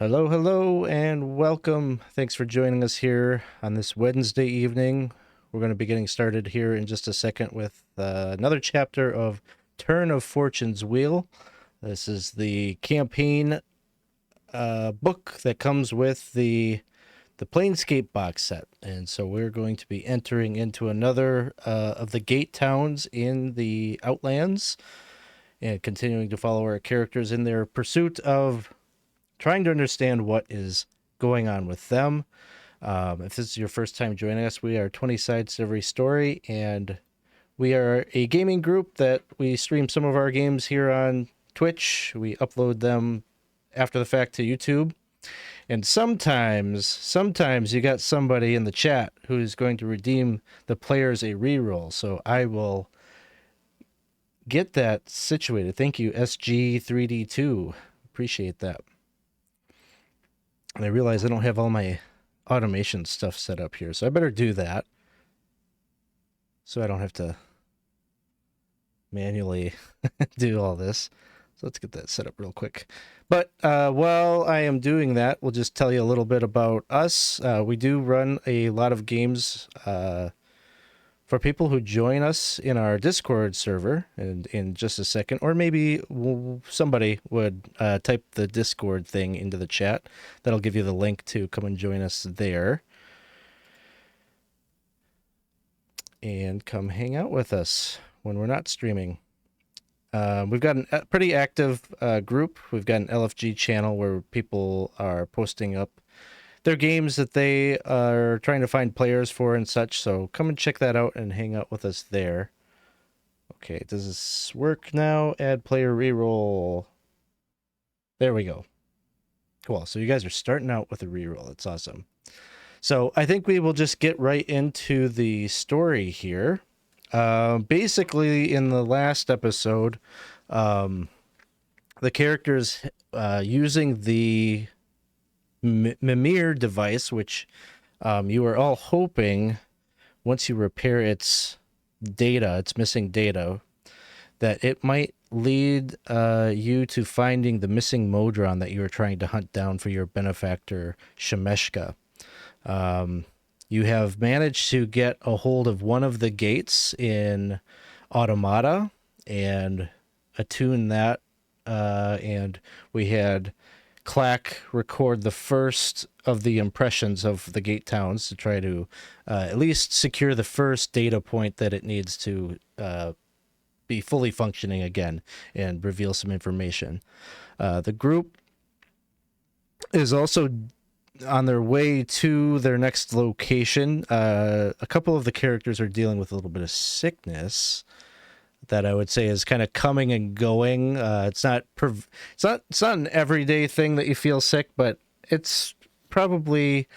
Hello, hello, and welcome. Thanks for joining us here on this Wednesday evening. We're going to be getting started here in just a second with another chapter of Turn of Fortune's Wheel. This is the campaign book that comes with the Planescape box set. And so we're going to be entering into another of the gate towns in the Outlands and continuing to follow our characters in their pursuit of trying to understand what is going on with them. If this is your first time joining us, we are 20 sides to every story, and we are a gaming group that we stream some of our games here on Twitch. We upload them after the fact to YouTube. And sometimes you got somebody in the chat who's going to redeem the players a reroll. So I will get that situated. Thank you, SG3D2. Appreciate that. And I realize I don't have all my automation stuff set up here, so I better do that so I don't have to manually do all this. So let's get that set up real quick. But while I am doing that, we'll just tell you a little bit about us. We do run a lot of games for people who join us in our Discord server in just a second, or maybe somebody would type the Discord thing into the chat. That'll give you the link to come and join us there. And come hang out with us when we're not streaming. We've got a pretty active group. We've got an LFG channel where people are posting up their games that they are trying to find players for and such. So come and check that out and hang out with us there. Okay, does this work now? Add player reroll. There we go. Cool. So you guys are starting out with a reroll. That's awesome. So I think we will just get right into the story here. Basically, in the last episode, the characters using the Mimir device, which you are all hoping, once you repair its missing data, that it might lead you to finding the missing Modron that you were trying to hunt down for your benefactor, Shemeshka. You have managed to get a hold of one of the gates in Automata and attune that, and we had Clack record the first of the impressions of the gate towns to try to at least secure the first data point that it needs to be fully functioning again and reveal some information. The group is also on their way to their next location. A couple of the characters are dealing with a little bit of sickness that I would say is kind of coming and going. It's not an everyday thing that you feel sick, but it's probably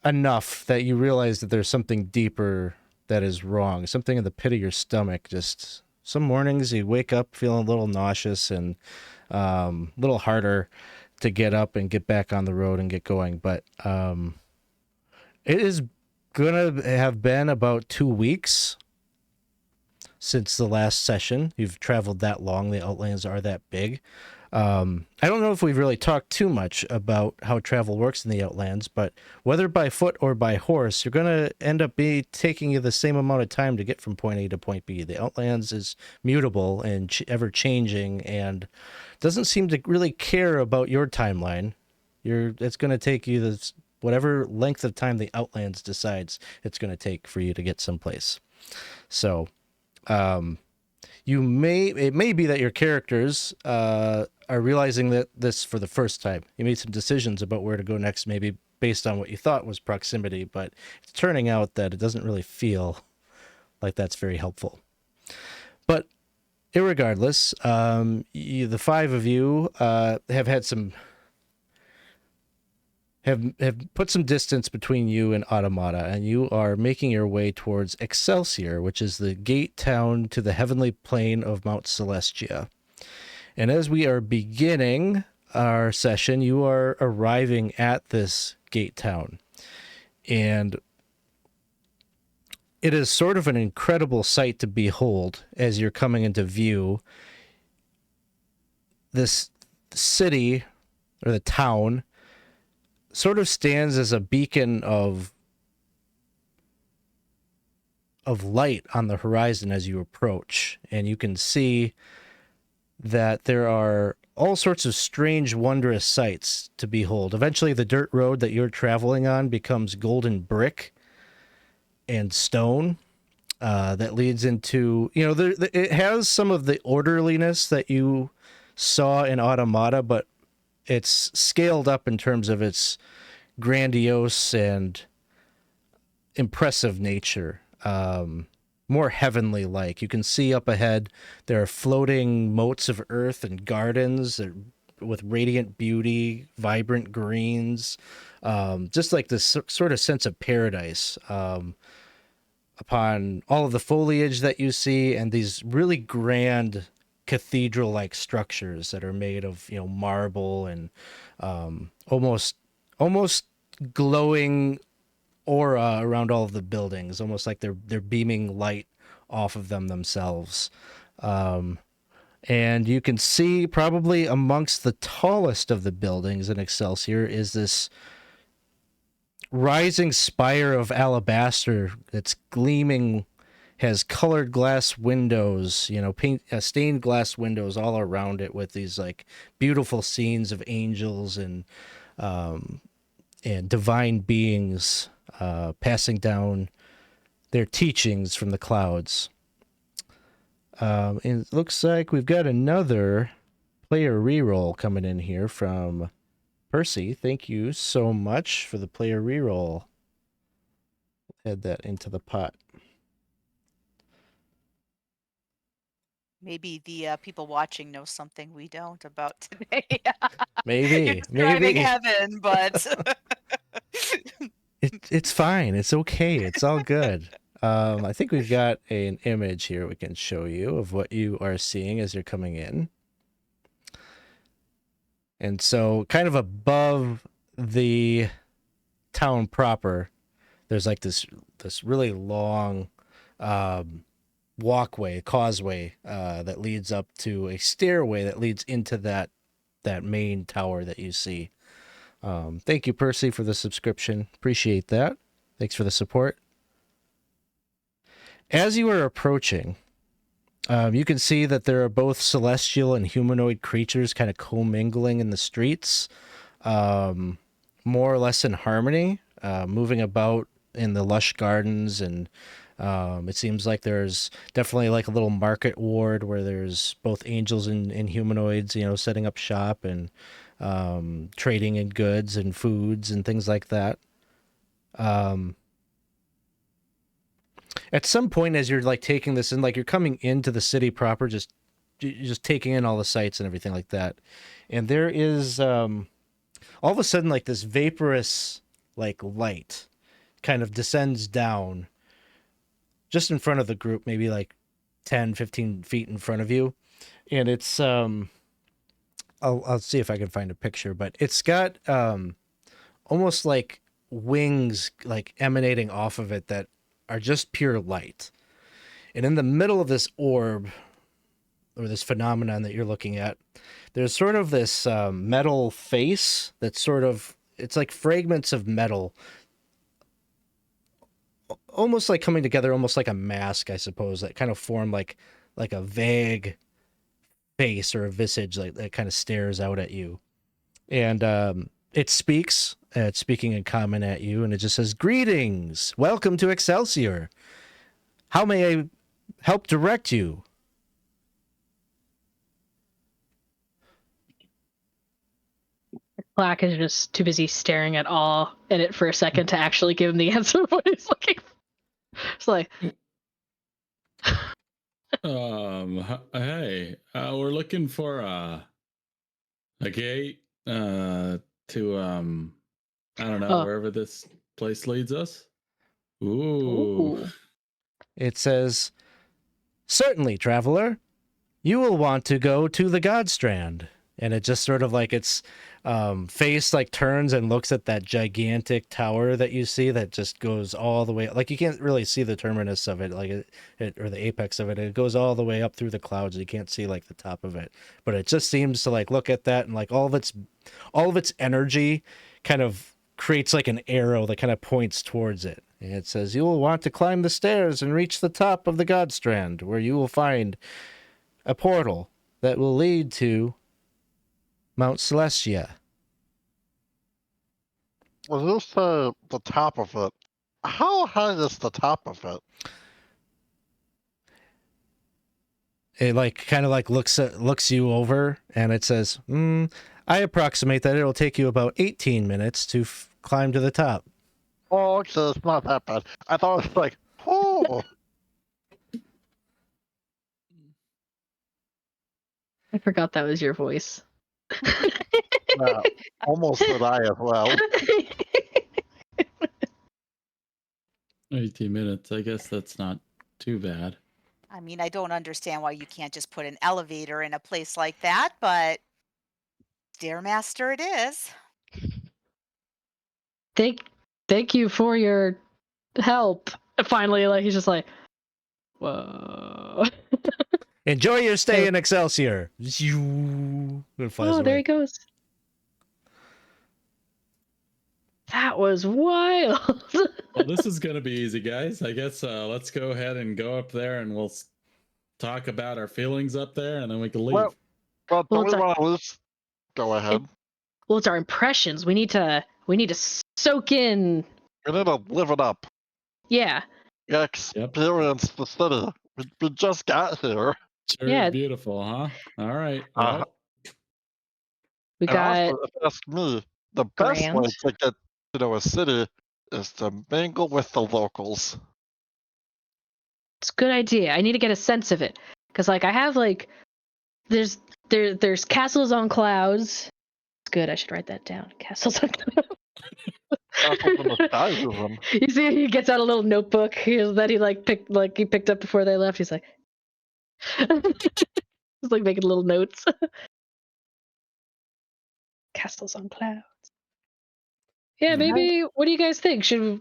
enough that you realize that there's something deeper that is wrong. Something in the pit of your stomach. Just some mornings you wake up feeling a little nauseous and a little harder to get up and get back on the road and get going. But it is gonna have been about 2 weeks since the last session. You've traveled that long. The Outlands are that big. I don't know if we've really talked too much about how travel works in the Outlands, but whether by foot or by horse, you're going to end up taking you the same amount of time to get from point A to point B. The Outlands is mutable and ever changing and doesn't seem to really care about your timeline. It's going to take you whatever length of time the Outlands decides it's going to take for you to get someplace. So it may be that your characters are realizing that this for the first time. You made some decisions about where to go next, maybe based on what you thought was proximity, but it's turning out that it doesn't really feel like that's very helpful. But irregardless, the five of you have had some have put some distance between you and Automata, and you are making your way towards Excelsior, which is the gate town to the heavenly plane of Mount Celestia. And as we are beginning our session, you are arriving at this gate town. And it is sort of an incredible sight to behold as you're coming into view. This city or the town, sort of stands as a beacon of light on the horizon as you approach. And you can see that there are all sorts of strange, wondrous sights to behold. Eventually, the dirt road that you're traveling on becomes golden brick and stone that leads into, it has some of the orderliness that you saw in Automata, but it's scaled up in terms of its grandiose and impressive nature. More heavenly like. You can see up ahead there are floating moats of earth and gardens with radiant beauty, vibrant greens, just like this sort of sense of paradise upon all of the foliage that you see, and these really grand cathedral-like structures that are made of marble and almost glowing aura around all of the buildings, almost like they're beaming light off of them themselves. And you can see probably amongst the tallest of the buildings in Excelsior is this rising spire of alabaster that's gleaming, has colored glass windows, stained glass windows all around it with these like beautiful scenes of angels and divine beings passing down their teachings from the clouds. And it looks like we've got another player reroll coming in here from Percy. Thank you so much for the player reroll. Add that into the pot. Maybe the people watching know something we don't about today. Maybe. Describing heaven, but it's fine. It's okay. It's all good. I think we've got an image here we can show you of what you are seeing as you're coming in. And so kind of above the town proper, there's like this really long causeway that leads up to a stairway that leads into that main tower that you see. Thank you, Percy, for the subscription. Appreciate that. Thanks for the support. As you are approaching, you can see that there are both celestial and humanoid creatures kind of commingling in the streets, more or less in harmony, moving about in the lush gardens. And it seems like there's definitely like a little market ward where there's both angels and humanoids, setting up shop and trading in goods and foods and things like that. At some point, as you're like taking this in, like you're coming into the city proper, just taking in all the sights and everything like that, and there is all of a sudden like this vaporous like light kind of descends down just in front of the group, maybe like 10-15 feet in front of you, and it's I'll see if I can find a picture, but it's got almost like wings like emanating off of it that are just pure light. And in the middle of this orb, or this phenomenon that you're looking at, there's sort of this metal face that's sort of, it's like fragments of metal, almost like coming together, almost like a mask, I suppose, that kind of form like a vague face or a visage like that kind of stares out at you. And it speaks. It's speaking in common at you, and it just says, "Greetings! Welcome to Excelsior. How may I help direct you?" Black is just too busy staring at all in it for a second to actually give him the answer of what he's looking for. It's like, hey, we're looking for a gate to I don't know, wherever this place leads us. Ooh. It says, "Certainly, traveler. You will want to go to the Godstrand. and it just sort of like its face like turns and looks at that gigantic tower that you see that just goes all the way, like you can't really see the terminus of it, like it or the apex of it. It goes all the way up through the clouds. You can't see like the top of it, but it just seems to like look at that, and like all of its energy kind of creates like an arrow that kind of points towards it. And it says, "You will want to climb the stairs and reach the top of the Godstrand, where you will find a portal that will lead to Mount Celestia." When you say the top of it, how high is the top of it? It like kind of like looks you over, and it says, "I approximate that it'll take you about 18 minutes to climb to the top." Oh, okay, it's not that bad. I thought it was like, oh. I forgot that was your voice. Yeah, almost did I as well. 18 minutes. I guess that's not too bad. I mean, I don't understand why you can't just put an elevator in a place like that, but Stairmaster it is. Thank you for your help. Finally, like he's just like, whoa. Enjoy your stay in Excelsior. And flies Oh, away. there he goes. That was wild. Well, this is going to be easy, guys. I guess let's go ahead and go up there, and we'll talk about our feelings up there, and then we can leave. Well, don't Well, we it's want to lose? Go ahead. Well, it's our impressions. We need to soak in. We need to live it up. Yeah. Experience the city. We just got here. Sure, Yeah. beautiful, huh? All right. Uh, Well, We and got also, if you ask me, the best way Grand. to get to know a city is to mingle with the locals. It's a good idea. I need to get a sense of it. Because like I have like there's castles on clouds. It's good, I should write that down. Castles on clouds. Castles in the sky, even. You see he gets out a little notebook that he picked up before they left. He's like he's like making little notes. Castles on clouds. Yeah, maybe what do you guys think? Should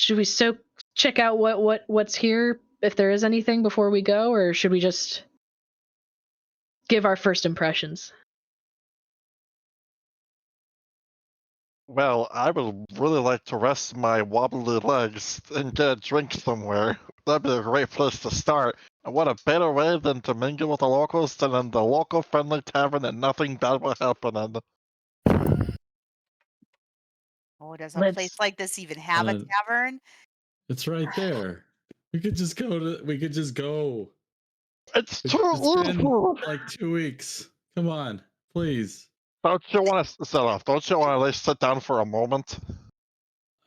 we check out what's here if there is anything before we go, or should we just give our first impressions? Well, I would really like to rest my wobbly legs and get a drink somewhere. That'd be a great place to start. And what a better way than to mingle with the locals than in the local friendly tavern and nothing bad will happen in. Oh, does a place like this even have a tavern? it's right there. We could just go. It's too been easy. like 2 weeks. Come on, please. Don't you want to set off? Don't you want to at least sit down for a moment?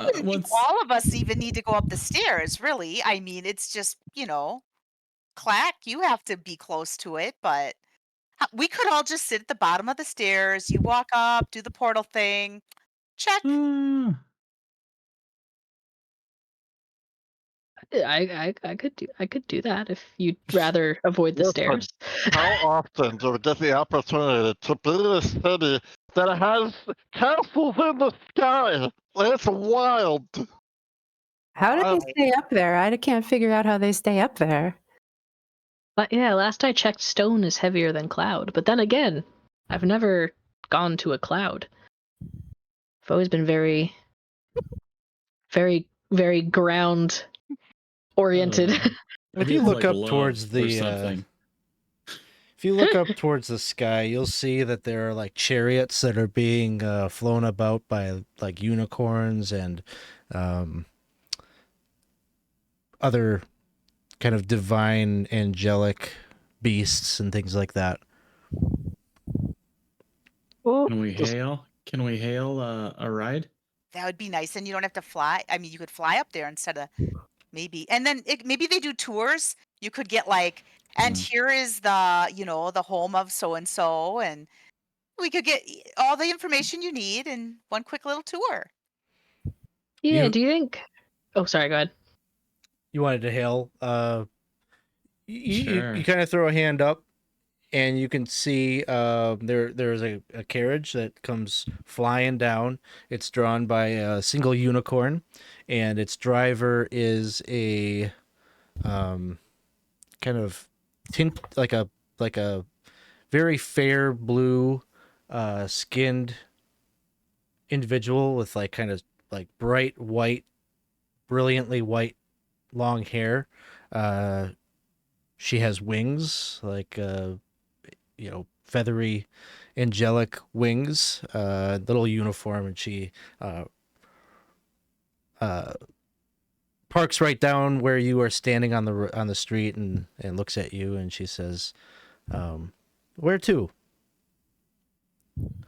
I think all of us even need to go up the stairs, really. I mean, it's just, Clack, you have to be close to it, but we could all just sit at the bottom of the stairs. You walk up, do the portal thing. Check. I could do that if you'd rather avoid the stairs. How often do we get the opportunity to be in a city that has castles in the sky? It's wild. How do they stay up there? I can't figure out how they stay up there. But yeah, last I checked, stone is heavier than cloud. But then again, I've never gone to a cloud. I've always been very, very, very ground oriented. If you look up towards the if you look up towards the sky, you'll see that there are like chariots that are being flown about by like unicorns and other kind of divine angelic beasts and things like that. Can we hail a ride? That would be nice, and you don't have to fly. I mean, you could fly up there instead of maybe, and then maybe they do tours. You could get like, and here is the home of so and so, and we could get all the information you need in one quick little tour. Yeah. Do you think? Oh, sorry. Go ahead. You wanted to hail? Sure. You kind of throw a hand up, and you can see there's a carriage that comes flying down. It's drawn by a single unicorn, and its driver is a kind of tint like a very fair blue skinned individual with like kind of like bright white, brilliantly white long hair. She has wings, like feathery, angelic wings, little uniform, and she parks right down where you are standing on the street and looks at you, and she says, "Where to?"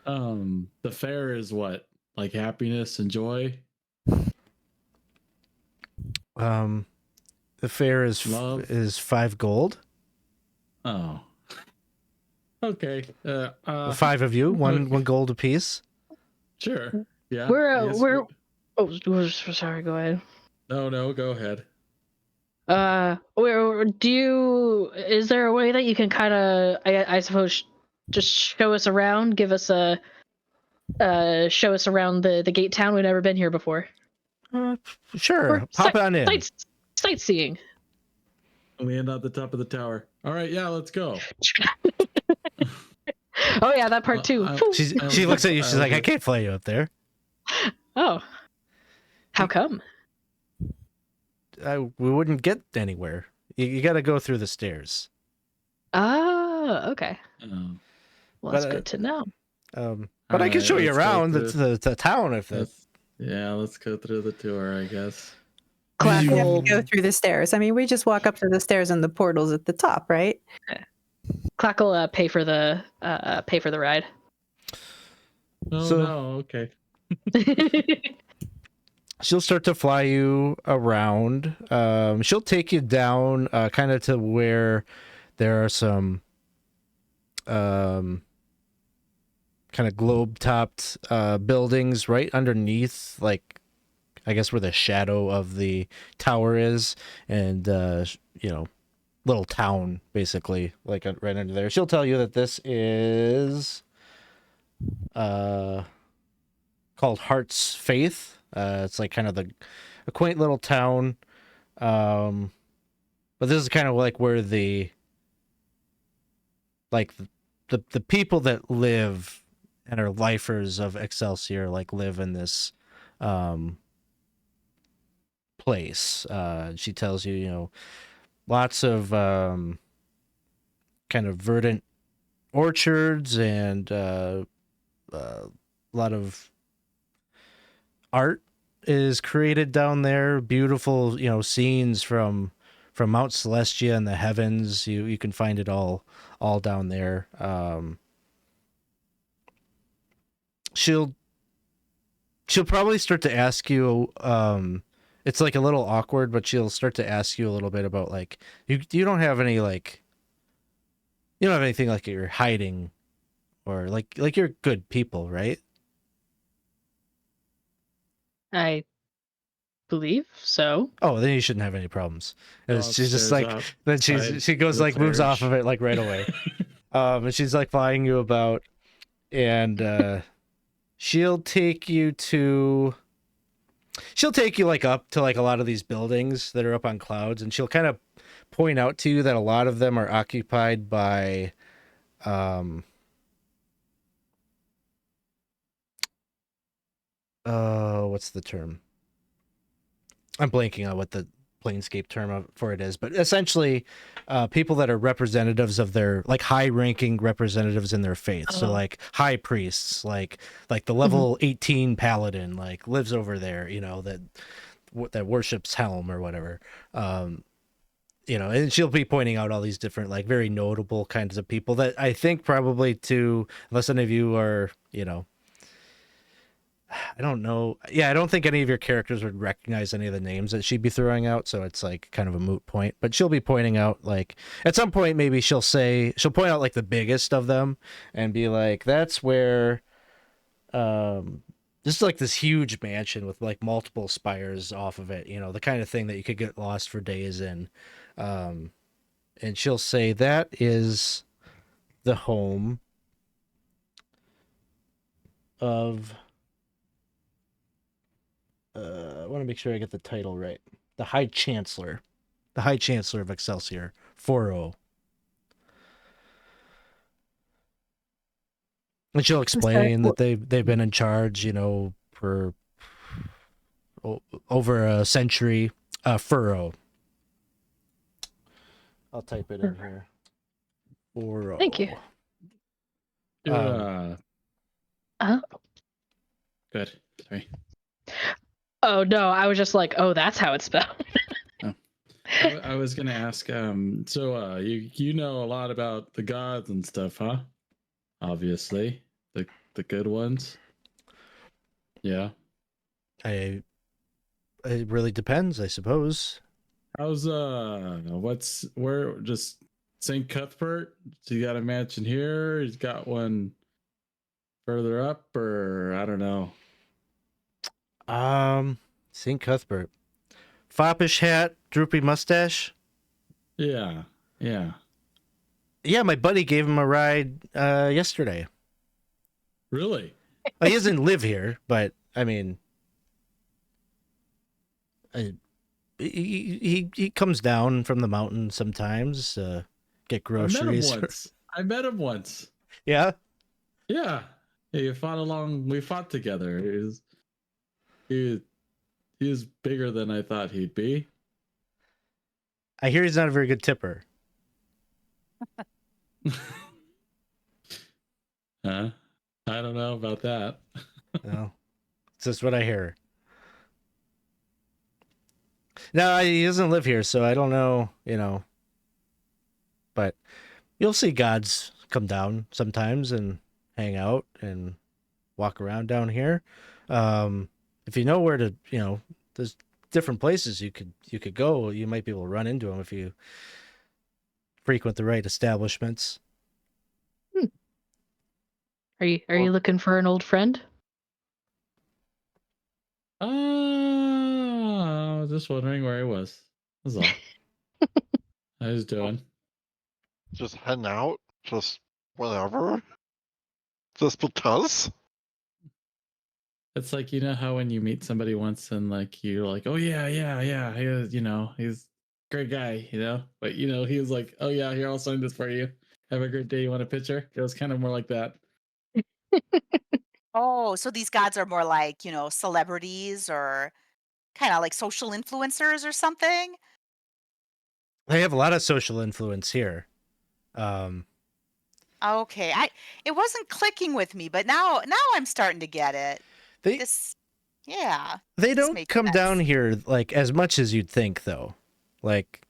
The fare is what? Like happiness and joy? The fare is Love? is 5 gold. Oh. Okay. 5 of you, one gold apiece. Sure. Yeah. We're sorry, go ahead. No, go ahead. Is there a way that you can kind of, I suppose, just show us around, show us around the gate town? We've never been here before. Sure, Or pop on in. Sightseeing. We end at the top of the tower. All right, yeah, let's go. Oh yeah, that part too. She looks at you. She's like, "I can't fly you up there." Oh, how come? We wouldn't get anywhere. You got to go through the stairs. Oh, okay. Well, that's But, good to know. But I can show you let's go around the town if that's. Yeah, let's go through the tour, I guess. We have to go through the stairs. I mean, we just walk up to the stairs and the portal's at the top, right? Clack will pay for the ride. Oh, So- no, okay. She'll start to fly you around. She'll take you down kind of to where there are some kind of globe-topped buildings right underneath, like, I guess where the shadow of the tower is, and little town basically, like right under there. She'll tell you that this is called Heart's Faith. It's like kind of a quaint little town, but this is kind of like where the people that live and are lifers of Excelsior live in this place. She tells you, lots of kind of verdant orchards and a lot of art is created down there. Beautiful, scenes from Mount Celestia and the heavens. You can find it all down there. She'll probably start to ask you. It's like a little awkward, but she'll start to ask you a little bit about you don't have any you don't have anything like you're hiding, or like you're good people, right? I believe so. Oh, then you shouldn't have any problems. And she's just then she goes the moves off carriage. of it right away. And she's flying you about, and she'll take you up to a lot of these buildings that are up on clouds, and she'll kind of point out to you that a lot of them are occupied by what's the term? I'm blanking on what the Planescape term for it is, but essentially people that are representatives of their high-ranking representatives in their faith. So high priests, like the level 18 paladin lives over there, that worships Helm or whatever. And she'll be pointing out all these different very notable kinds of people that I think probably unless any of you are, I don't know. Yeah, I don't think any of your characters would recognize any of the names that she'd be throwing out, so it's kind of a moot point. But she'll be pointing out at some point maybe she'll point out the biggest of them and be like, that's where this is this huge mansion with multiple spires off of it, the kind of thing that you could get lost for days in. And she'll say that is the home of I want to make sure I get the title right. The High Chancellor. The High Chancellor of Excelsior. 4-0. And she'll explain that they've been in charge, for over a century. Furrow. I'll type it in here. Furrow. Thank you. Good. Sorry. Oh no, I was just like, oh, that's how it's spelled. I was gonna ask. So you know a lot about the gods and stuff, huh? Obviously, the good ones. Yeah. It really depends, I suppose. How's where just St. Cuthbert? So you got a mansion here? He's got one further up, or I don't know. St. Cuthbert. Foppish hat, droopy mustache. Yeah. Yeah, my buddy gave him a ride yesterday. Really? Well, he doesn't live here, but I mean, he comes down from the mountain sometimes, get groceries. I met him once. Yeah? Yeah. We fought together. He was bigger than I thought he'd be. I hear he's not a very good tipper. Huh? I don't know about that. No. It's just what I hear. No, he doesn't live here, so I don't know, But you'll see gods come down sometimes and hang out and walk around down here. If you know where to, there's different places you could go. You might be able to run into them if you frequent the right establishments. Are you looking for an old friend? I was just wondering where he was. That's all. How he's doing. Just heading out? Just whatever? Just because? It's like, how when you meet somebody once and like you're like, oh yeah, he was, he's a great guy, but he was like, oh yeah, here, I'll sign this for you. Have a great day. You want a picture? It was kind of more like that. Oh, so these gods are more like, celebrities or kind of like social influencers or something? They have a lot of social influence here. Okay. It wasn't clicking with me, but now I'm starting to get it. They Yeah. They This don't makes come down sense. here like as much as you'd think, though. Like,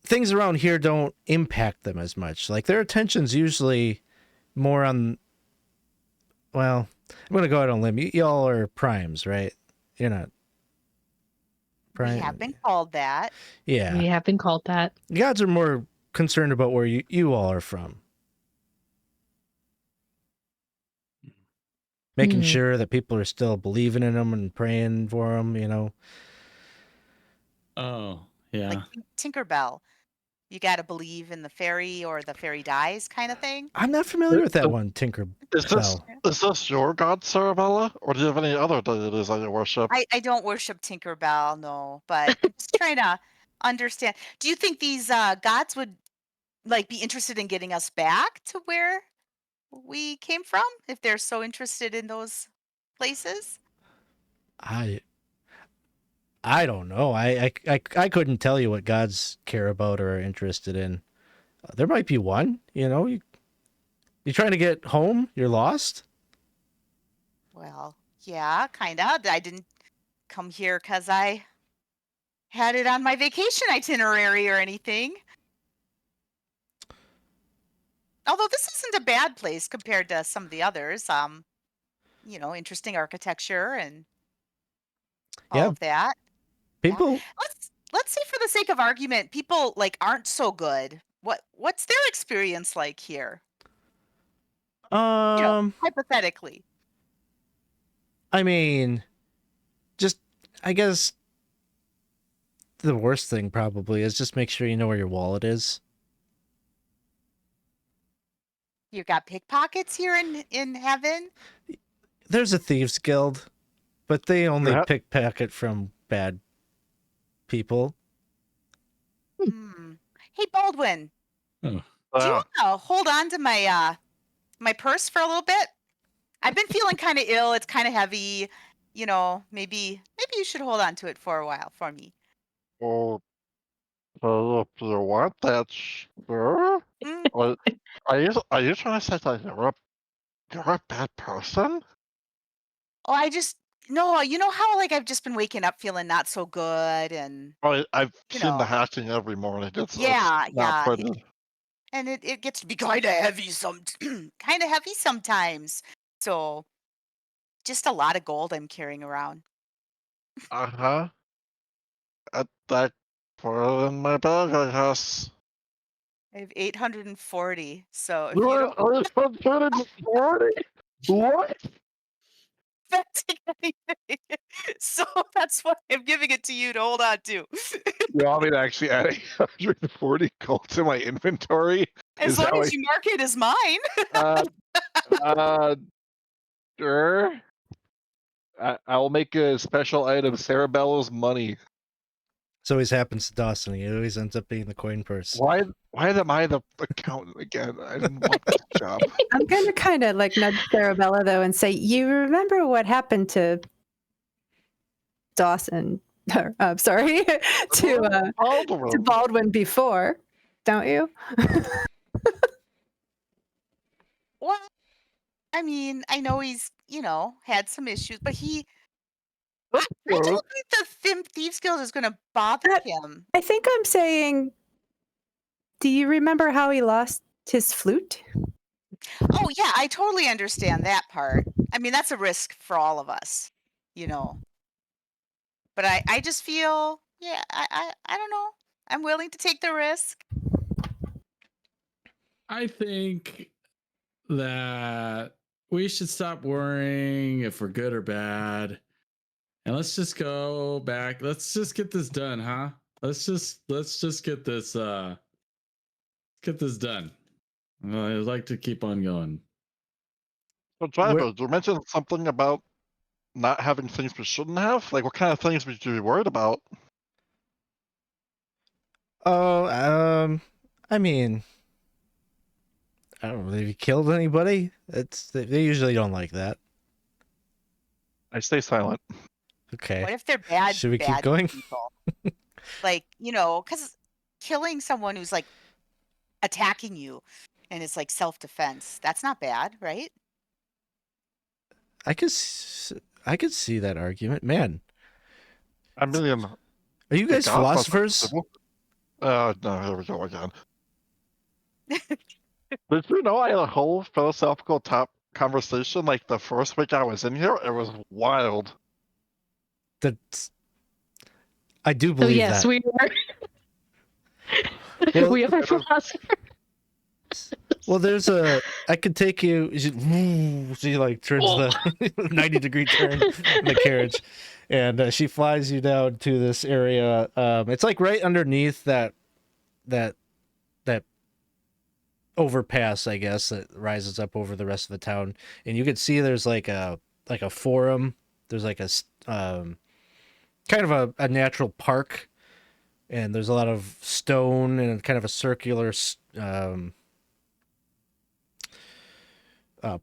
things around here don't impact them as much. Like, their attention's usually more on. Well, I'm gonna go out on a limb. Y'all are primes, right? You're not. We have been called that. Yeah. We have been called that. Gods are more concerned about where you all are from. Making sure that people are still believing in them and praying for them, Oh, yeah. Like Tinkerbell. You got to believe in the fairy or the fairy dies kind of thing. I'm not familiar with that one, Tinkerbell. Is this your god, Cerebella? Or do you have any other deities that you worship? I don't worship Tinkerbell, no, but I'm just trying to understand. Do you think these gods would be interested in getting us back to where we came from if they're so interested in those places? I don't know. I couldn't tell you what gods care about or are interested in. There might be one, you trying to get home? You're lost? Well, yeah, kind of. I didn't come here because I had it on my vacation itinerary or anything. Although this isn't a bad place compared to some of the others. Interesting architecture and all of that. People. Yeah. Let's say for the sake of argument, people aren't so good. What's their experience like here? Hypothetically. I mean, just I guess the worst thing probably is just make sure you know where your wallet is. You got pickpockets here in heaven? There's a thieves guild, but they only Yeah. pickpocket from bad people. Hmm. Hey, Baldwin, Oh. do you want to hold on to my my purse for a little bit? I've been feeling kind of ill. It's kind of heavy. You know, maybe you should hold on to it for a while for me. Well, so if you want that, sure. Mm. Well, are you trying to say that you're a bad person? Oh, no. You know how like I've just been waking up feeling not so good, and I've you seen the know, hacking every morning. It's yeah, not yeah. pretty. And it gets to be kind of heavy kind of heavy sometimes. So just a lot of gold I'm carrying around. Uh-huh. That put it in my bag, I guess. I have 840. So if You you are don't only 140? What? expect anything, so that's why I'm giving it to you to hold on to. You want me to actually add 840 gold to my inventory? As Is long that as like, you mark it as mine. sure. I will make a special item, Cerebella's money. This always happens to Dawson. He always ends up being the coin purse. Why am I the accountant again? I didn't want this job. I'm going to kind of like nudge Cerebella though and say, you remember what happened to Dawson? Sorry, to Baldwin. Baldwin before, don't you? Well, I mean, I know he's, had some issues, but I don't think the Thieves Guild is going to bother him. I think I'm saying, do you remember how he lost his flute? Oh, yeah, I totally understand that part. I mean, that's a risk for all of us, But I just feel, yeah, I don't know. I'm willing to take the risk. I think that we should stop worrying if we're good or bad. And let's just go back. Let's just get this done, huh? Let's just get this done. I'd like to keep on going. So, driver, you mentioned something about not having things we shouldn't have. Like, what kind of things would you be worried about? Oh, I mean, I don't know. Have you killed anybody? They usually don't like that. I stay silent. Okay. What if they're bad? Should we keep bad going? People? Like, because killing someone who's like attacking you and it's like self-defense, that's not bad, right? I could see that argument. Man, I mean, are you guys philosophers? No, here we go again. Did you know I had a whole philosophical conversation like the first week I was in here? It was wild. I do Oh believe yes, that. we are. Well, we are philosophers. Well, I could take you. She like turns the 90-degree turn in the carriage, and she flies you down to this area. It's like right underneath that overpass, I guess, that rises up over the rest of the town, and you can see there's like a forum. There's like a kind of a natural park, and there's a lot of stone and kind of a circular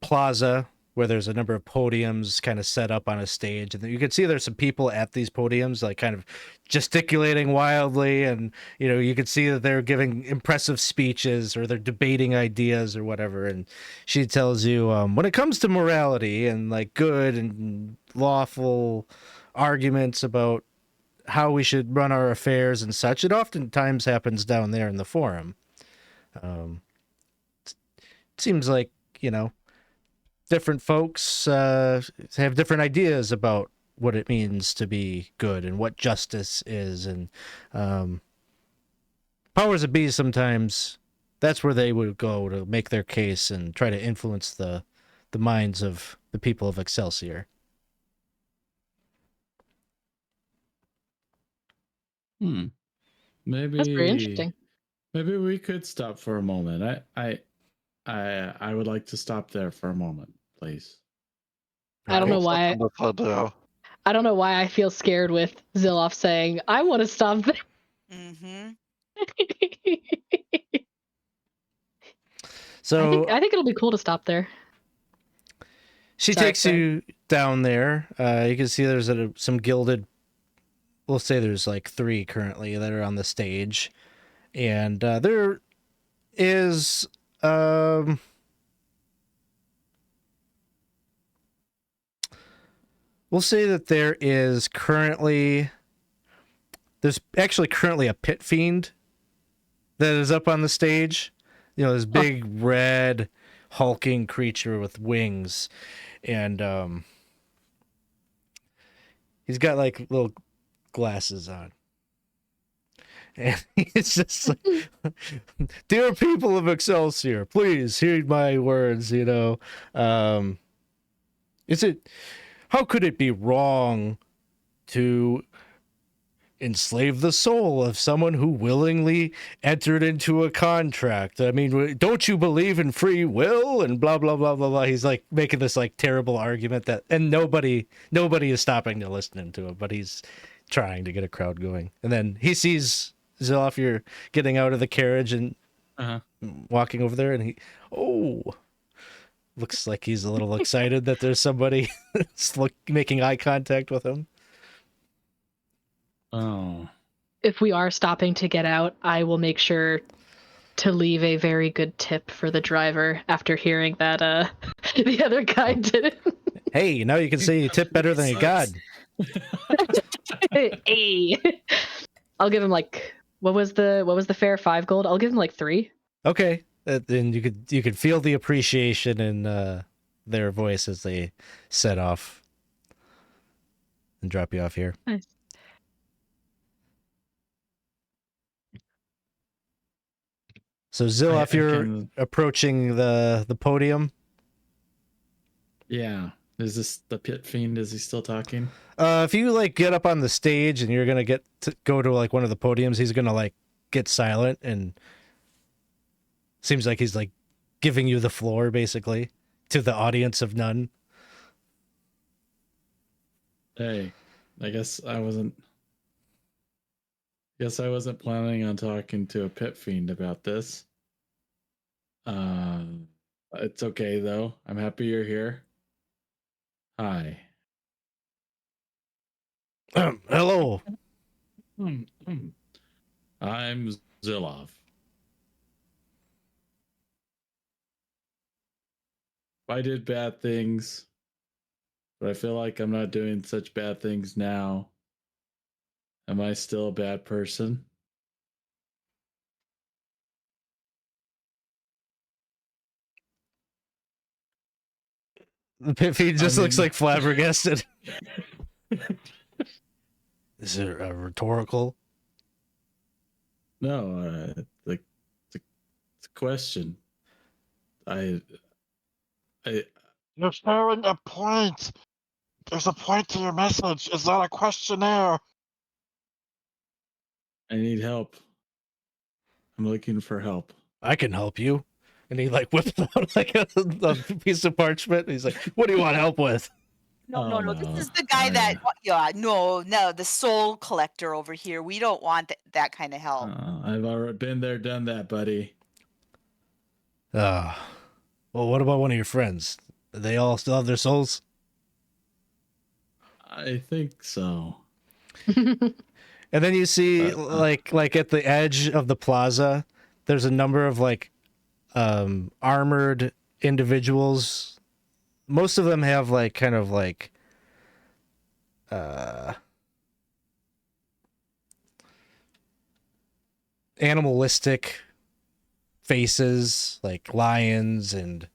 plaza where there's a number of podiums kind of set up on a stage, and you can see there's some people at these podiums like kind of gesticulating wildly, and you can see that they're giving impressive speeches or they're debating ideas or whatever. And she tells you, when it comes to morality and like good and lawful arguments about how we should run our affairs and such, it oftentimes happens down there in the forum. It seems like different folks have different ideas about what it means to be good and what justice is, and powers that be, sometimes that's where they would go to make their case and try to influence the minds of the people of Excelsior. Maybe That's very interesting. Maybe we could stop for a moment. I I would like to stop there for a moment, please. I don't know We'll why. second this idea. I don't know why I feel scared with Zilloff saying, "I want to stop there." Mm-hmm. So I think it'll be cool to stop there. she Sorry, takes go ahead. you down there. You can see there's some gilded. We'll say there's like 3 currently that are on the stage, and there is we'll say that there's actually currently a Pit Fiend that is up on the stage. You know, this big red hulking creature with wings, and he's got like little glasses on. And it's just like, dear people of Excelsior, please heed my words, you know. How could it be wrong to enslave the soul of someone who willingly entered into a contract? I mean, don't you believe in free will? And blah, blah, blah, blah, blah. He's like making this like terrible argument and nobody is stopping to listen to him, but he's trying to get a crowd going. And then he sees Zilloff, you're getting out of the carriage and walking over there, and looks like he's a little excited that there's somebody that's making eye contact with him. Oh. If we are stopping to get out, I will make sure to leave a very good tip for the driver after hearing that the other guy did it. Hey, now you can say you tip better than a god. Hey. I'll give him like what was the fare? 5 gold? I'll give him like 3. Okay. Then you could feel the appreciation in their voice as they set off and drop you off here. Nice. So Zilloff, you're approaching the podium. Yeah. Is this the Pit Fiend? Is he still talking? If you like get up on the stage and you're gonna go to like one of the podiums, he's gonna like get silent, and seems like he's like giving you the floor basically to the audience of none. Hey, I guess I wasn't planning on talking to a Pit Fiend about this. It's okay though. I'm happy you're here. Hi. Hello. I'm Zilloff. I did bad things, but I feel like I'm not doing such bad things now. Am I still a bad person? The Pit Fiend just looks like flabbergasted. Is it a rhetorical? No, it's a question. You're sharing a point. There's a point to your message. It's not a questionnaire. I need help. I'm looking for help. I can help you. And he like whips out like a piece of parchment. And he's like, "What do you want help with?" No. This is the guy the soul collector over here. We don't want that kind of help. I've already been there, done that, buddy. Well, what about one of your friends? They all still have their souls? I think so. And then you see like at the edge of the plaza, there's a number of like armored individuals. Most of them have like kind of like animalistic faces, like lions, and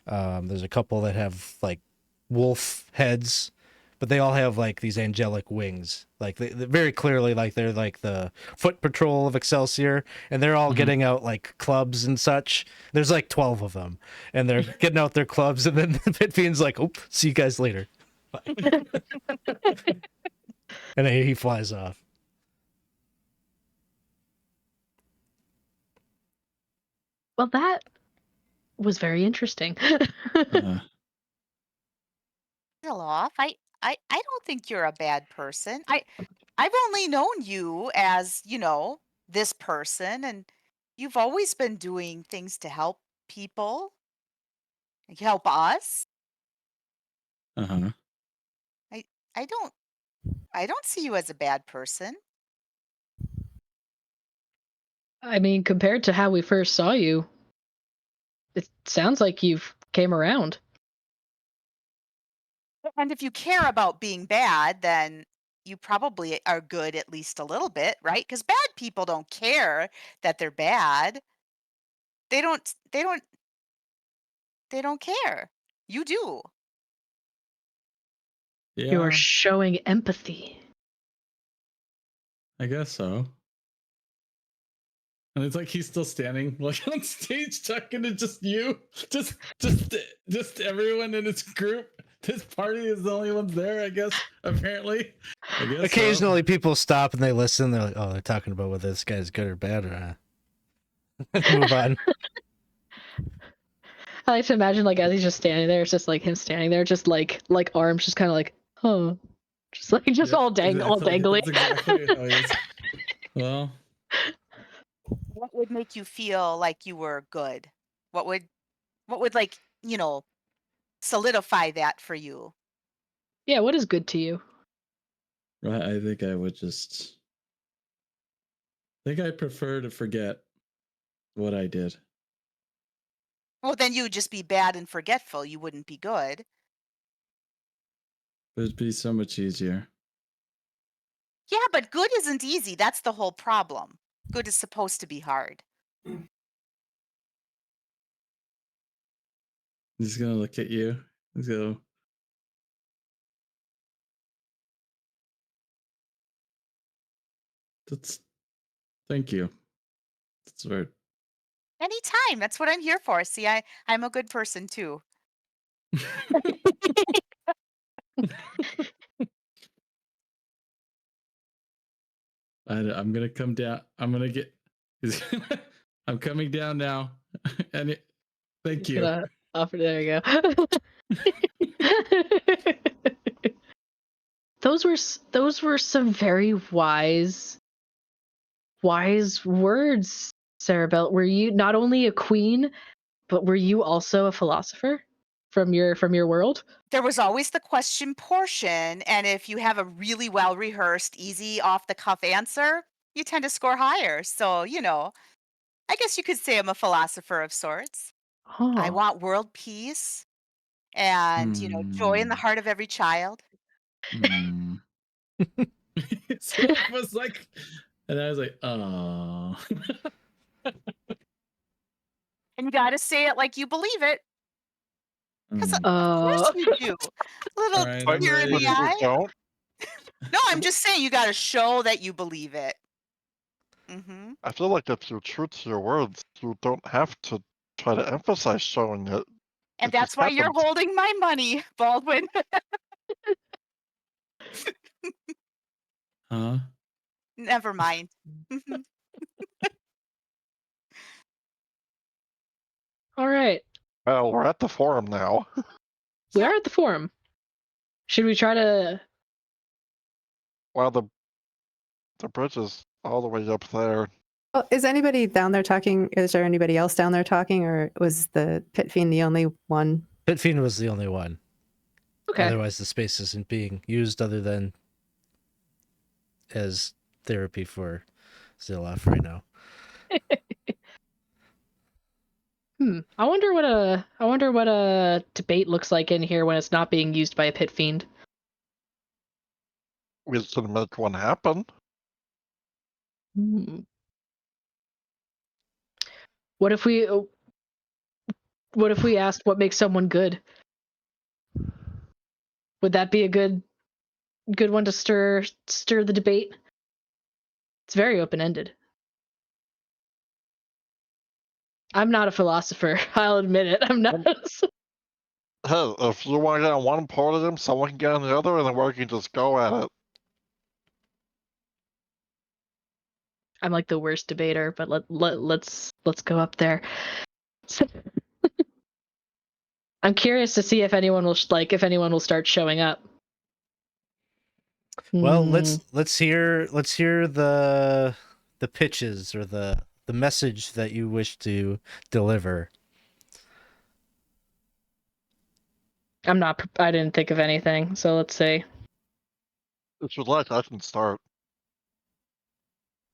there's a couple that have like wolf heads, but they all have like these angelic wings. Like they very clearly, like they're like the foot patrol of Excelsior, and they're all getting out like clubs and such. There's like 12 of them, and they're getting out their clubs, and then the Pit Fiend's like, "Oop, see you guys later." And then he flies off. Well, that was very interesting. Zilloff, I don't think you're a bad person. I've only known you as, this person, and you've always been doing things to help people, like help us. Uh-huh. I I don't I don't see you as a bad person. I mean, compared to how we first saw you, it sounds like you've came around. And if you care about being bad, then you probably are good at least a little bit, right? Because bad people don't care that they're bad. They don't they don't they don't care. You do. You're Yeah, showing empathy. I guess so. And it's like he's still standing, like on stage, talking to just you, just everyone in his group. This party is the only ones there, I guess. Apparently, I guess. Occasionally, people stop and they listen. They're like, "Oh, they're talking about whether this guy's good or bad," or move on. I like to imagine, like, as he's just standing there, it's just like him standing there, just like arms, just kind of like, huh, just like Yeah, all dangling. That's exactly how he is. Well, What would make you feel like you were good? What would like, solidify that for you? Yeah, what is good to you? right. I think I would just. I think I prefer to forget what I did. Well, then you would just be bad and forgetful. You wouldn't be good. It'd be so much easier. Yeah, but good isn't easy. That's the whole problem. Good is supposed to be hard. He's gonna look at you. He's gonna. That's. Thank you. That's right. Anytime. That's what I'm here for. See, I'm a good person too. I'm gonna come down. I'm gonna get. I'm coming down now. And thank you. Gonna offer. There you go. Those were some very wise words, Cerebella. Were you not only a queen, but were you also a philosopher from your world? There was always the question portion, and if you have a really well rehearsed, easy off the cuff answer, you tend to score higher. So, I guess you could say I'm a philosopher of sorts. I Huh. want world peace and, joy in the heart of every child. Hmm. So it was like, and I was like, oh. And you got to say it like you believe it. Because of course Uh, you do. Little All right, But I'm tear in but the ready. you eye. don't. No, I'm just saying you got to show that you believe it. Mm-hmm. I feel like if you're true to your words, you don't have to try to emphasize showing it. And It just that's why you're happens. holding my money, Baldwin. Huh? Never mind. Mhm. all right. Well, we're at the forum now. We are at the forum. Should we try to? Well, the bridge is all the way up there. Well, is anybody down there talking? Is there anybody else down there talking, or was the Pit Fiend the only one? Pit Fiend was the only one. Okay. Otherwise, the space isn't being used other than as therapy for Zilloff right now. I wonder what a debate looks like in here when it's not being used by a Pit Fiend. We can make one happen. What if we asked what makes someone good? Would that be a good one to stir the debate? It's very open-ended. I'm not a philosopher. I'll admit it. I'm not. Hey, if you want to get on one part of them, someone can get on the other, and then we can just go at it. I'm like the worst debater, but let's go up there. I'm curious to see if anyone will start showing up. Well, Hmm. let's hear the pitches or the message that you wish to deliver. I didn't think of anything, so let's see. If you'd like, I can start.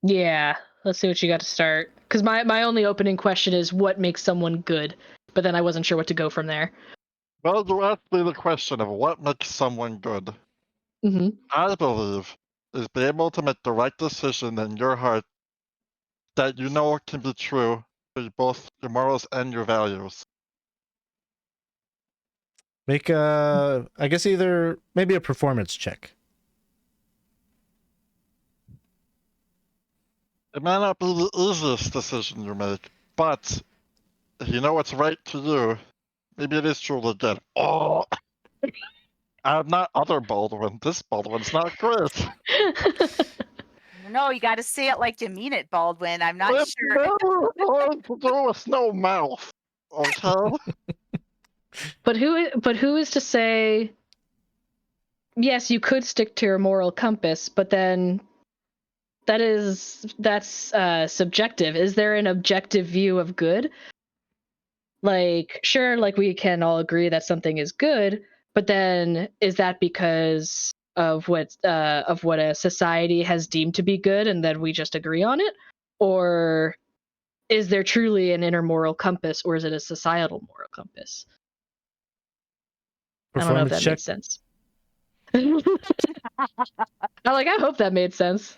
Yeah, let's see what you got to start. Because my only opening question is what makes someone good, but then I wasn't sure what to go from there. Well, you asked me the question of what makes someone good. Mm-hmm. I believe is be able to make the right decision in your heart that you know can be true for both your morals and your values. Make I guess either maybe a performance check. It may not be the easiest decision you make, but if you know what's right to you, maybe it is truly good. Oh, I'm not other Baldwin. This Baldwin's not great. No, you got to say it like you mean it, Baldwin. I'm not It's sure. never going to do with no mouth. Okay? But who is to say? Yes, you could stick to your moral compass, but then that's subjective. Is there an objective view of good? Like, sure, like we can all agree that something is good, but then is that because of what a society has deemed to be good, and then we just agree on it, or is there truly an inner moral compass, or is it a societal moral compass? I don't know if Performance that check. makes sense. I hope that made sense.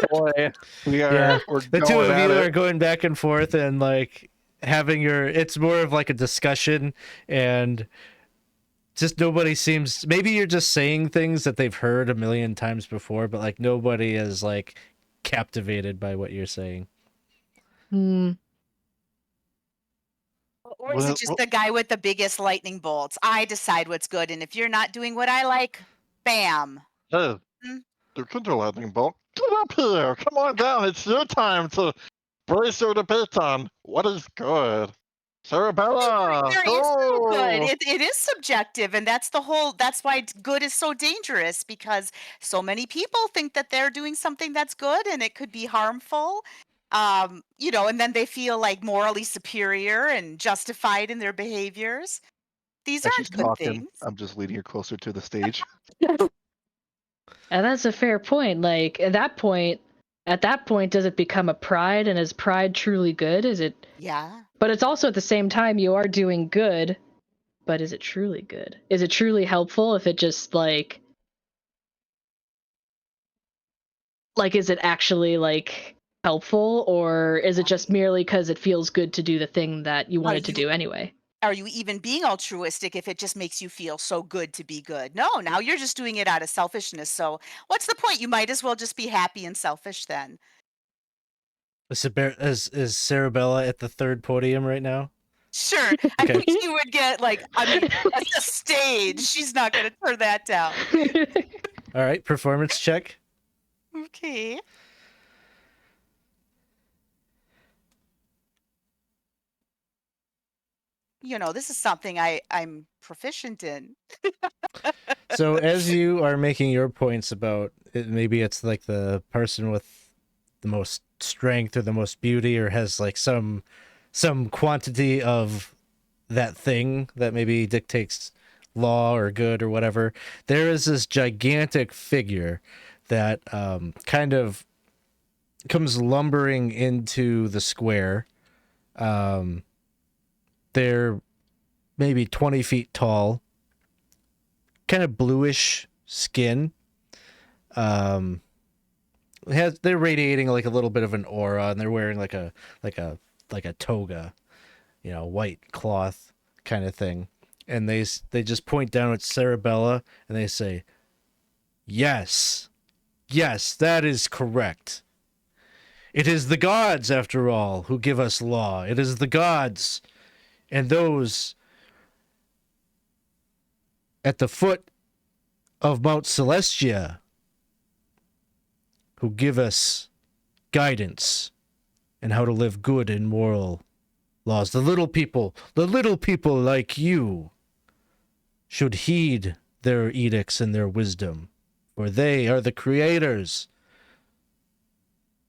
Boy, Yeah, we're the two going of at you it. are going back and forth and like having it's more of like a discussion, and just nobody seems, maybe you're just saying things that they've heard a million times before, but like nobody is like captivated by what you're saying. Hmm. Or is it just the guy with the biggest lightning bolts? I decide what's good, and if you're not doing what I like, bam. Hey, Hmm? you can do lightning bolt. Get up here. Come on down. It's your time to brace your debate on what is good. Cerebella, There is no good. go! It is subjective, and that's why good is so dangerous, because so many people think that they're doing something that's good and it could be harmful. And then they feel like morally superior and justified in their behaviors. These As she's aren't good talking, things. I'm just leading her closer to the stage. And that's a fair point. Like at that point, does it become a pride, and is pride truly good? Is it? Yeah. But it's also at the same time you are doing good, but is it truly good? Is it truly helpful if it just like is it actually like helpful, or is it just merely because it feels good to do the thing that you Are wanted to you do anyway? are you even being altruistic if it just makes you feel so good to be good? No, now you're just doing it out of selfishness. So what's the point? You might as well just be happy and selfish then. Is Cerebella at the third podium right now? Sure. I Okay. think she would get that's a stage. She's not gonna turn that down. All right, performance check. Okay. This is something I'm proficient in. So as you are making your points about it, maybe it's like the person with the most strength or the most beauty, or has like some quantity of that thing that maybe dictates law or good or whatever. There is this gigantic figure that kind of comes lumbering into the square. They're maybe 20 feet tall, kind of bluish skin. They're radiating like a little bit of an aura, and they're wearing like a toga, white cloth kind of thing. And they just point down at Cerebella and they say, "Yes, yes, that is correct. It is the gods, after all, who give us law. It is the gods and those at the foot of Mount Celestia who give us guidance and how to live good and moral laws. The little people like you should heed their edicts and their wisdom, for they are the creators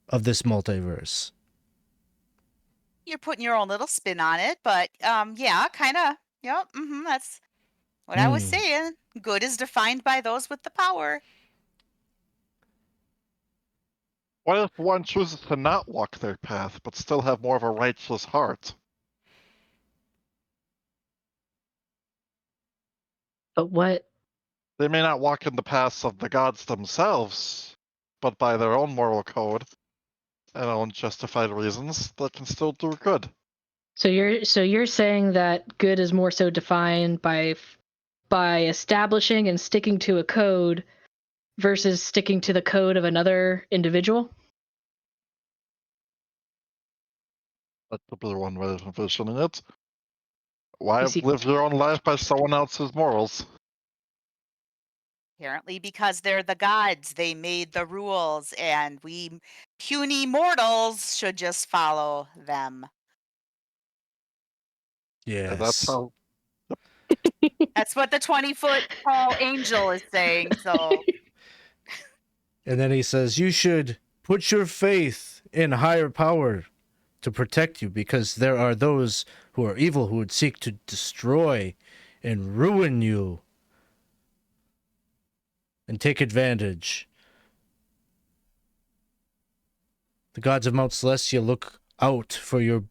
of this multiverse. You're putting your own little spin on it, but yeah, kind of. Yep. That's what I was saying. Good is defined by those with the power. What if one chooses to not walk their path, but still have more of a righteous heart? But what? They may not walk in the paths of the gods themselves, but by their own moral code and own justified reasons, they can still do good. So you're saying that good is more so defined by establishing and sticking to a code versus sticking to the code of another individual? That could be one way of envisioning it. Why You see- live your own life by someone else's morals? Apparently, because they're the gods, they made the rules, and we puny mortals should just follow them. And that's Yes. how. That's what the 20-foot tall angel is saying. So And then he says, you should put your faith in higher power to protect you, because there are those who are evil who would seek to destroy and ruin you and take advantage. The gods of Mount Celestia look out for your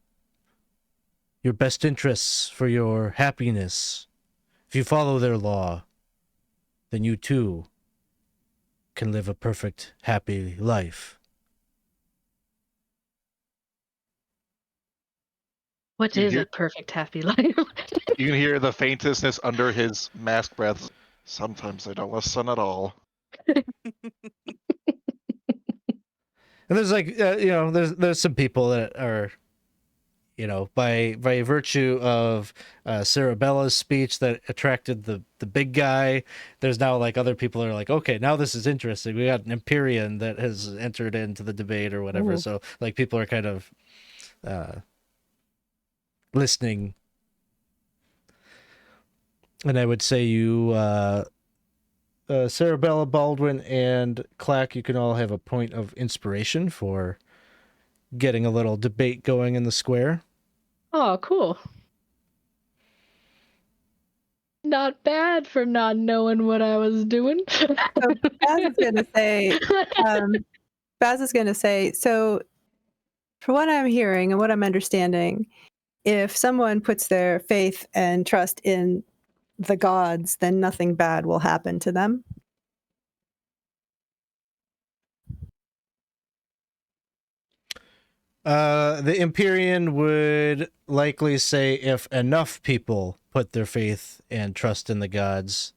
best interests, for your happiness. If you follow their law, then you too can live a perfect, happy life. What You is hear- a perfect happy life? You can hear the faintness under his mask breath. Sometimes they don't listen at all. And there's like, there's some people that are, by virtue of Cerebella's speech that attracted the big guy. There's now like other people that are like, okay, now this is interesting. We got an Empyrean that has entered into the debate or whatever. Ooh. So like people are kind of listening. And I would say you, Cerebella, Baldwin, and Clack, you can all have a point of inspiration for getting a little debate going in the square. Oh, cool. Not bad for not knowing what I was doing. Baz is going to say, so for what I'm hearing and what I'm understanding, if someone puts their faith and trust in the gods, then nothing bad will happen to them. The Empyrean would likely say if enough people put their faith and trust in the gods,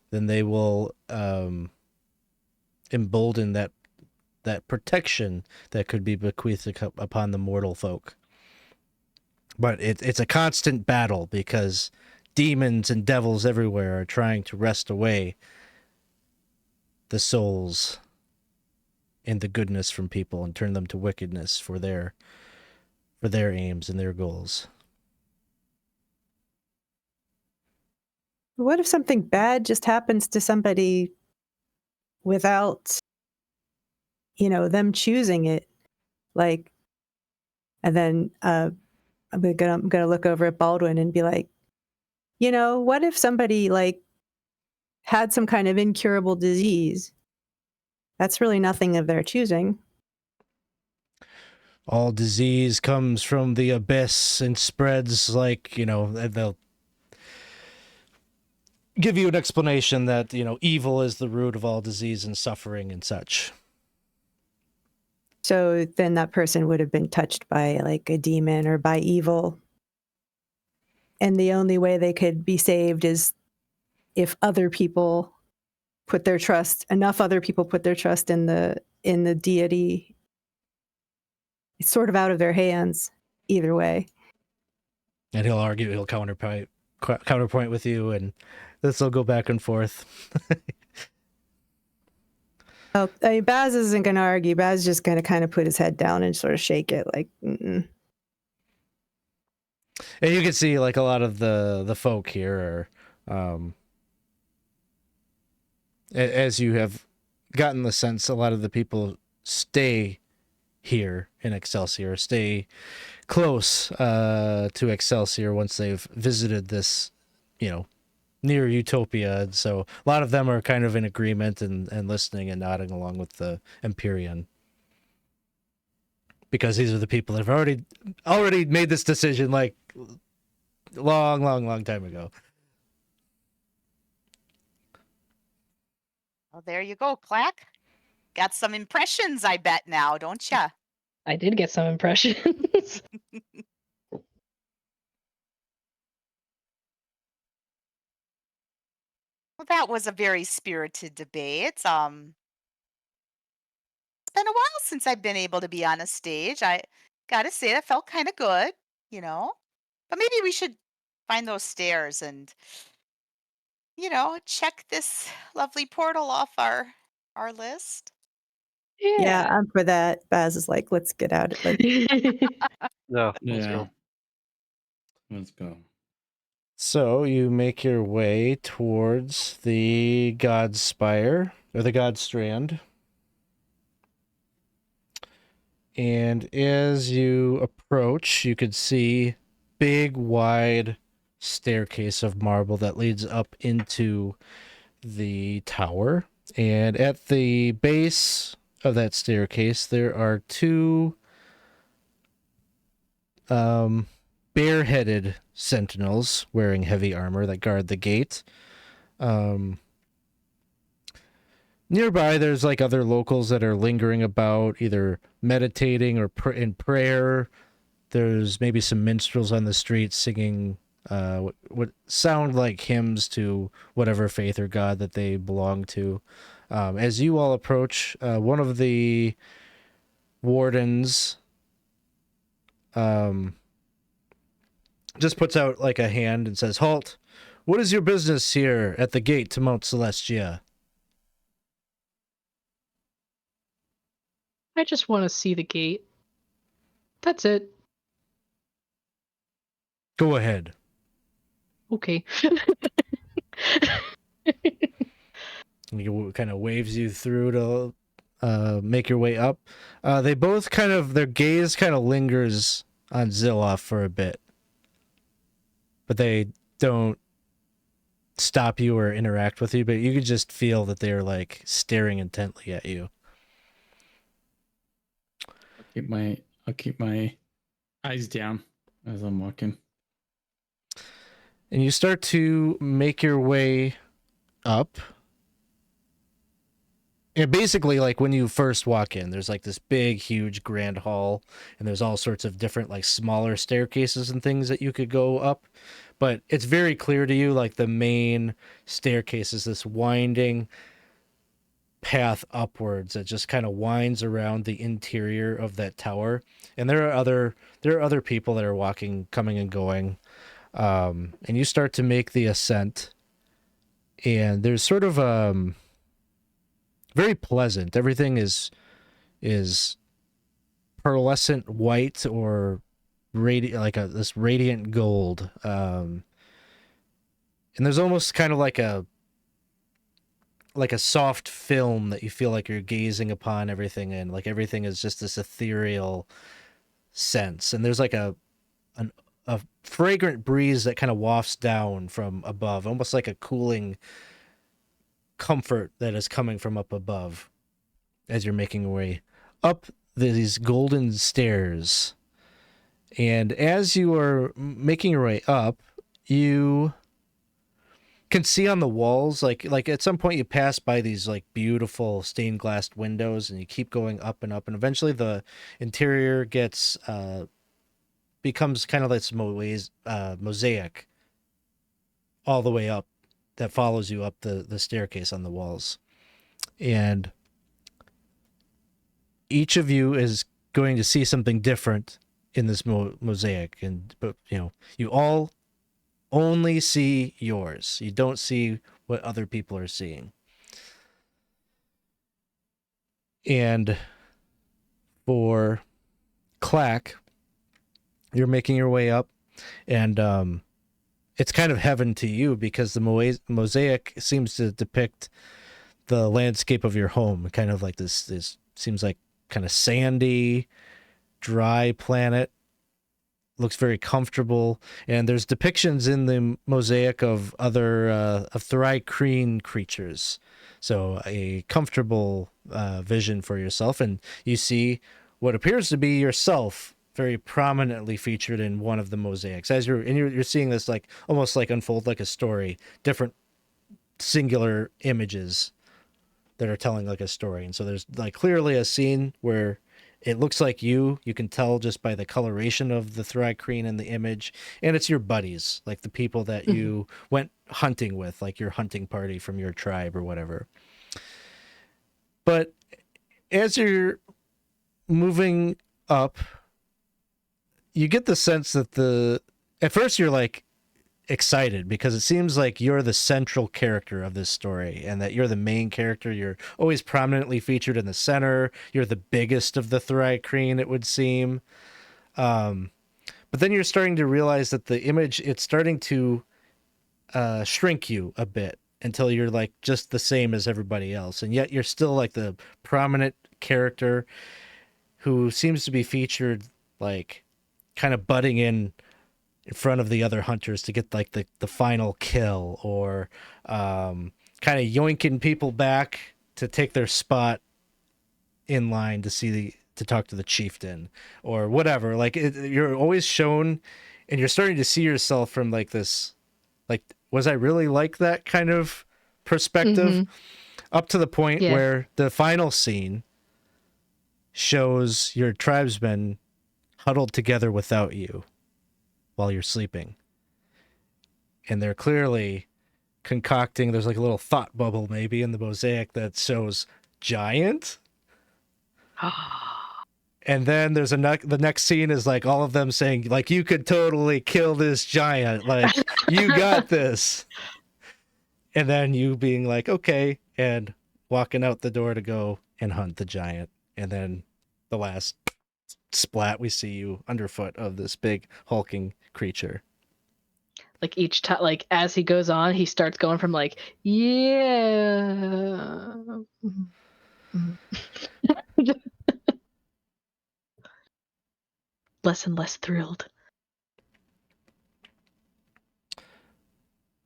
then they will embolden that protection that could be bequeathed upon the mortal folk. But it's a constant battle because demons and devils everywhere are trying to wrest away the souls and the goodness from people and turn them to wickedness for their aims and their goals. What if something bad just happens to somebody without, them choosing it? Like, and then I'm gonna look over at Baldwin and be like, what if somebody like had some kind of incurable disease? That's really nothing of their choosing. All disease comes from the abyss and spreads like, they'll give you an explanation that, evil is the root of all disease and suffering and such. So then that person would have been touched by like a demon or by evil. And the only way they could be saved is if enough other people put their trust in the deity. It's sort of out of their hands either way. And he'll counterpoint with you, and this will go back and forth. Oh, Baz isn't going to argue. Baz is just going to kind of put his head down and sort of shake it like, mm-mm. And you can see like a lot of the folk here are, as you have gotten the sense, a lot of the people stay here in Excelsior, stay close to Excelsior once they've visited this, near utopia. And so a lot of them are kind of in agreement and listening and nodding along with the Empyrean. Because these are the people that have already made this decision like long time ago. Well, there you go, Clack. Got some impressions, I bet now, don't ya? I did get some impressions. Well, that was a very spirited debate. It's been a while since I've been able to be on a stage. I gotta say that felt kind of good, But maybe we should find those stairs and, check this lovely portal off our list. Yeah, I'm for that. Baz is like, let's get out. Let's Yeah, let's Yeah. go. Let's go. So you make your way towards the God Spire, or the Godstrand. And as you approach, you could see big, wide staircase of marble that leads up into the tower. And at the base of that staircase, there are two bareheaded sentinels wearing heavy armor that guard the gate. Nearby, there's like other locals that are lingering about, either meditating or in prayer. There's maybe some minstrels on the street singing what sound like hymns to whatever faith or god that they belong to. As you all approach, one of the wardens just puts out like a hand and says, "Halt! What is your business here at the gate to Mount Celestia?" I just want to see the gate. That's it. Go ahead. Okay. He kind of waves you through to make your way up. They both their gaze kind of lingers on Zilloff for a bit, but they don't stop you or interact with you, but you could just feel that they're like staring intently at you. I'll keep my eyes down as I'm walking. And you start to make your way up. And basically, like when you first walk in, there's like this big, huge, grand hall, and there's all sorts of different, like smaller staircases and things that you could go up. But it's very clear to you, like the main staircase is this winding path upwards that just kind of winds around the interior of that tower. And there are other people that are coming and going. And you start to make the ascent, and there's sort of very pleasant. Everything is pearlescent white or this radiant gold. And there's almost kind of like a soft film that you feel like you're gazing upon everything in. Like everything is just this ethereal sense. And there's like a fragrant breeze that kind of wafts down from above, almost like a cooling comfort that is coming from up above as you're making your way up these golden stairs. And as you are making your way up, you can see on the walls, like at some point you pass by these like beautiful stained glass windows, and you keep going up and up, and eventually the interior becomes kind of this mosaic all the way up that follows you up the staircase on the walls. And each of you is going to see something different in this mosaic. But you all only see yours. You don't see what other people are seeing. And for Clack, you're making your way up. And it's kind of heaven to you because the mosaic seems to depict the landscape of your home, kind of like this seems like kind of sandy, dry planet. Looks very comfortable, and there's depictions in the mosaic of other of Thri-kreen creatures, so a comfortable vision for yourself, and you see what appears to be yourself very prominently featured in one of the mosaics as you're seeing this like almost like unfold like a story, different singular images that are telling like a story. And so there's like clearly a scene where it looks like you can tell just by the coloration of the Thri-kreen in the image, and it's your buddies, like the people that you went hunting with, like your hunting party from your tribe or whatever. But as you're moving up, you get the sense that at first you're like excited because it seems like you're the central character of this story and that you're the main character. You're always prominently featured in the center. You're the biggest of the Thri-kreen, it would seem. But then you're starting to realize that the image, it's starting to shrink you a bit until you're like just the same as everybody else. And yet you're still like the prominent character who seems to be featured like kind of butting in front of the other hunters to get like the final kill, or kind of yoinking people back to take their spot in line to talk to the chieftain or whatever. Like you're always shown, and you're starting to see yourself from like this, like, was I really like that kind of perspective? Up to the point where the final scene shows your tribesmen huddled together without you while you're sleeping, and they're clearly concocting, there's like a little thought bubble maybe in the mosaic that shows giant. And then there's the next scene is like all of them saying like, you could totally kill this giant, like you got this. And then you being like, okay, and walking out the door to go and hunt the giant. And then the last splat, we see you underfoot of this big hulking creature. Like each time, like as he goes on, he starts going from like, yeah. Less and less thrilled.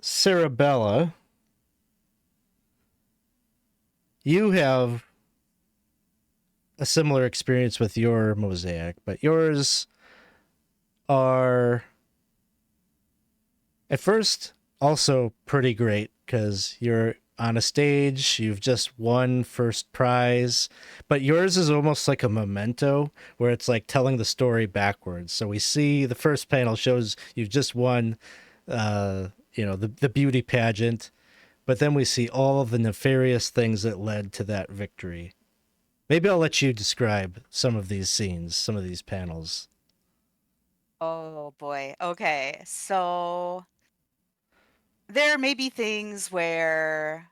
Cerebella, you have a similar experience with your mosaic, but yours are at first also pretty great because you're on a stage, you've just won first prize, but yours is almost like a memento where it's like telling the story backwards. So we see the first panel shows you've just won the beauty pageant, but then we see all of the nefarious things that led to that victory. Maybe I'll let you describe some of these scenes, some of these panels. Oh boy. Okay. So there may be things where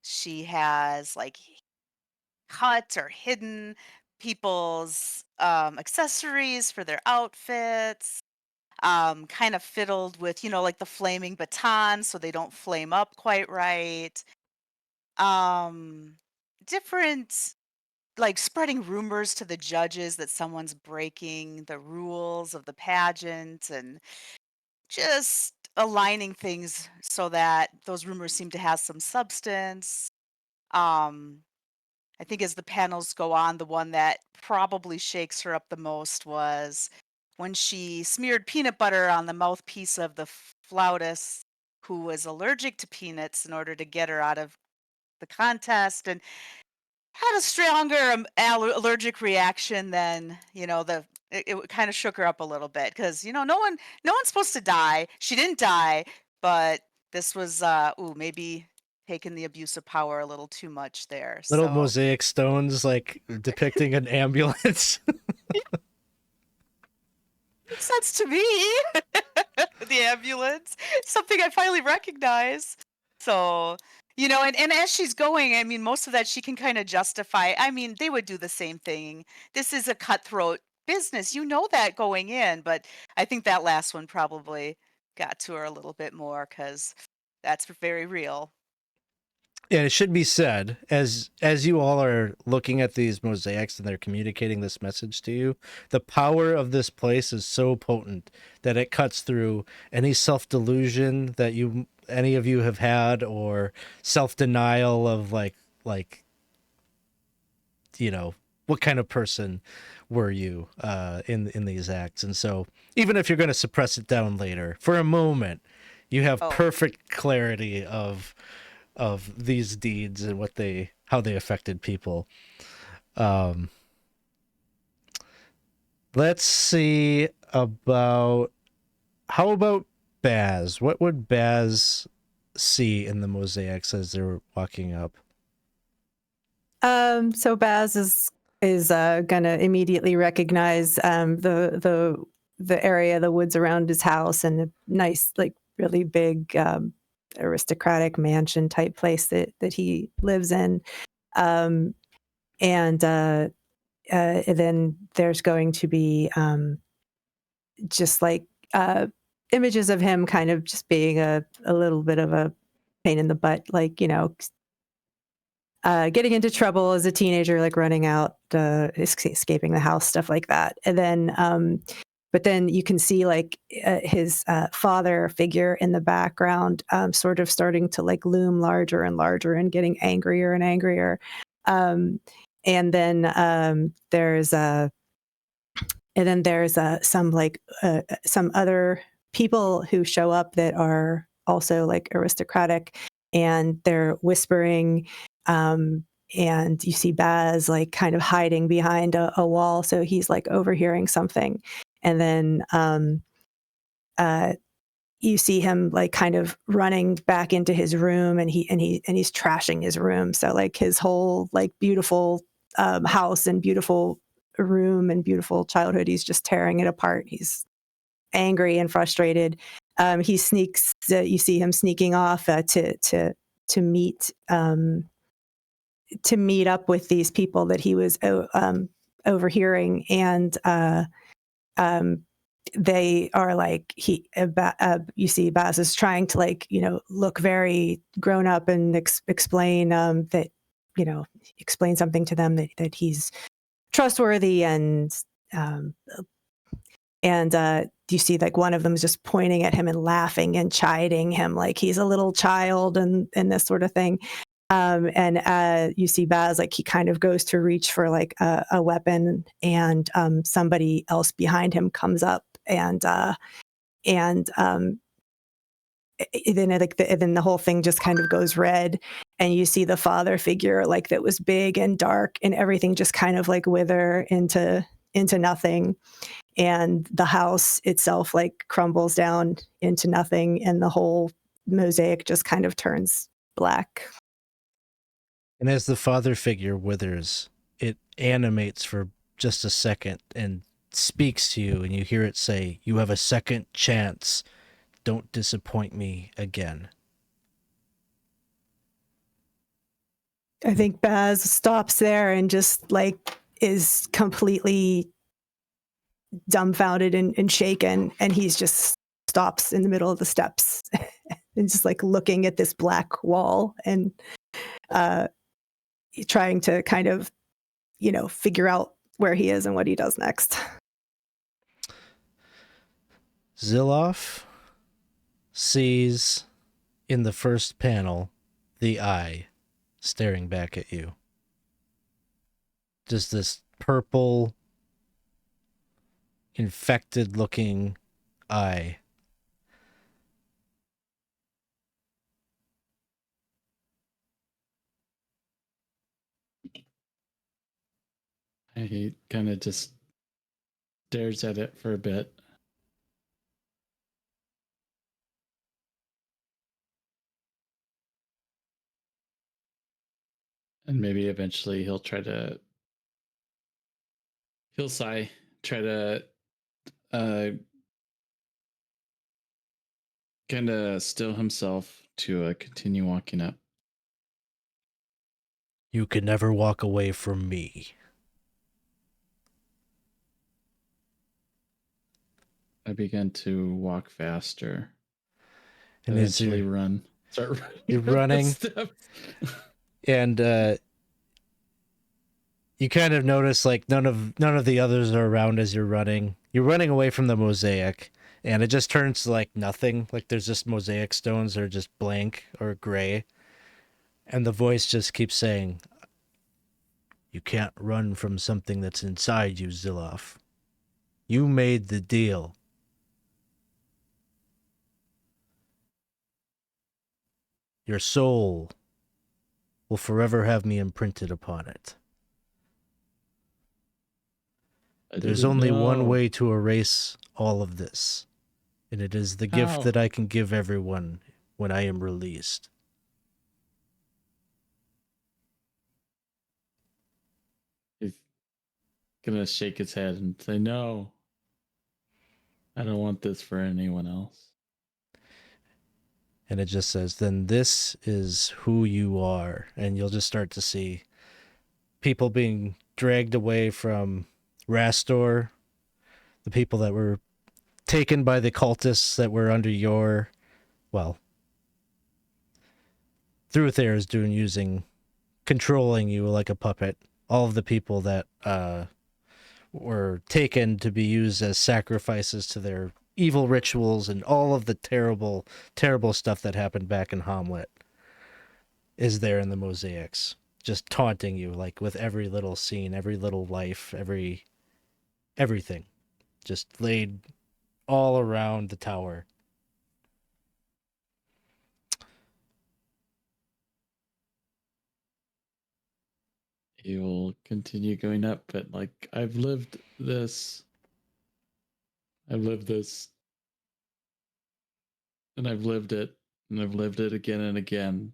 she has like cut or hidden people's accessories for their outfits, kind of fiddled with, like the flaming baton so they don't flame up quite right. Different, like spreading rumors to the judges that someone's breaking the rules of the pageant, and just aligning things so that those rumors seem to have some substance. Um, I think as the panels go on, the one that probably shakes her up the most was when she smeared peanut butter on the mouthpiece of the flautist who was allergic to peanuts in order to get her out of the contest, and had a stronger allergic reaction than it kind of shook her up a little bit, because no one's supposed to die. She didn't die, but this was maybe taking the abuse of power a little too much there. Little So mosaic stones like depicting an ambulance. makes sense to me. The ambulance, something I finally recognize. So and as she's going, I mean, most of that she can kind of justify. I mean, they would do the same thing. This is a cutthroat business. You know that going in, but I think that last one probably got to her a little bit more because that's very real. And it should be said, as you all are looking at these mosaics and they're communicating this message to you, the power of this place is so potent that it cuts through any self-delusion that any of you have had, or self-denial of like what kind of person were you in these acts. And so even if you're going to suppress it down later, for a moment, you have perfect clarity of these deeds and how they affected people. Let's see about how about Baz? What would Baz see in the mosaics as they're walking up? So Baz is gonna immediately recognize the area, the woods around his house, and a nice, like, really big aristocratic mansion type place that he lives in. And then there's going to be just like images of him kind of just being a little bit of a pain in the butt, like, getting into trouble as a teenager, like running out, escaping the house, stuff like that. And then, but then you can see like his father figure in the background, sort of starting to like loom larger and larger and getting angrier and angrier. And then there's some other people who show up that are also like aristocratic, and they're whispering. And you see Baz like kind of hiding behind a wall, so he's like overhearing something. And then you see him like kind of running back into his room, and he's trashing his room. So like his whole like beautiful house and beautiful room and beautiful childhood, he's just tearing it apart. He's angry and frustrated. He sneaks. You see him sneaking off to meet up with these people that he was overhearing, and they are like you see Baz is trying to like look very grown up and explain that explain something to them that he's trustworthy, and you see like one of them is just pointing at him and laughing and chiding him like he's a little child and this sort of thing. And you see Baz like he kind of goes to reach for like a weapon, and somebody else behind him comes up, and then then the whole thing just kind of goes red, and you see the father figure like that was big and dark, and everything just kind of like wither into nothing, and the house itself like crumbles down into nothing, and the whole mosaic just kind of turns black. And as the father figure withers, it animates for just a second and speaks to you, and you hear it say, "You have a second chance. Don't disappoint me again." I think Baz stops there and just like is completely dumbfounded and shaken, and he's just stops in the middle of the steps and just like looking at this black wall and trying to kind of figure out where he is and what he does next. Zilloff sees in the first panel the eye staring back at you. Just this purple, infected looking eye. He kind of just stares at it for a bit. And maybe eventually he'll sigh, try to kind of still himself to continue walking up. You can never walk away from me. I begin to walk faster. And as Eventually you're, run. Start running. you're up the running, steps. and you kind of notice like none of the others are around as you're running. You're running away from the mosaic, and it just turns to like nothing. Like there's just mosaic stones that are just blank or gray. And the voice just keeps saying, "You can't run from something that's inside you, Zilloff. You made the deal. Your soul will forever have me imprinted upon it. There's only one way to erase all of this, and it is the gift How? that I can give everyone when I am released." He's gonna shake his head and say, "No, I don't want this for anyone else." And it just says, "Then this is who you are." And you'll just start to see people being dragged away from Rastor, the people that were taken by the cultists that were under your, well, through Thayer's doing using, controlling you like a puppet. All of the people that were taken to be used as sacrifices to their evil rituals and all of the terrible, terrible stuff that happened back in Hamlet is there in the mosaics, just taunting you like with every little scene, every little life, everything just laid all around the tower. He will continue going up, but like I've lived this, and I've lived it, and I've lived it again and again.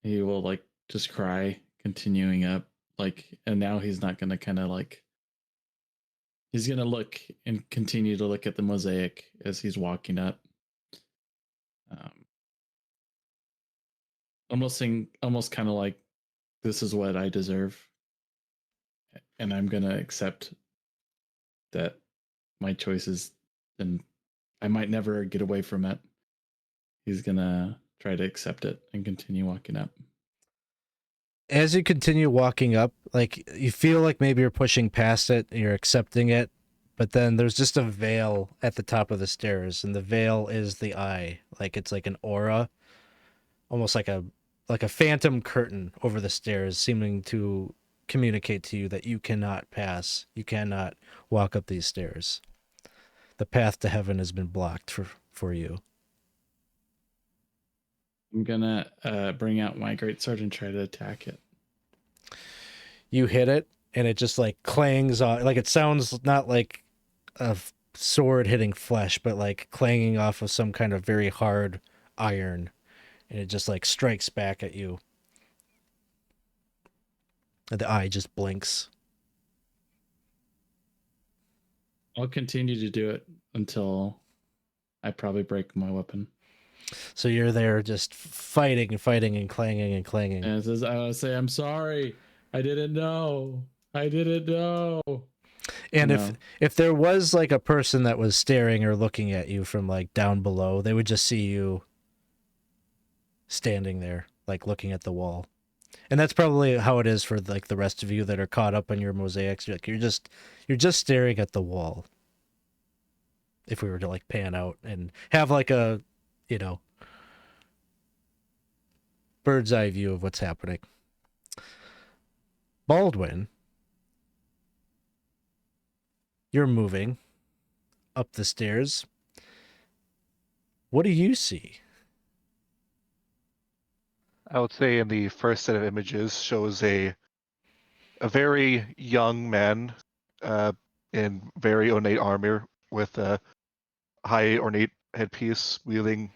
He will like just cry, continuing up, like, and now he's not gonna kind of like. He's gonna look and continue to look at the mosaic as he's walking up. Almost kind of like, this is what I deserve, and I'm gonna accept that my choices, and I might never get away from it. He's gonna try to accept it and continue walking up. As you continue walking up, like you feel like maybe you're pushing past it, you're accepting it, but then there's just a veil at the top of the stairs, and the veil is the eye. Like it's like an aura, almost like a phantom curtain over the stairs, seeming to communicate to you that you cannot pass, you cannot walk up these stairs. The path to heaven has been blocked for you. I'm gonna bring out my greatsword and try to attack it. You hit it, and it just like clangs on. Like it sounds not like a sword hitting flesh, but like clanging off of some kind of very hard iron, and it just like strikes back at you. And the eye just blinks. I'll continue to do it until I probably break my weapon. So you're there just fighting and fighting and clanging and clanging. And it says, I will say, "I'm sorry. I didn't know. I didn't know." And No. if there was like a person that was staring or looking at you from like down below, they would just see you standing there, like looking at the wall. And that's probably how it is for like the rest of you that are caught up in your mosaics. You're just staring at the wall. If we were to like pan out and have like a, you know, bird's eye view of what's happening. Baldwin, you're moving up the stairs. What do you see? I would say in the first set of images shows a very young man in very ornate armor with a high ornate headpiece, wielding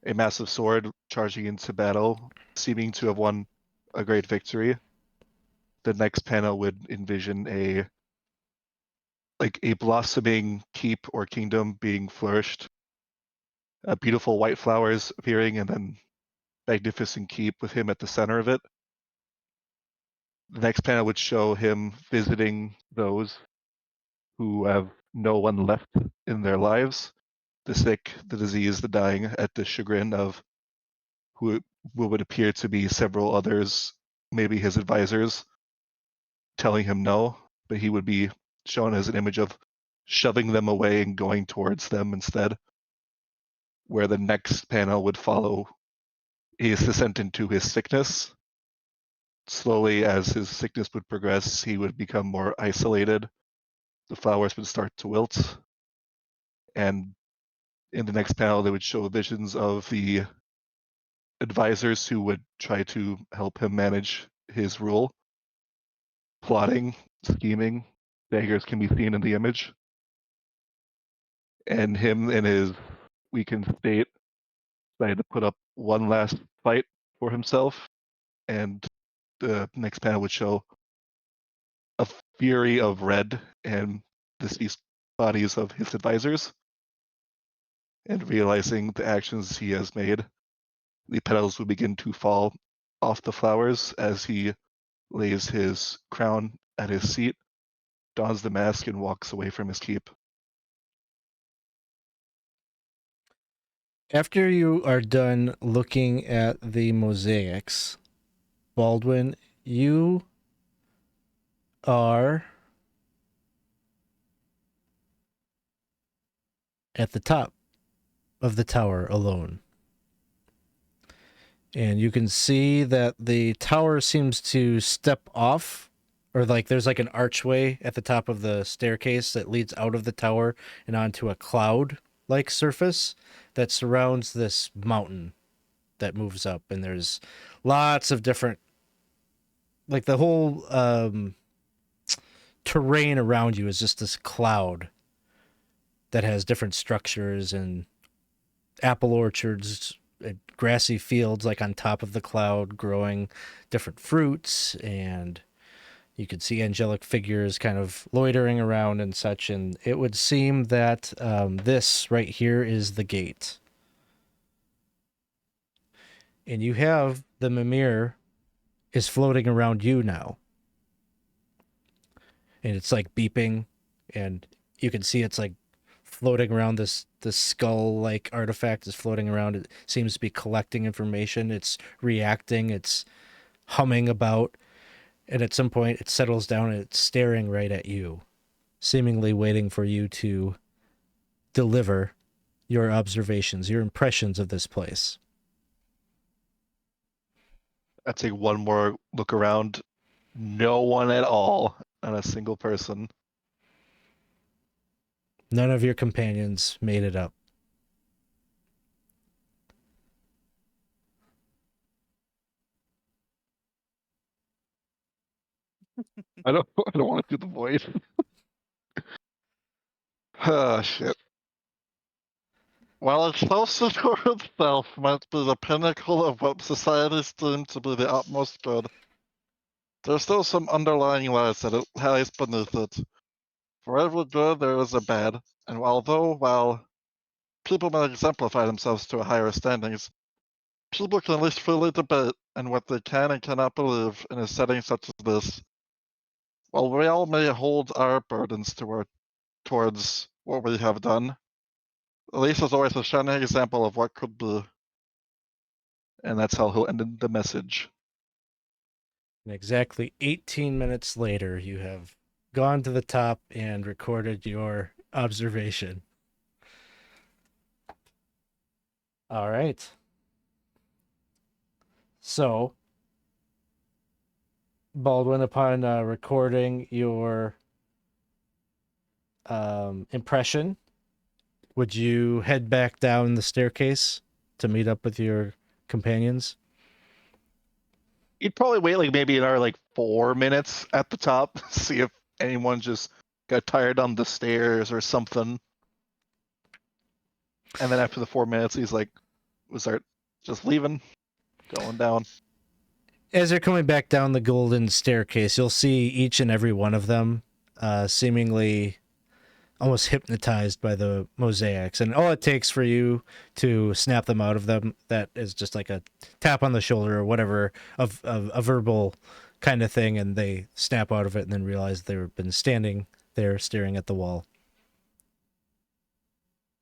a massive sword, charging into battle, seeming to have won a great victory. The next panel would envision a blossoming keep or kingdom being flourished, beautiful white flowers appearing, and then magnificent keep with him at the center of it. The next panel would show him visiting those who have no one left in their lives, the sick, the diseased, the dying, at the chagrin of who would appear to be several others, maybe his advisors, telling him no, but he would be shown as an image of shoving them away and going towards them instead, where the next panel would follow his descent into his sickness. Slowly, as his sickness would progress, he would become more isolated. The flowers would start to wilt. And in the next panel, they would show visions of the advisors who would try to help him manage his rule. Plotting, scheming, daggers can be seen in the image. And him in his weakened state decided to put up one last fight for himself. And the next panel would show a fury of red and deceased bodies of his advisors. And realizing the actions he has made, the petals would begin to fall off the flowers as he lays his crown at his seat, dons the mask, and walks away from his keep. After you are done looking at the mosaics, Baldwin, you are at the top of the tower alone. And you can see that the tower seems to step off, or like there's like an archway at the top of the staircase that leads out of the tower and onto a cloud-like surface that surrounds this mountain that moves up. And there's lots of different, like the whole terrain around you is just this cloud that has different structures and apple orchards, grassy fields like on top of the cloud growing different fruits, and you could see angelic figures kind of loitering around and such. And it would seem that this right here is the gate. And you have the Mimir is floating around you now. And it's like beeping, and you can see it's like floating around this skull-like artifact is floating around. It seems to be collecting information. It's reacting. It's humming about. And at some point, it settles down and it's staring right at you, seemingly waiting for you to deliver your observations, your impressions of this place. I take one more look around. No one at all. Not a single person. None of your companions made it up. I don't want to do the voice. Ah, shit. While Excelsior itself might be the pinnacle of what societies deem to be the utmost good, there's still some underlying lies that it lies beneath it. For every good, there is a bad, and while people may exemplify themselves to a higher standings, people can at least freely debate in what they can and cannot believe in a setting such as this. While we all may hold our burdens towards what we have done, at least there's always a shining example of what could be. And that's how he'll end the message. And exactly 18 minutes later, you have gone to the top and recorded your observation. All right. So, Baldwin, upon recording your impression, would you head back down the staircase to meet up with your companions? You'd probably wait like maybe another 4 minutes at the top, see if anyone just got tired on the stairs or something. And then after the 4 minutes, he's like, we start just leaving, going down. As you're coming back down the golden staircase, you'll see each and every one of them seemingly almost hypnotized by the mosaics. And all it takes for you to snap them out of them, that is just like a tap on the shoulder or whatever, of a verbal kind of thing, and they snap out of it and then realize they've been standing there staring at the wall.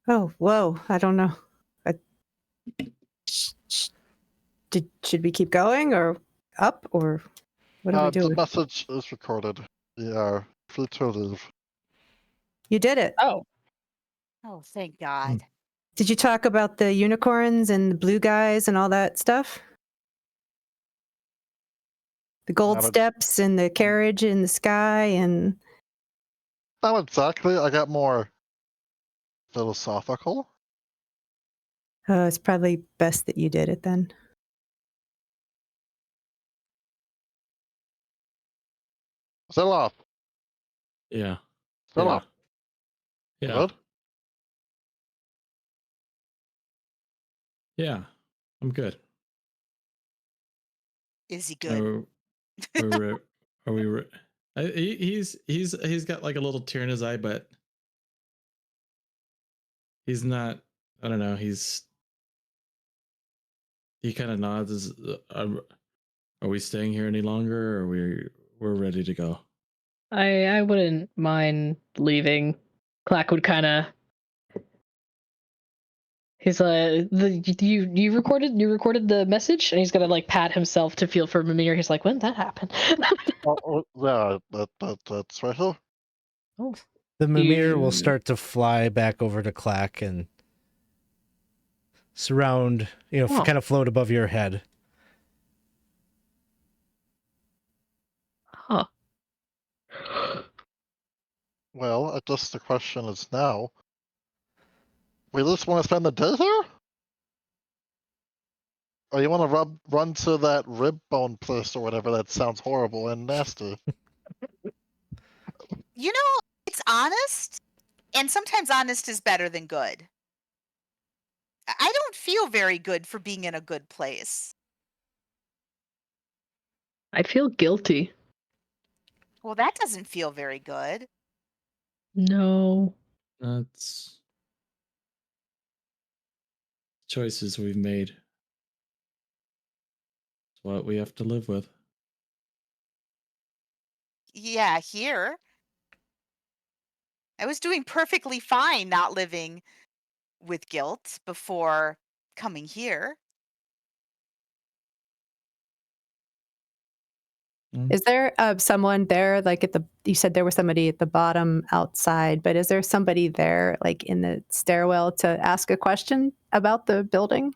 Oh, whoa! I don't know. Should we keep going or up or what are we The doing? message is recorded. We are free to leave. You did it. Oh, Oh, thank God. Did you talk about the unicorns and the blue guys and all that stuff? The gold Not a- steps and the carriage in the sky and Not exactly. I got more philosophical. it's probably best that you did it then. Zilloff. Yeah. Zilloff. Yeah. Good? Yeah. I'm good. Is he good? Are we? He's got like a little tear in his eye, but he's not. I don't know. He kind of nods. Are we staying here any longer, or we're ready to go? I wouldn't mind leaving. Clack would kind of. He's like, you recorded the message, and he's gonna like pat himself to feel for Mimir. He's like, when did that happen? Yeah, that's right here. Oh, The Mimir will You- start to fly back over to Clack and surround, Oh. kind of float above your head. huh. Well, I guess the question is now. We just want to spend the day here? Or you want to run to that rib bone place or whatever that sounds horrible and nasty? You know, it's honest, and sometimes honest is better than good. I don't feel very good for being in a good place. I feel guilty. Well, that doesn't feel very good. No. That's choices we've made. It's what we have to live with. Yeah, here. I was doing perfectly fine not living with guilt before coming here. Is there someone there, like you said there was somebody at the bottom outside, but is there somebody there, like in the stairwell, to ask a question about the building?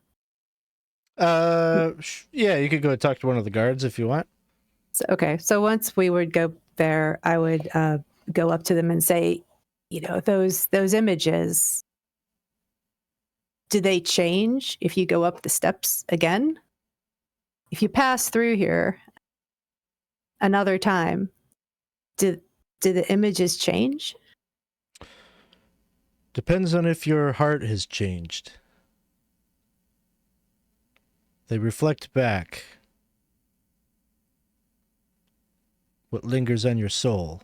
Yeah, you could go talk to one of the guards if you want. So once we would go there, I would go up to them and say, those images, do they change if you go up the steps again? If you pass through here another time, do the images change? Depends on if your heart has changed. They reflect back what lingers on your soul.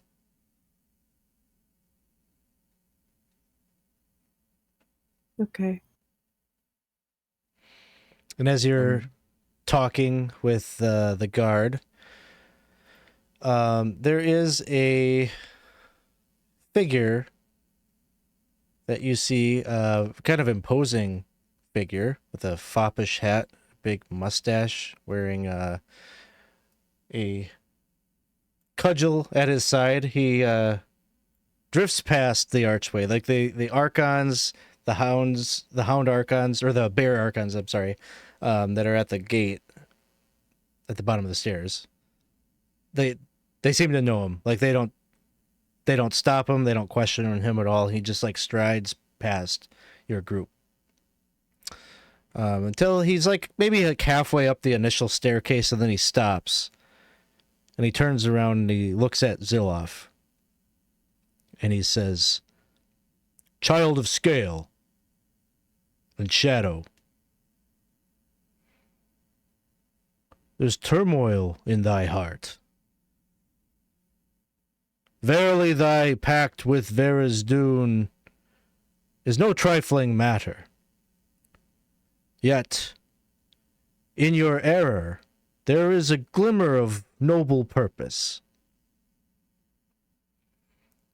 Okay. And as you're talking with the guard, there is a figure that you see, kind of imposing figure with a foppish hat, big mustache, wearing a cudgel at his side. He drifts past the archway, like the archons, the hound archons, or the bear archons, I'm sorry, that are at the gate at the bottom of the stairs. They seem to know him. Like they don't stop him, they don't question him at all. He just like strides past your group. Until he's maybe halfway up the initial staircase, and then he stops. And he turns around and he looks at Zilloff. And he says, "Child of scale and shadow, there's turmoil in thy heart. Verily thy pact with Verisdune is no trifling matter. Yet, in your error, there is a glimmer of noble purpose.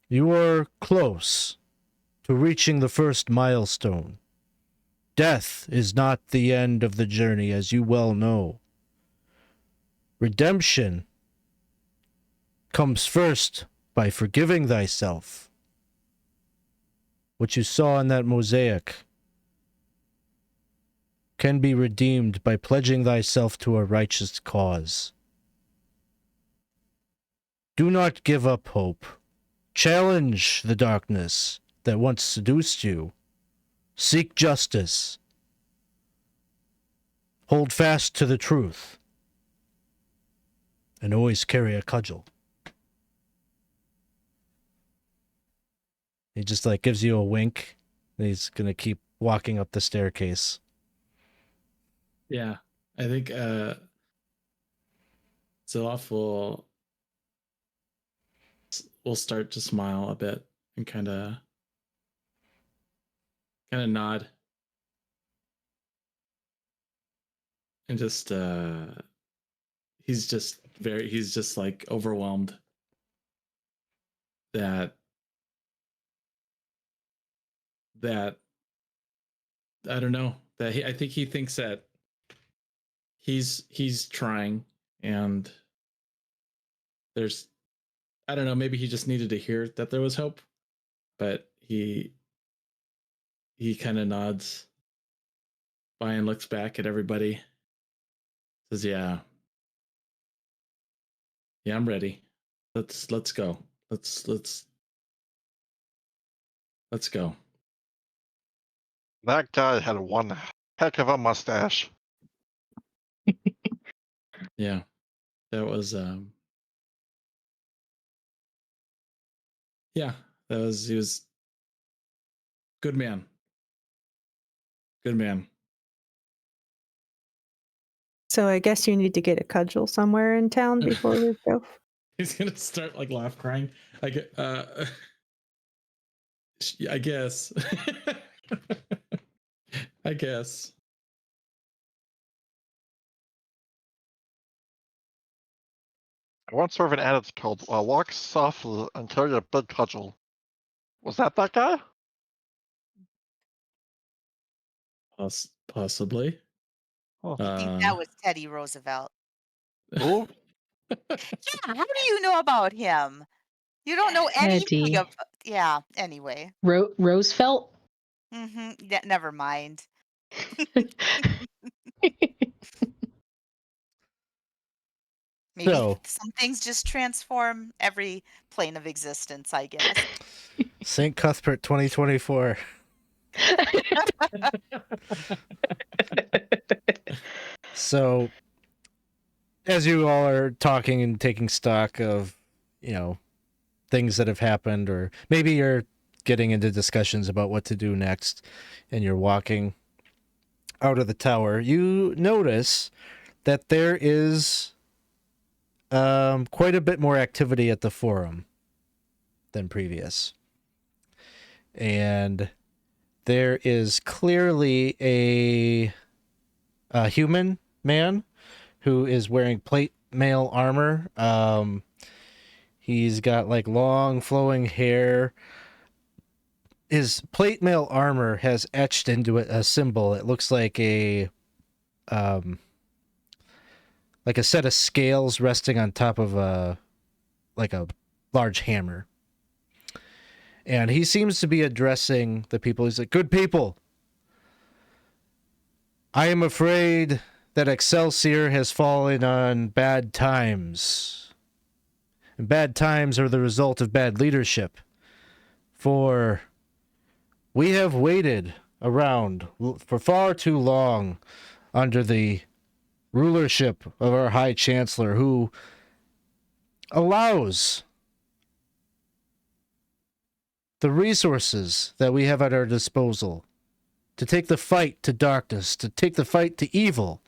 You are close to reaching the first milestone. Death is not the end of the journey, as you well know. Redemption comes first by forgiving thyself. What you saw in that mosaic can be redeemed by pledging thyself to a righteous cause. Do not give up hope. Challenge the darkness that once seduced you. Seek justice. Hold fast to the truth. And always carry a cudgel. He just like gives you a wink. And he's gonna keep walking up the staircase. Yeah, I think Zilloff will start to smile a bit and kind of nod and just he's just like overwhelmed that I don't know, that I think he thinks that he's trying, and there's, I don't know, maybe he just needed to hear that there was hope, but he kind of nods by and looks back at everybody, says, yeah, I'm ready. Let's go. Let's go. That guy had one heck of a mustache. Yeah, that was he was good man. So I guess you need to get a cudgel somewhere in town before we go. He's gonna start like laugh crying. I guess. I guess. I once heard of an adage called walk softly and carry a big cudgel. Was that guy? Possibly. I think that was Teddy Roosevelt. Who? Yeah, how do you know about him? You don't know anything Teddy. of. Yeah. Anyway. Roosevelt. Never mind. Maybe So- some things just transform every plane of existence, I guess. St. Cuthbert 2024. So, as you all are talking and taking stock of, things that have happened, or maybe you're getting into discussions about what to do next, and you're walking out of the tower, you notice that there is quite a bit more activity at the forum than previous. And there is clearly a human man who is wearing plate mail armor. He's got like long flowing hair. His plate mail armor has etched into it a symbol. It looks like a set of scales resting on top of a large hammer. And he seems to be addressing the people. He's like, "Good people, I am afraid that Excelsior has fallen on bad times. And bad times are the result of bad leadership. For we have waited around for far too long under the rulership of our High Chancellor, who allows the resources that we have at our disposal to take the fight to darkness, to take the fight to evil,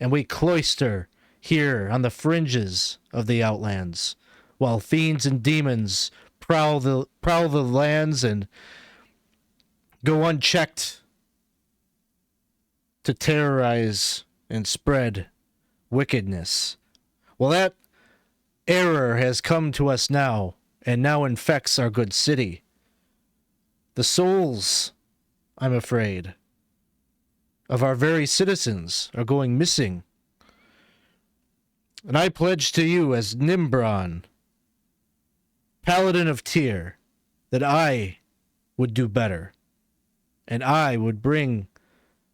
and we cloister here on the fringes of the Outlands, while fiends and demons prowl the lands and go unchecked to terrorize and spread wickedness. Well, that error has come to us now, and now infects our good city. The souls, I'm afraid, of our very citizens are going missing. And I pledge to you as Nimbron, Paladin of Tyr, that I would do better. And I would bring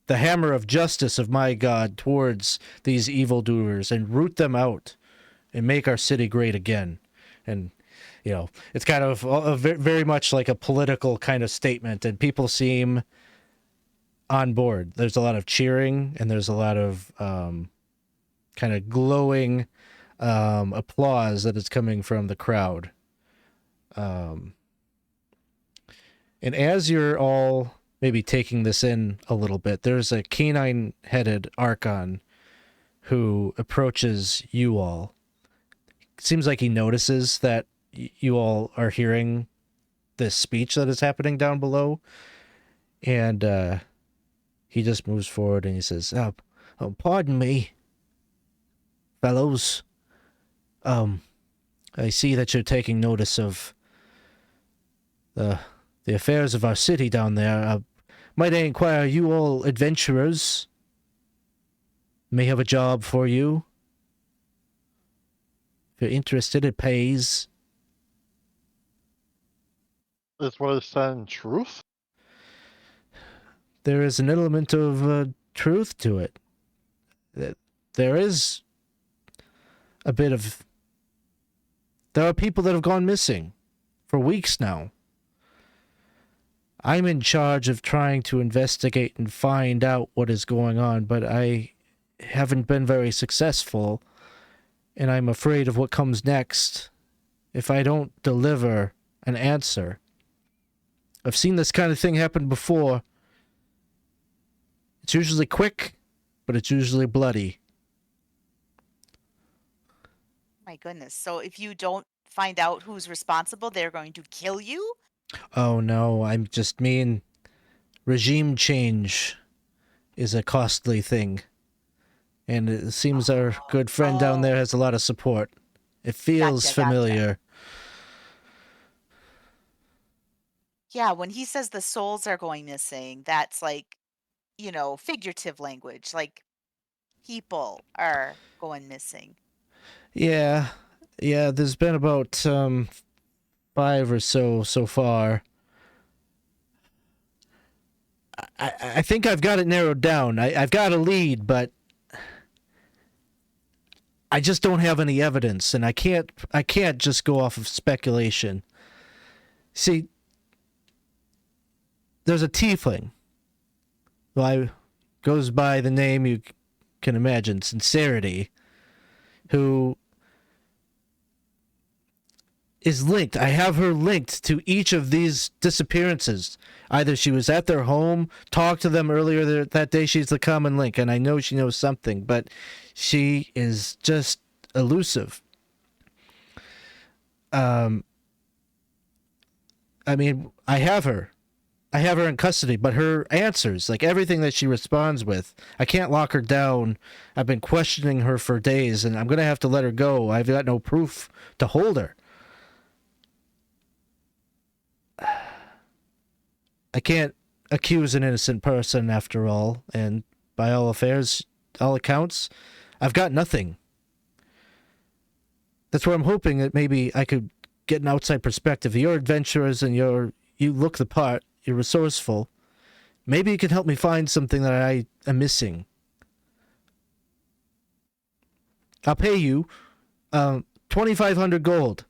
the hammer of justice of my God towards these evildoers and root them out and make our city great again. And, you know, it's kind of very much like a political kind of statement, and people seem on board. There's a lot of cheering, and there's a lot of kind of glowing applause that is coming from the crowd. And as you're all maybe taking this in a little bit, there's a canine-headed Archon who approaches you all. Seems like he notices that you all are hearing this speech that is happening down below, and he just moves forward and he says, "Oh, pardon me, fellows. I see that you're taking notice of the affairs of our city down there. Might I inquire, are you all adventurers? May have a job for you. If you're interested, it pays." Is what is saying truth? There is an element of truth to it. There is a bit of... There are people that have gone missing for weeks now. I'm in charge of trying to investigate and find out what is going on, but I haven't been very successful, and I'm afraid of what comes next if I don't deliver an answer. I've seen this kind of thing happen before. It's usually quick, but it's usually bloody. My goodness. So if you don't find out who's responsible, they're going to kill you? Oh no, I'm just mean regime change is a costly thing. And it seems our good friend down there has a lot of support. It feels Gotcha. familiar. Yeah, when he says the souls are going missing, that's like, figurative language. Like people are going missing. Yeah, there's been about 5 or so far. I think I've got it narrowed down. I've got a lead, but I just don't have any evidence, and I can't just go off of speculation. See, there's a tiefling who goes by the name you can imagine, Sincerity, who is linked. I have her linked to each of these disappearances. Either she was at their home, talked to them earlier that day. She's the common link, and I know she knows something, but she is just elusive. I mean, I have her in custody, but her answers, like everything that she responds with, I can't lock her down. I've been questioning her for days, and I'm going to have to let her go. I've got no proof to hold her. I can't accuse an innocent person after all, and by all accounts, I've got nothing. That's where I'm hoping that maybe I could get an outside perspective. You're adventurers and you look the part, you're resourceful. Maybe you can help me find something that I am missing. I'll pay you 2,500 gold.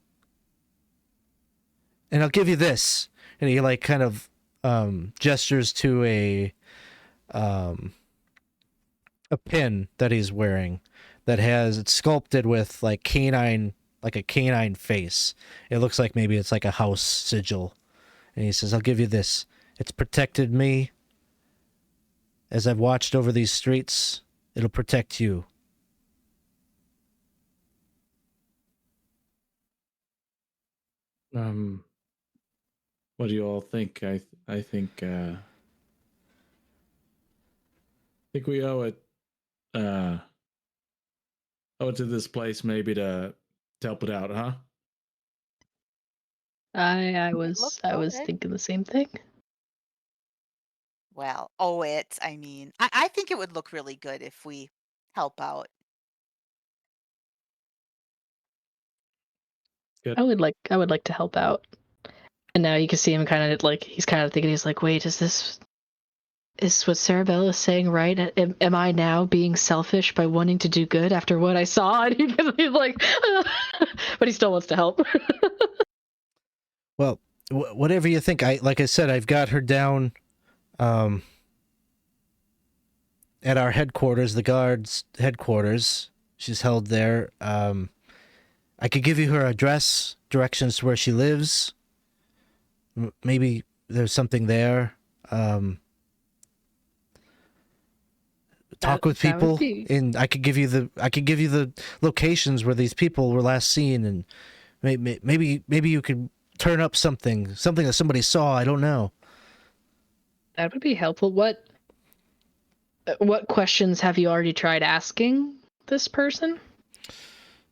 And I'll give you this. And he kind of gestures to a pin that he's wearing that it's sculpted with a canine face. It looks like maybe it's like a house sigil. And he says, "I'll give you this. It's protected me. As I've watched over these streets, it'll protect you." What do you all think? I think we owe it to this place maybe to help it out, huh? I It was looks I was good. thinking the same thing. Well, I mean, I think it would look really good if we help out. I would like to help out. And now you can see him kind of like he's kind of thinking, he's like, wait, is what Cerebella is saying right? Am I now being selfish by wanting to do good after what I saw? And he's like, but he still wants to help. Well, whatever you think. Like I said, I've got her down at our headquarters, the guards' headquarters. She's held there. I could give you her address, directions to where she lives. Maybe there's something there. Talk with That would people, be- and I could give you the locations where these people were last seen, and maybe you could turn up something that somebody saw. I don't know. That would be helpful. What questions have you already tried asking this person?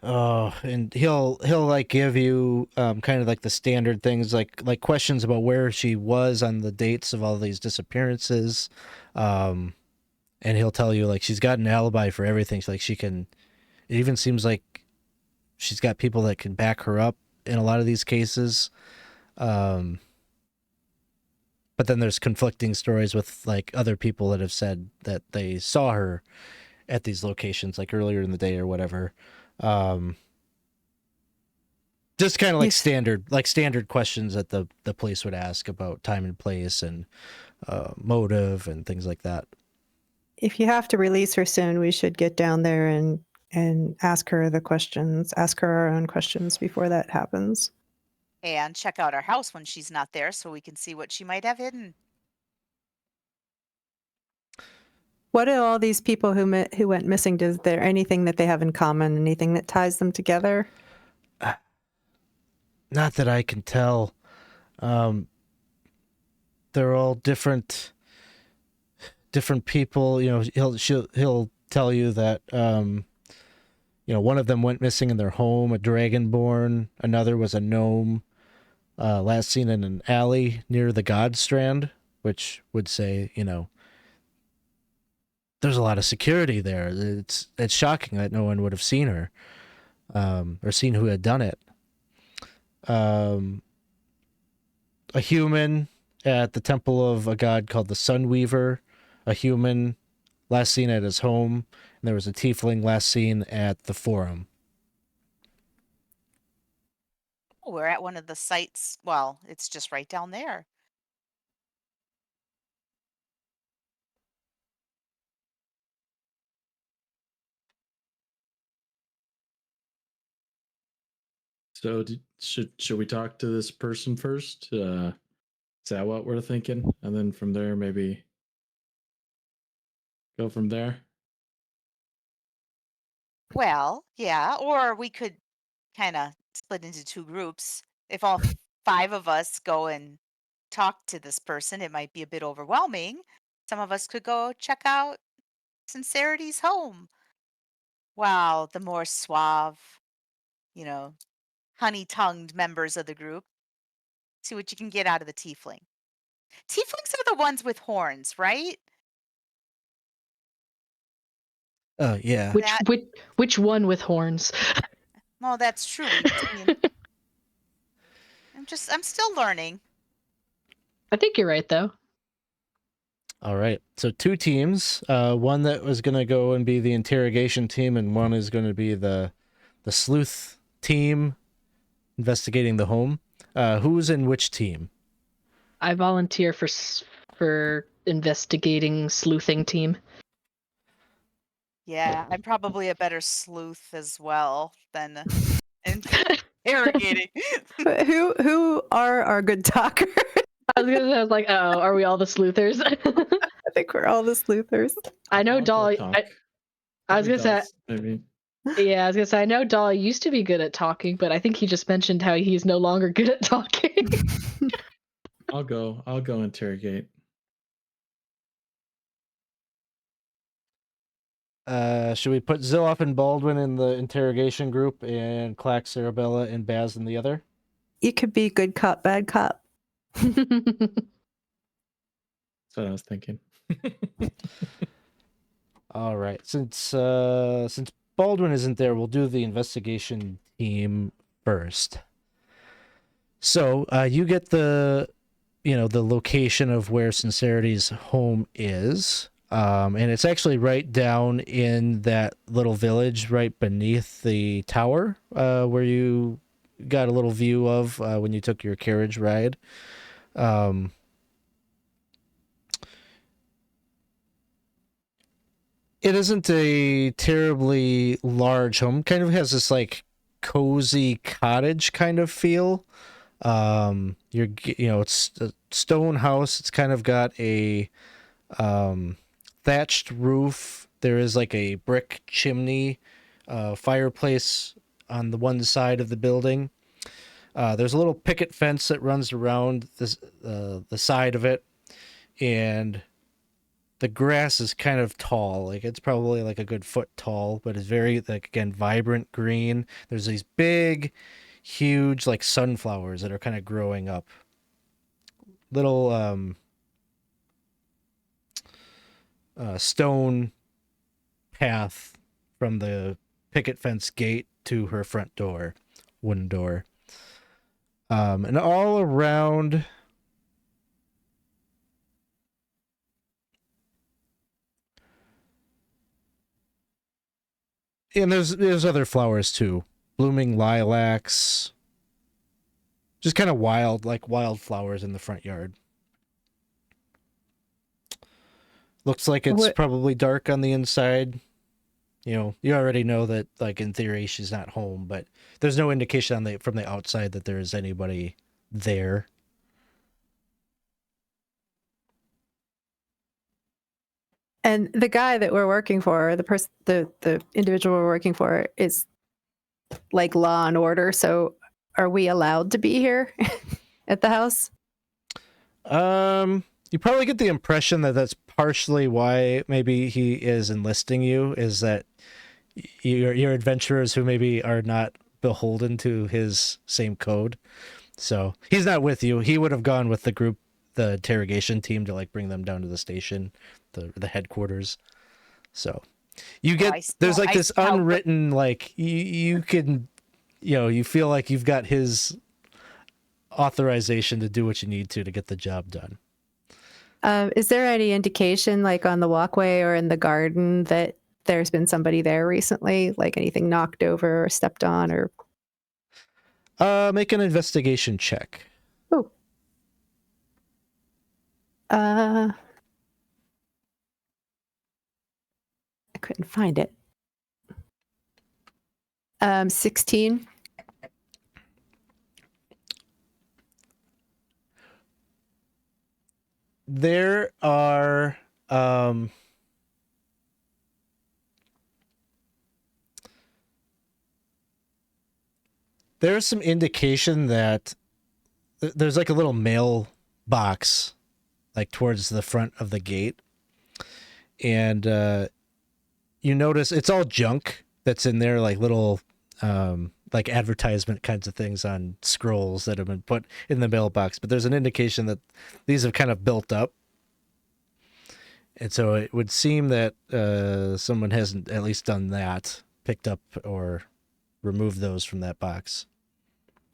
Oh, and he'll like give you kind of like the standard things, like questions about where she was on the dates of all these disappearances, and he'll tell you like she's got an alibi for everything. Like she can. It even seems like she's got people that can back her up in a lot of these cases. But then there's conflicting stories with like other people that have said that they saw her at these locations like earlier in the day or whatever. Just kind of like standard questions that the police would ask about time and place and motive and things like that. If you have to release her soon, we should get down there and ask her the questions, ask her our own questions before that happens. And check out our house when she's not there so we can see what she might have hidden. What do all these people who went missing, is there anything that they have in common, anything that ties them together? Not that I can tell. They're all different people. You know, he'll tell you that one of them went missing in their home, a dragonborn. Another was a gnome, last seen in an alley near the Godstrand, which would say, there's a lot of security there. It's shocking that no one would have seen her, or seen who had done it. A human at the temple of a god called the Sunweaver, a human last seen at his home, and there was a tiefling last seen at the Forum. Oh, we're at one of the sites. Well, it's just right down there. So should we talk to this person first? Is that what we're thinking? And then from there, maybe go from there? Well, yeah, or we could kind of split into two groups. If all five of us go and talk to this person, it might be a bit overwhelming. Some of us could go check out Sincerity's home. While the more suave, you know, honey-tongued members of the group see what you can get out of the tiefling. Tieflings are the ones with horns, right? Yeah. Which one with horns? Well, that's true. We've seen. I'm still learning. I think you're right though. All right. So two teams. One that was going to go and be the interrogation team, and one is going to be the sleuth team investigating the home. Who's in which team? I volunteer for investigating sleuthing team. Yeah, I'm probably a better sleuth as well than interrogating. But who are our good talkers? I was like, oh, are we all the sleuthers? I think we're all the sleuthers. I know I'll go Dolly. talk. I was gonna say, Maybe. yeah, I was gonna say, I know Dolly used to be good at talking, but I think he just mentioned how he's no longer good at talking. I'll go interrogate. Should we put Zilloff and Baldwin in the interrogation group and Klakacht, Cerebella, and Baz in the other? You could be good cop, bad cop. That's what I was thinking. All right. Since Baldwin isn't there, we'll do the investigation team first. So you get the location of where Sincerity's home is, and it's actually right down in that little village right beneath the tower, where you got a little view of when you took your carriage ride. It isn't a terribly large home. Kind of has this like cozy cottage kind of feel. It's a stone house. It's kind of got a thatched roof. There is like a brick chimney, fireplace on the one side of the building. There's a little picket fence that runs around this the side of it, and the grass is kind of tall. Like it's probably like a good foot tall, but it's very, like, again, vibrant green. There's these big, huge, like, sunflowers that are kind of growing up. Little stone path from the picket fence gate to her front door, wooden door. And all around, and there's other flowers too, blooming lilacs, just kind of wild flowers in the front yard. Looks like it's probably dark on the inside. You already know that, like, in theory she's not home, but there's no indication from the outside that there is anybody there. And the guy that we're working for, the individual we're working for, is like law and order. So, are we allowed to be here at the house? You probably get the impression that that's partially why maybe he is enlisting you, is that you're adventurers who maybe are not beholden to his same code. So he's not with you. He would have gone with the group, the interrogation team, to, like, bring them down to the station, the headquarters. So you get there's like this unwritten, like, you can, you feel like you've got his authorization to do what you need to get the job done. Is there any indication, like on the walkway or in the garden, that there's been somebody there recently, like anything knocked over or stepped on, or? Make an investigation check. Oh. I couldn't find it. 16. There are there's some indication that there's like a little mail box, like, towards the front of the gate, and you notice it's all junk that's in there, like little like advertisement kinds of things on scrolls that have been put in the mailbox, but there's an indication that these have kind of built up. And so it would seem that someone hasn't at least done that, picked up or removed those from that box.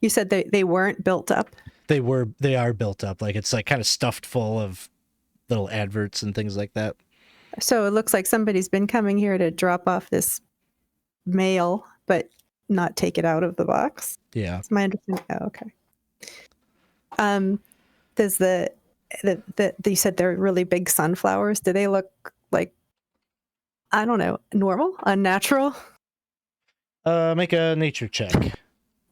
You said they weren't built up? They are built up. Like, it's like kind of stuffed full of little adverts and things like that. So it looks like somebody's been coming here to drop off this mail, but not take it out of the box. Yeah. That's my understanding. Oh, okay. Does you said they're really big sunflowers. Do they look like, I don't know, normal, unnatural? Make a nature check.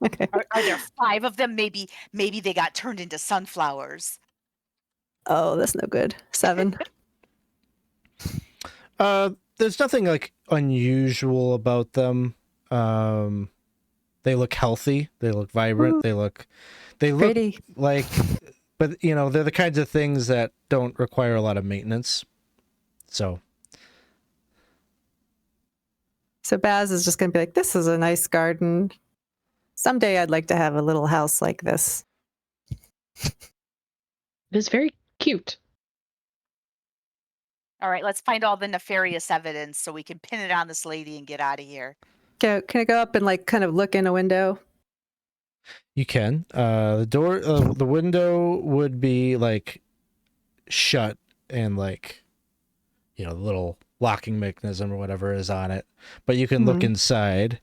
Okay. Are there 5 of them? Maybe they got turned into sunflowers. Oh, that's no good. 7. There's nothing, like, unusual about them. They look healthy. They look vibrant. Ooh, they look pretty. like, but they're the kinds of things that don't require a lot of maintenance. So So Baz is just going to be like, this is a nice garden. Someday I'd like to have a little house like this. It is very cute. All right, let's find all the nefarious evidence so we can pin it on this lady and get out of here. Can I go up and like kind of look in a window? You can. The window would be like shut and like, the little locking mechanism or whatever is on it, but you can look inside.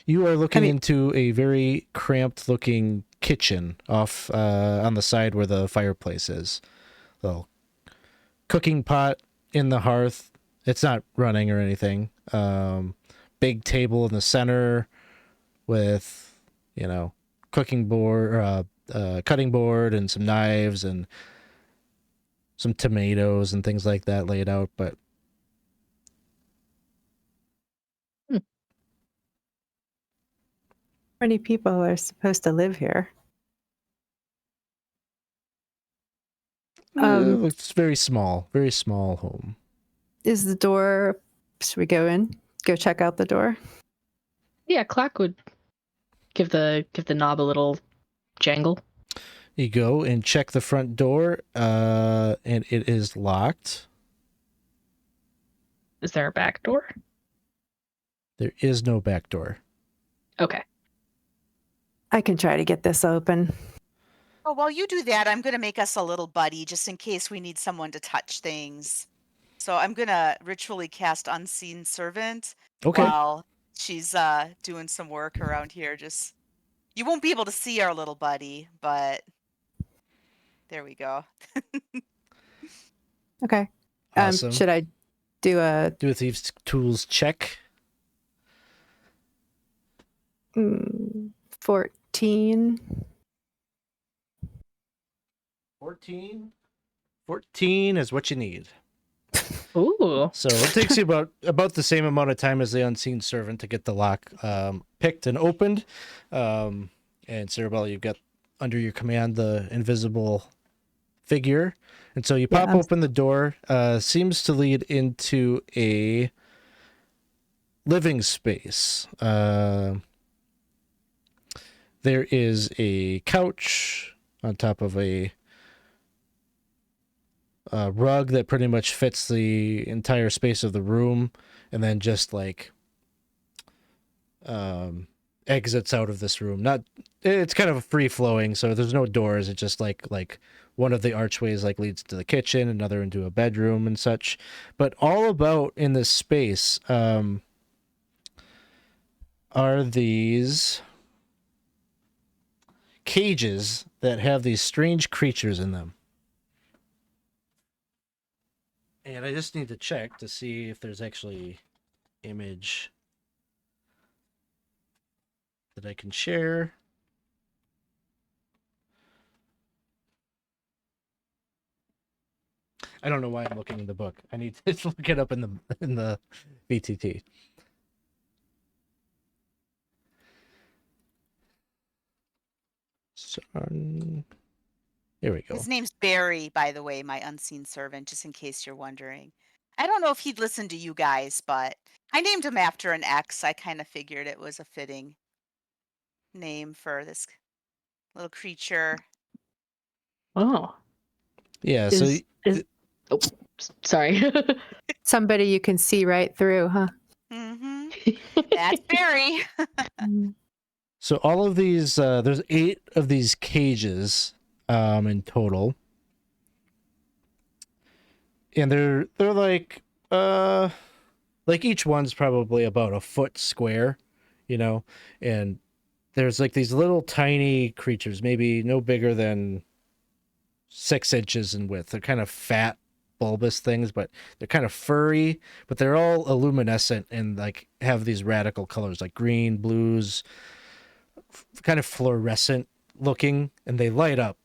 You are looking into a very cramped looking kitchen off on the side where the fireplace is. Little cooking pot in the hearth. It's not running or anything. Big table in the center with, cooking board, cutting board and some knives and some tomatoes and things like that laid out, but How many people are supposed to live here? it's very small home. Is the door? Should we go in? Go check out the door. Yeah, Clack would give the knob a little jangle. You go and check the front door, and it is locked. Is there a back door? There is no back door. Okay. I can try to get this open. Oh, while you do that, I'm going to make us a little buddy just in case we need someone to touch things. So I'm going to ritually cast Unseen Servant while she's doing some work around here. Just you won't be able to see our little buddy, but there we go. Okay. Awesome. Should I do a Thieves' Tools check? 14? 14 is what you need. Ooh. So it takes you about the same amount of time as the Unseen Servant to get the lock picked and opened. And Cerebella, you've got under your command the invisible figure. And so you pop open the door. Seems to lead into a living space. There is a couch on top of a rug that pretty much fits the entire space of the room, and then just like exits out of this room. It's kind of free flowing, so there's no doors. It's just like one of the archways like leads to the kitchen, another into a bedroom and such. But all about in this space are these cages that have these strange creatures in them. And I just need to check to see if there's actually image that I can share. I don't know why I'm looking in the book. I need to look it up in the VTT. So, here we go. His name's Barry, by the way, my Unseen Servant, just in case you're wondering. I don't know if he'd listen to you guys, but I named him after an ex. I kind of figured it was a fitting name for this little creature. Oh. Yeah, oh, sorry. Somebody you can see right through, huh? Mm-hmm. That's Barry. So all of these, there's 8 of these cages in total, and they're like each one's probably about a foot square, and there's like these little tiny creatures, maybe no bigger than 6 inches in width. They're kind of fat, bulbous things, but they're kind of furry, but they're all luminescent and like have these radical colors like green, blues, kind of fluorescent looking, and they light up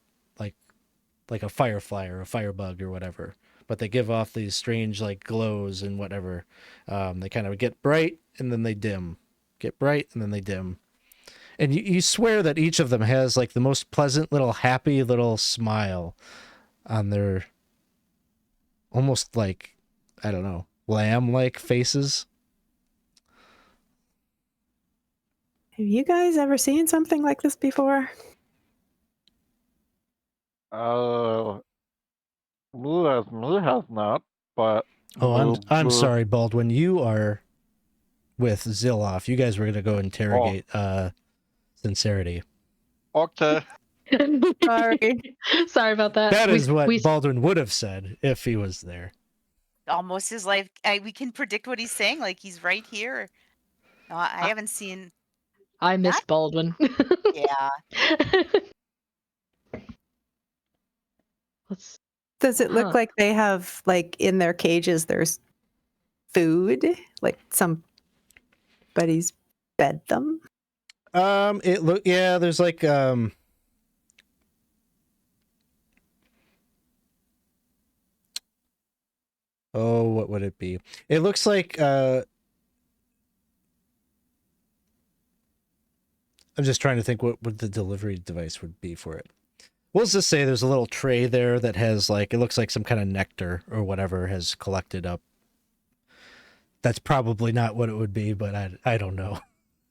like a firefly or a firebug or whatever, but they give off these strange like glows and whatever. They kind of get bright and then they dim, get bright and then they dim, and you swear that each of them has like the most pleasant little happy little smile on their almost like, I don't know, lamb like faces. Have you guys ever seen something like this before? Me has not, but Oh, I'm the- sorry, Baldwin. You are with Zilloff. You guys were gonna go interrogate Sincerity. Okay. Sorry. Sorry about that. That is what we Baldwin would have said if he was there. Almost his life. We can predict what he's saying. Like he's right here. No, I haven't seen. I miss Baldwin. Yeah. Does it look like they have, like, in their cages, there's food? Like somebody's fed them? There's like what would it be? It looks like I'm just trying to think what the delivery device would be for it. We'll just say there's a little tray there that has, like, it looks like some kind of nectar or whatever has collected up. That's probably not what it would be, but I don't know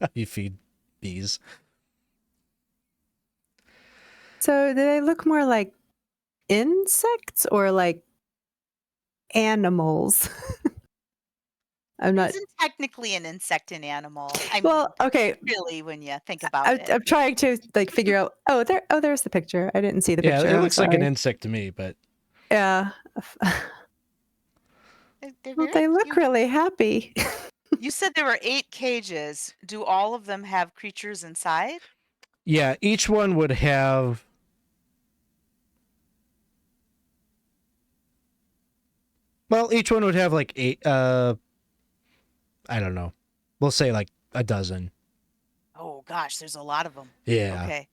how you feed bees. So do they look more like insects or like animals? I'm not. Isn't technically an insect an animal? I Well, okay. mean, really, when you think about it. I'm trying to, like, figure out. There's the picture. I didn't see the Yeah, picture. it I'm looks like an sorry. insect to me, but Yeah. They're Well, very they look cute. really happy. You said there were 8 cages. Do all of them have creatures inside? yeah, each one would have. Well, each one would have like 8. I don't know. We'll say like a dozen. Oh gosh, there's a lot of them. Yeah. Okay.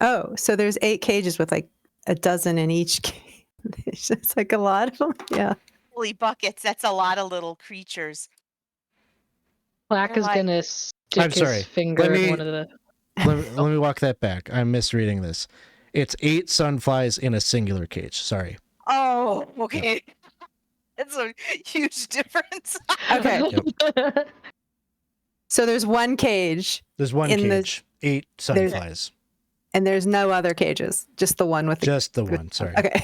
Oh, so there's 8 cages with like a dozen in each cage. It's like a lot of them. Yeah. Holy buckets, that's a lot of little creatures. Black They're is like- gonna stick sorry. his finger Let in me- one of the. Let me walk that back. I'm misreading this. It's 8 sunflies in a singular cage. Sorry. Oh, okay. That's a huge difference. Okay. So there's one cage There's one In the- cage. 8 sunflies. and there's no other cages. Just the one with the. Just the one. Sorry. Okay.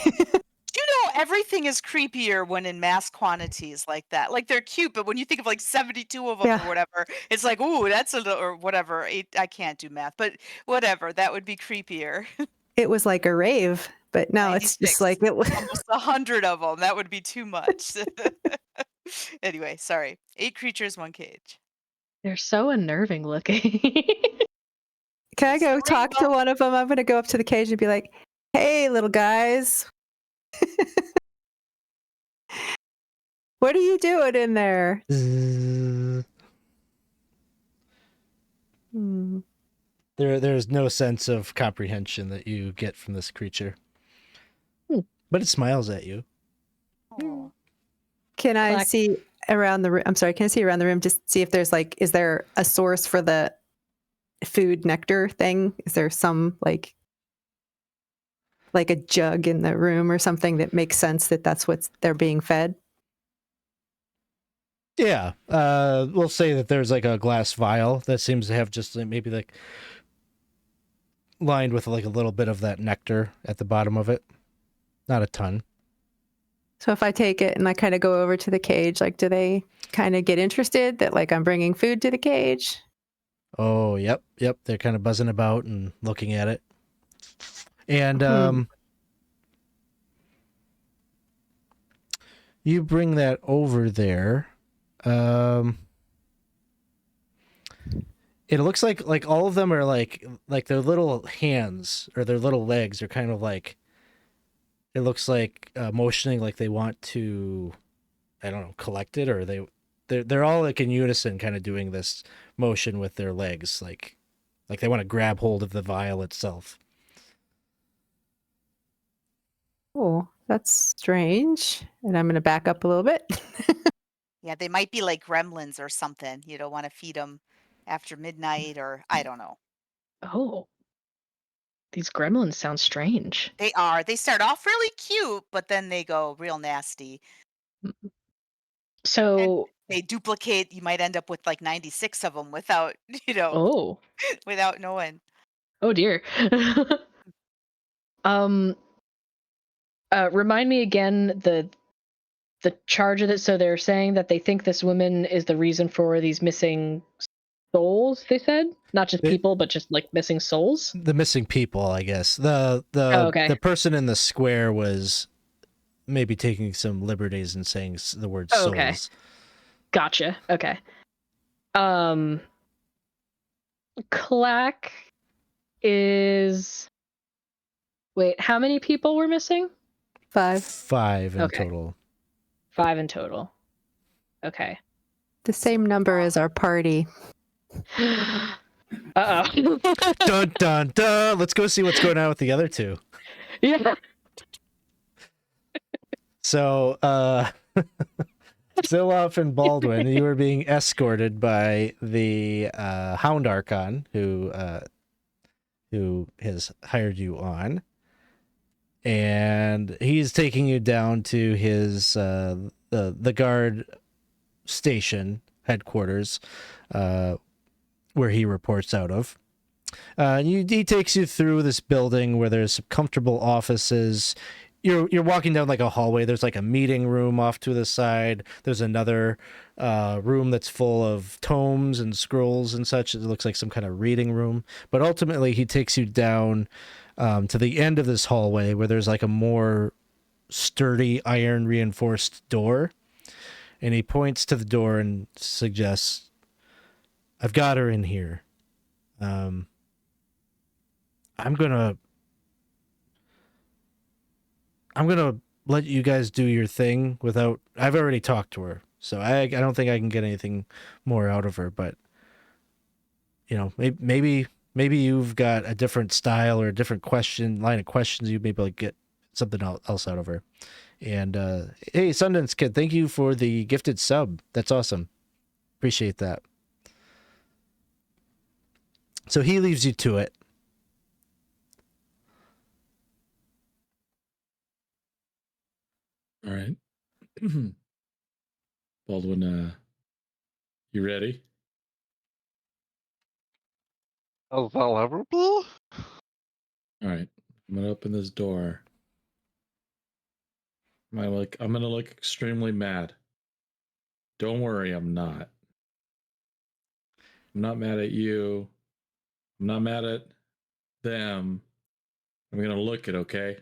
You know, everything is creepier when in mass quantities like that. Like they're cute, but when you think of like 72 of them Yeah. or whatever, it's like, ooh, that's a little, or whatever. I can't do math, but whatever, that would be creepier. It was like a rave, but now it's 96. just like it was. Almost 100 of them. That would be too much. Anyway, sorry. 8 creatures, 1 cage. They're so unnerving looking. Can I go It's talk to rainbow. one of them? I'm going to go up to the cage and be like, "Hey, little guys, what are you doing in there?" Hmm. There's no sense of comprehension that you get from this creature. But it smiles at you. Oh. Can I Black. see around the room? I'm sorry. Can I see around the room just see if there's like, is there a source for the food nectar thing? Is there some like a jug in the room or something that makes sense that that's what they're being fed? Yeah. We'll say that there's like a glass vial that seems to have just maybe like lined with like a little bit of that nectar at the bottom of it. Not a ton. So if I take it and I kind of go over to the cage, like, do they kind of get interested that like I'm bringing food to the cage? Oh, yep. They're kind of buzzing about and looking at it. And you bring that over there. It looks like all of them are like their little hands or their little legs are kind of like, it looks like motioning like they want to, I don't know, collect it, or they're all like in unison kind of doing this motion with their legs, like they want to grab hold of the vial itself. Oh, that's strange. And I'm going to back up a little bit. Yeah, they might be like gremlins or something. You don't want to feed them after midnight, or I don't know. Oh. These gremlins sound strange. They are. They start off really cute, but then they go real nasty. So they duplicate. You might end up with like 96 of them without, Oh. without knowing. Oh dear. Remind me again the charge of it. So they're saying that they think this woman is the reason for these missing souls. They said not just people, but just like missing souls. The missing people, I guess. The okay. the person in the square was maybe taking some liberties and saying the word Oh, souls. okay. Gotcha. Okay. Clack is. Wait, how many people were missing? 5. 5 in Okay. total. 5 in total. Okay. The same number as our party. Uh-oh. Dun dun dun. Let's go see what's going on with the other 2. Yeah. So, Zilloff and Baldwin, you were being escorted by the Hound Archon, who has hired you on, and he's taking you down to his the guard station headquarters, where he reports out of. He takes you through this building where there's some comfortable offices. You're walking down like a hallway. There's like a meeting room off to the side. There's another room that's full of tomes and scrolls and such. It looks like some kind of reading room. But ultimately, he takes you down to the end of this hallway where there's like a more sturdy iron reinforced door. And he points to the door and suggests, "I've got her in here. I'm gonna let you guys do your thing without. I've already talked to her, so I don't think I can get anything more out of her. But maybe you've got a different style or a different line of questions. You may be able to get something else out of her." And hey, Sundance Kid, thank you for the gifted sub. That's awesome. Appreciate that. So he leaves you to it. All right. Baldwin, you ready? As I'll ever be? All right. I'm gonna open this door. I'm gonna look extremely mad. Don't worry, I'm not. I'm not mad at you. I'm not mad at them. I'm gonna look it, okay?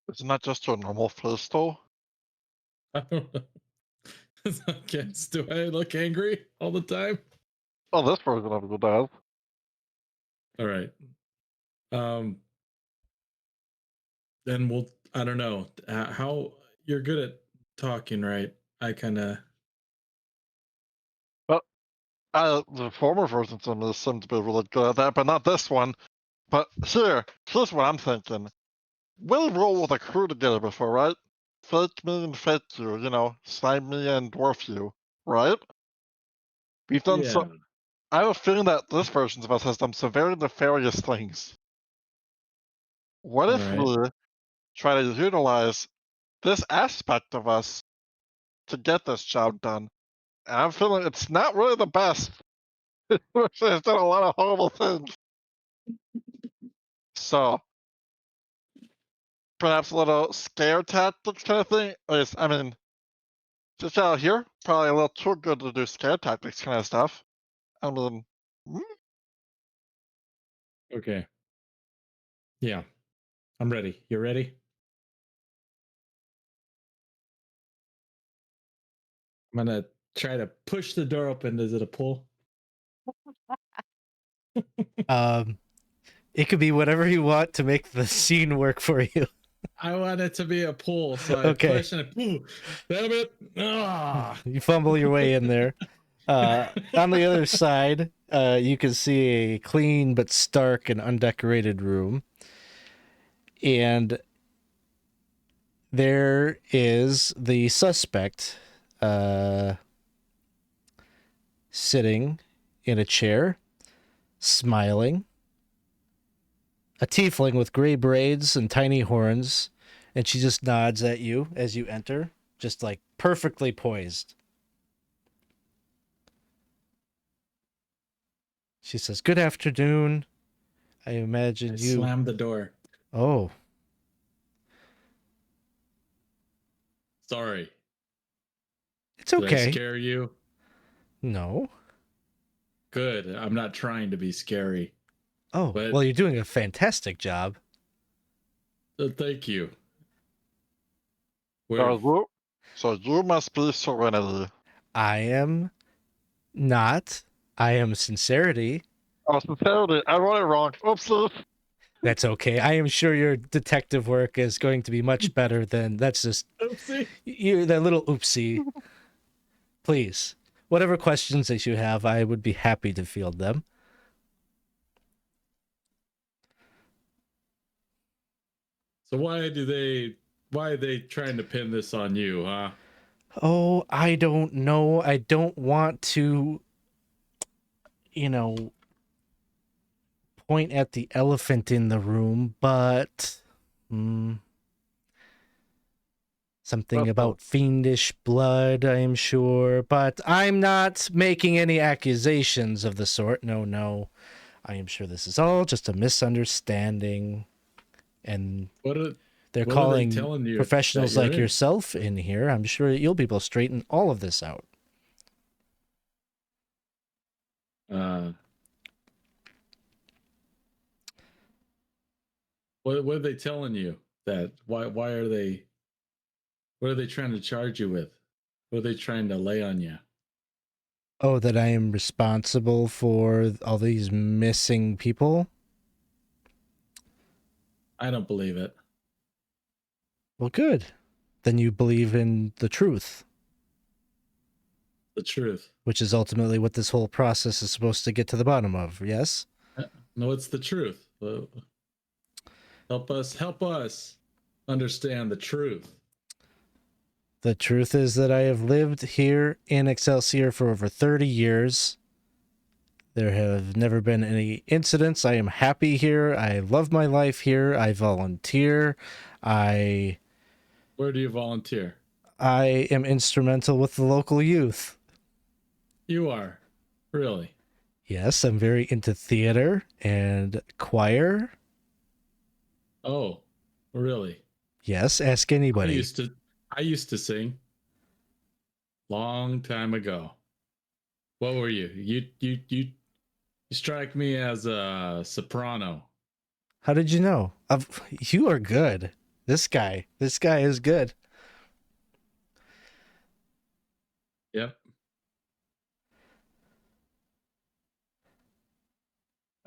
It's not just your normal face, though. I don't know. Do I look angry all the time? Oh, this version of you does. All right. Then I don't know. How you're good at talking, right? I kind of. The former versions of me seem to be really good at that, but not this one. But here's what I'm thinking. We've rolled with a crew together before, right? Fake me and fake you, slime me and dwarf you, right? We've done so. I have a feeling that this version of us has done some very nefarious things. What if we try to utilize this aspect of us to get this job done? And I'm feeling it's not really the best. It's done a lot of horrible things. So, perhaps a little scare tactics kind of thing. I mean, just out here, probably a little too good to do scare tactics kind of stuff. I mean, Okay. Yeah. I'm ready. You ready? I'm gonna try to push the door open. Is it a pull? It could be whatever you want to make the scene work for you. I want it to be a pull, so I Okay. push and I pull. Damn it! Ah! You fumble your way in there. On the other side, you can see a clean but stark and undecorated room. And there is the suspect sitting in a chair, smiling. A tiefling with gray braids and tiny horns, and she just nods at you as you enter. just like perfectly poised. She says, "Good afternoon. I imagine I you." slammed the door. Oh, Sorry. it's Did I okay. scare you? No. Good. I'm not trying to be scary. Oh, But- well, you're doing a fantastic job. Thank you. So you must be Serenity. I am not. I am Sincerity. Oh, Sincerity. I wrote it wrong. Oopsie. That's okay. I am sure your detective work is going to be much better than that's just Oopsie. you. That little oopsie. Please, whatever questions that you have, I would be happy to field them. So why are they trying to pin this on you, huh? Oh, I don't know. I don't want to, point at the elephant in the room, but something Uh-oh. about fiendish blood, I am sure. But I'm not making any accusations of the sort. No. I am sure this is all just a misunderstanding. And they're what are they calling telling you professionals that you're like in? yourself in here. I'm sure you'll be able to straighten all of this out. What are they telling you? That why are they? What are they trying to charge you with? What are they trying to lay on you? Oh, that I am responsible for all these missing people? I don't believe it. Well, good. Then you believe in the truth, The truth. which is ultimately what this whole process is supposed to get to the bottom of, yes? No, it's the truth. Help us understand the truth. The truth is that I have lived here in Excelsior for over 30 years. There have never been any incidents. I am happy here. I love my life here. I volunteer. Where do you volunteer? I am instrumental with the local youth. You are. Really? Yes, I'm very into theater and choir. Oh, really? Yes, ask anybody. I used to sing. Long time ago. What were you? You strike me as a soprano. How did you know? You are good. This guy is good. Yep.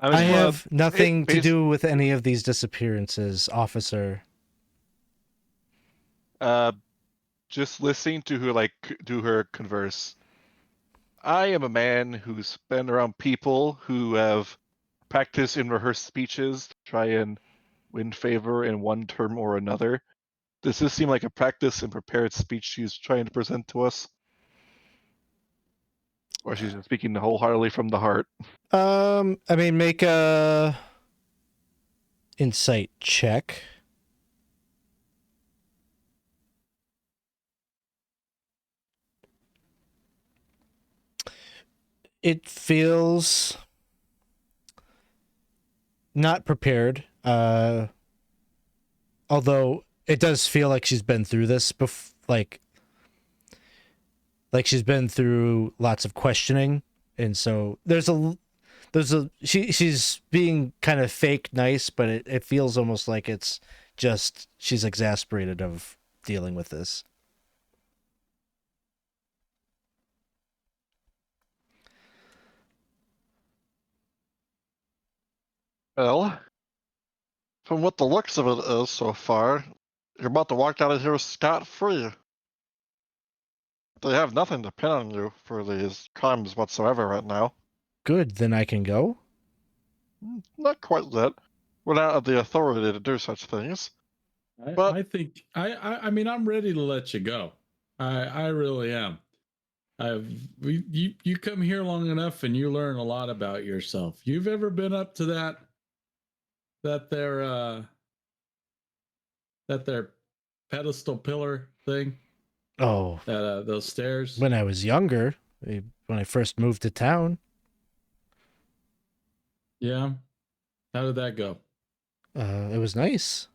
I have nothing to basi- do with any of these disappearances, officer. Just listening to her converse. I am a man who's been around people who have practiced and rehearsed speeches to try and win favor in one term or another. Does this seem like a practice and prepared speech she's trying to present to us? Or she's just speaking wholeheartedly from the heart? I mean, make a insight check. It feels not prepared. Although it does feel like she's been through this like she's been through lots of questioning, and so she's being kind of fake nice, but it feels almost like it's just she's exasperated of dealing with this. Well, from what the looks of it is so far, you're about to walk out of here scot-free. They have nothing to pin on you for these crimes whatsoever right now. Good, then I can go. Not quite yet. We're not at the authority to do such things. But I think I mean I'm ready to let you go. I really am. You come here long enough and you learn a lot about yourself. You've ever been up to that their pedestal pillar thing? Oh, those stairs? when I was younger, when I first moved to town, Yeah. How did that go? it was nice.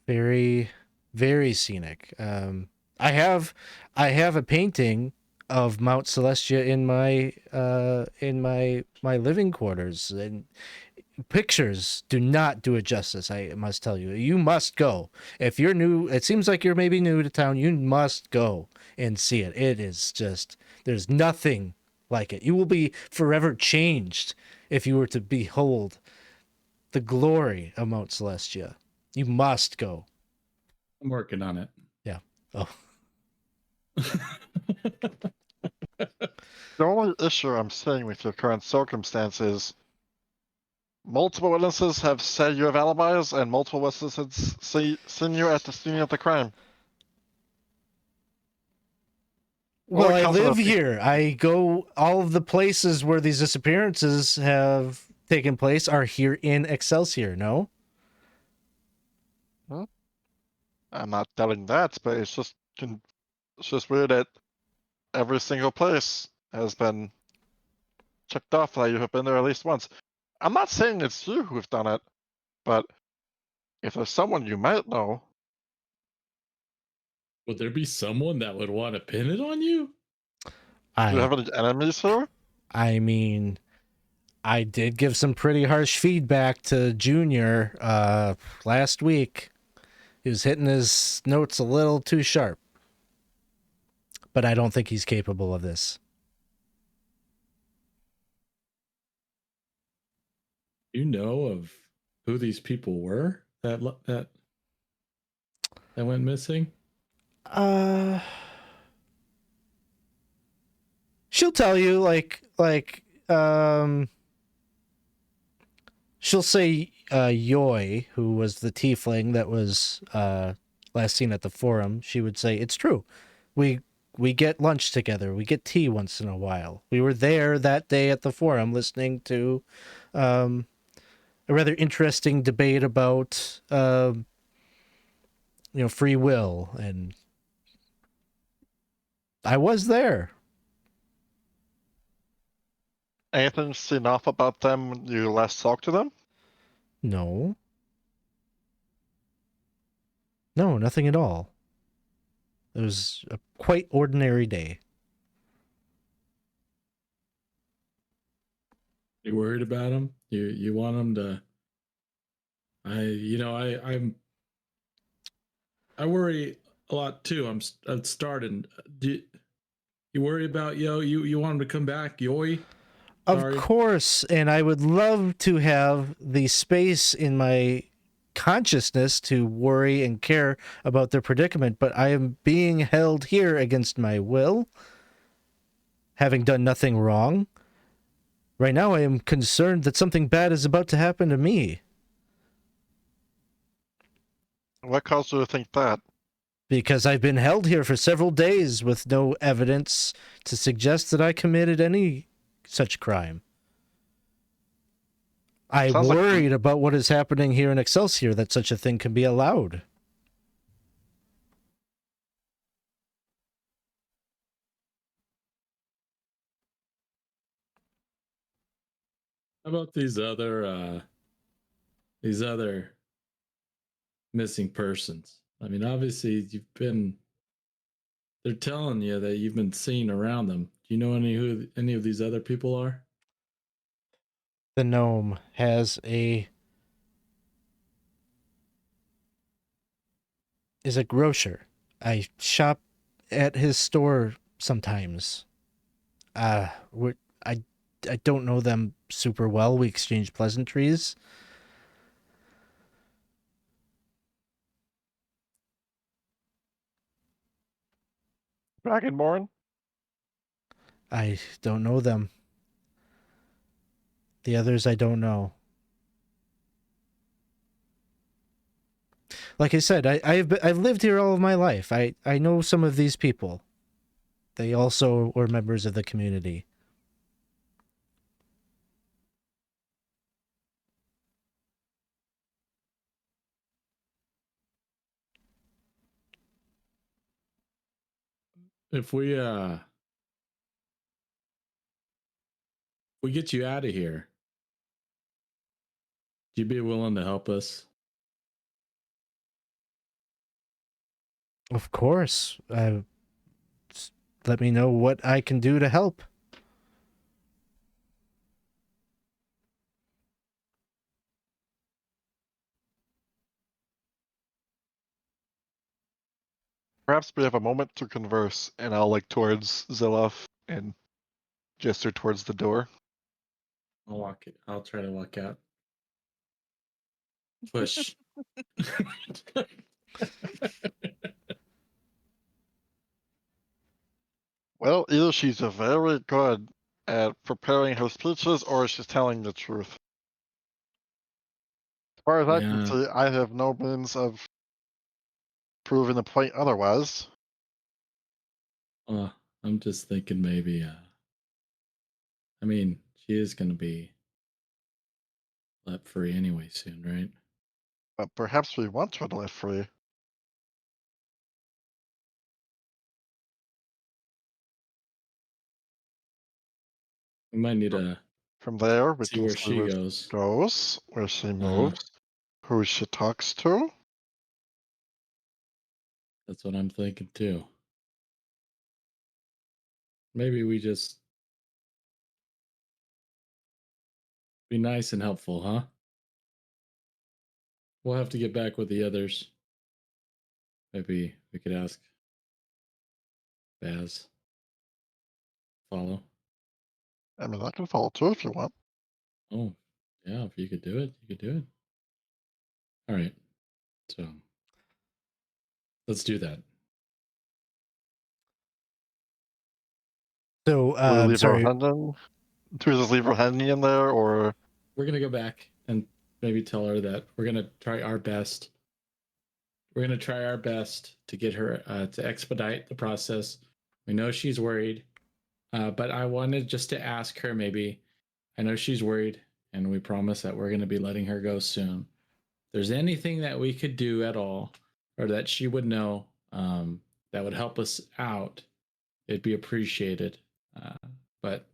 Very, very scenic. I have a painting of Mount Celestia in my living quarters, and pictures do not do it justice. I must tell you, you must go if you're new. It seems like you're maybe new to town. You must go and see it. It is just, there's nothing like it. You will be forever changed if you were to behold the glory of Mount Celestia. You must go. I'm working on it. Yeah. Oh. The only issue I'm seeing with your current circumstances, multiple witnesses have said you have alibis, and multiple witnesses have seen you at the scene of the crime. Well, Only I counsel live that- here. I go, all of the places where these disappearances have taken place are here in Excelsior, no? I'm not doubting that, but it's just weird that every single place has been checked off that you have been there at least once. I'm not saying it's you who have done it, but if there's someone you might know, Would there be someone that would want to pin it on you? do you have any enemies here? I mean, I did give some pretty harsh feedback to Junior last week. He was hitting his notes a little too sharp. But I don't think he's capable of this. You know of who these people were that went missing? She'll tell you, she'll say Yoy, who was the tiefling that was last seen at the forum. She would say, it's true. We get lunch together. We get tea once in a while. We were there that day at the forum listening to a rather interesting debate about free will, and I was there. Anything seen off about them when you last talked to them? No, nothing at all. It was a quite ordinary day. You worried about him? You want him to? I worry a lot too. I'm starting. Do you worry about you want him to come back, Yoy? Of course, and I would love to have the space in my consciousness to worry and care about their predicament, but I am being held here against my will, having done nothing wrong. Right now, I am concerned that something bad is about to happen to me. What caused you to think that? Because I've been held here for several days with no evidence to suggest that I committed any such crime. I'm Sounds like worried about what is happening here in Excelsior, that such a thing can be allowed. How about these other missing persons? I mean, obviously they're telling you that you've been seen around them. Do you know who any of these other people are? The gnome is a grocer. I shop at his store sometimes. I don't know them super well. We exchange pleasantries. Dragonborn? I don't know them. The others I don't know. Like I said, I've lived here all of my life. I know some of these people. They also were members of the community. if we get you out of here, would you be willing to help us? Of course. Let me know what I can do to help. Perhaps we have a moment to converse, and I'll look towards Zilloff and gesture towards the door. I'll try to walk out. Push. Well, either she's very good at preparing her speeches, or she's telling the truth. As far as I can Yeah. see, I have no means of proving the point otherwise. I'm just thinking maybe. I mean, she is going to be let free anyway soon, right? But perhaps we want her to live free. We might need to From there, we see can where see she where goes. she goes, where she moves, who she talks to. That's what I'm thinking too. Maybe we just be nice and helpful, huh? We'll have to get back with the others. Maybe we could ask Baz. Follow. I mean, I can follow too if you want. Oh, yeah, if you could do it, you could do it. All right. So let's do that. So, Will we leave sorry. our hand do we just leave her hanging in there, or We're going to go back and maybe tell her that we're going to try our best. We're going to try our best to get her to expedite the process. We know she's worried, but I wanted just to ask her maybe. I know she's worried, and we promise that we're going to be letting her go soon. If there's anything that we could do at all, or that she would know that would help us out, it'd be appreciated. But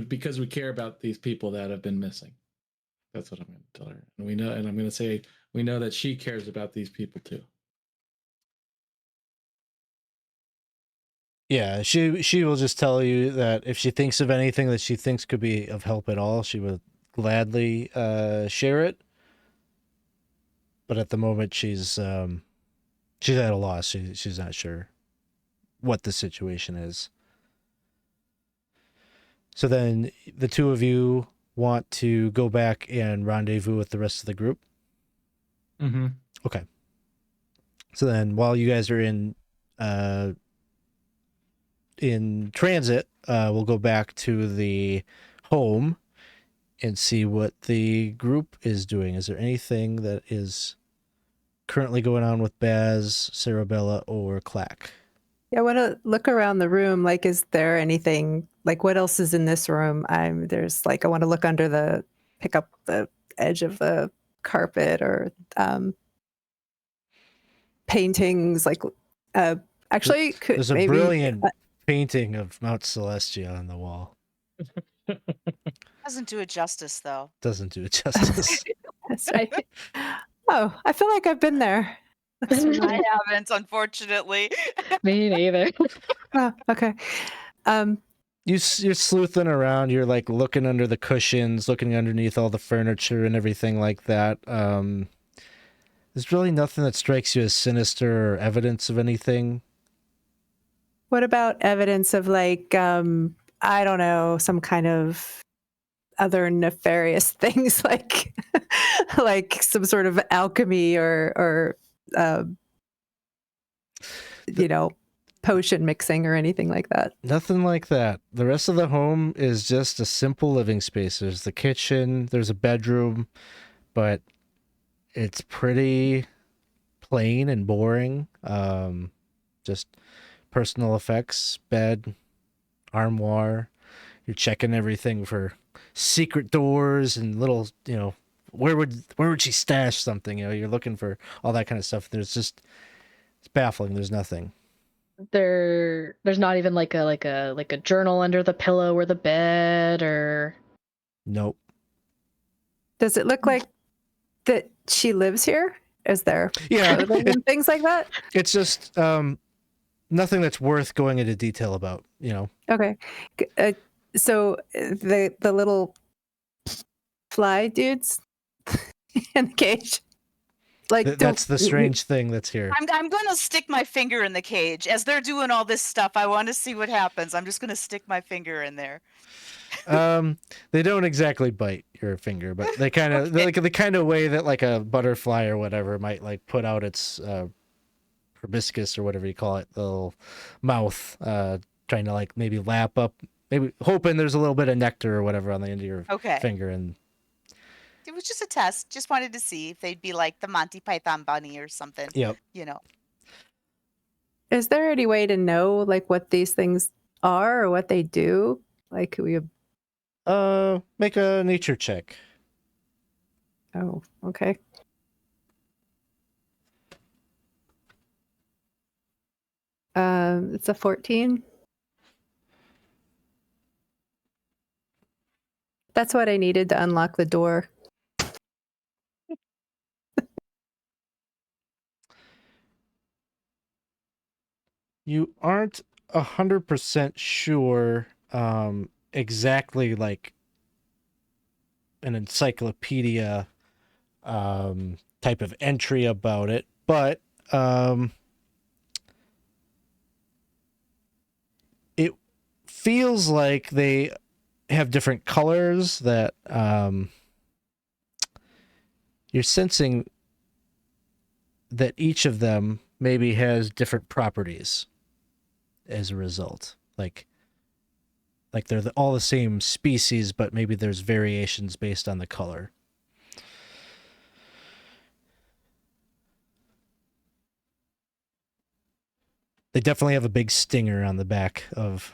because we care about these people that have been missing. That's what I'm going to tell her. And we know, and I'm going to say, we know that she cares about these people too. Yeah, she will just tell you that if she thinks of anything that she thinks could be of help at all, she would gladly share it. But at the moment, she's at a loss. She's not sure what the situation is. So then the two of you want to go back and rendezvous with the rest of the group? Mm-hmm. Okay. So then while you guys are in transit, we'll go back to the home and see what the group is doing. Is there anything that is currently going on with Baz, Cerebella, or Clack? Yeah, I want to look around the room. Like, is there anything, like, what else is in this room? I want to look under pick up the edge of the carpet, or paintings. Like, actually, There's a maybe brilliant painting of Mount Celestia on the wall. Doesn't do it justice, though. Doesn't do it justice. That's right. Oh, I feel like I've been there. I haven't, unfortunately. Me neither. Oh, okay. You're sleuthing around. You're like looking under the cushions, looking underneath all the furniture and everything like that. There's really nothing that strikes you as sinister or evidence of anything. What about evidence of, like, I don't know, some kind of other nefarious things, like like some sort of alchemy or potion mixing or anything like that? Nothing like that. The rest of the home is just a simple living space. There's the kitchen, there's a bedroom, but it's pretty plain and boring. Just personal effects, bed, armoire. You're checking everything for secret doors and little, where would she stash something? You're looking for all that kind of stuff. It's baffling. There's nothing. there's not even like a journal under the pillow or the bed or. Nope. Does it look like that she lives here? Is there Yeah, clothing and things like that? it's just nothing that's worth going into detail about. Okay. So the little fly dudes in the cage, like That's the strange thing that's here. I'm going to stick my finger in the cage as they're doing all this stuff. I want to see what happens. I'm just going to stick my finger in there. They don't exactly bite your finger, but they kind of Okay. like the kind of way that like a butterfly or whatever might like put out its proboscis or whatever you call it, the little mouth, trying to like maybe lap up, maybe hoping there's a little bit of nectar or whatever on the end of your Okay. finger. And It was just a test. Just wanted to see if they'd be like the Monty Python bunny or something. yep. Is there any way to know like what these things are or what they do? Like we Make a nature check. Oh, okay. It's a 14. That's what I needed to unlock the door. You aren't 100% sure exactly like an encyclopedia type of entry about it, but it feels like they have different colors that you're sensing that each of them maybe has different properties as a result. Like they're all the same species, but maybe there's variations based on the color. They definitely have a big stinger on the back of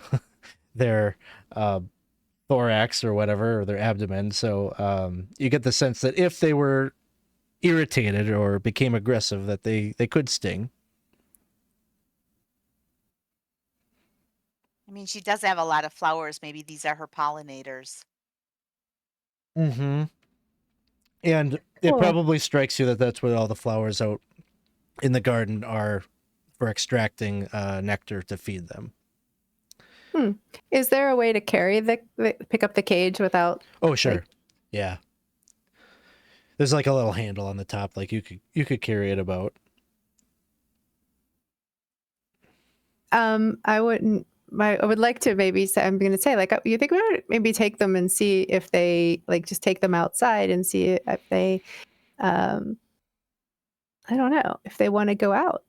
their thorax or whatever, or their abdomen. So you get the sense that if they were irritated or became aggressive, that they could sting. I mean, she does have a lot of flowers. Maybe these are her pollinators. Mm-hmm. And it Cool. probably strikes you that that's what all the flowers out in the garden are for extracting nectar to feed them. Is there a way to carry pick up the cage without? Oh, sure. Like- Yeah. There's like a little handle on the top, like you could carry it about. I wouldn't. I would like to maybe say. I'm going to say like you think we would maybe take them and see if they like just take them outside and see if they, I don't know if they want to go out.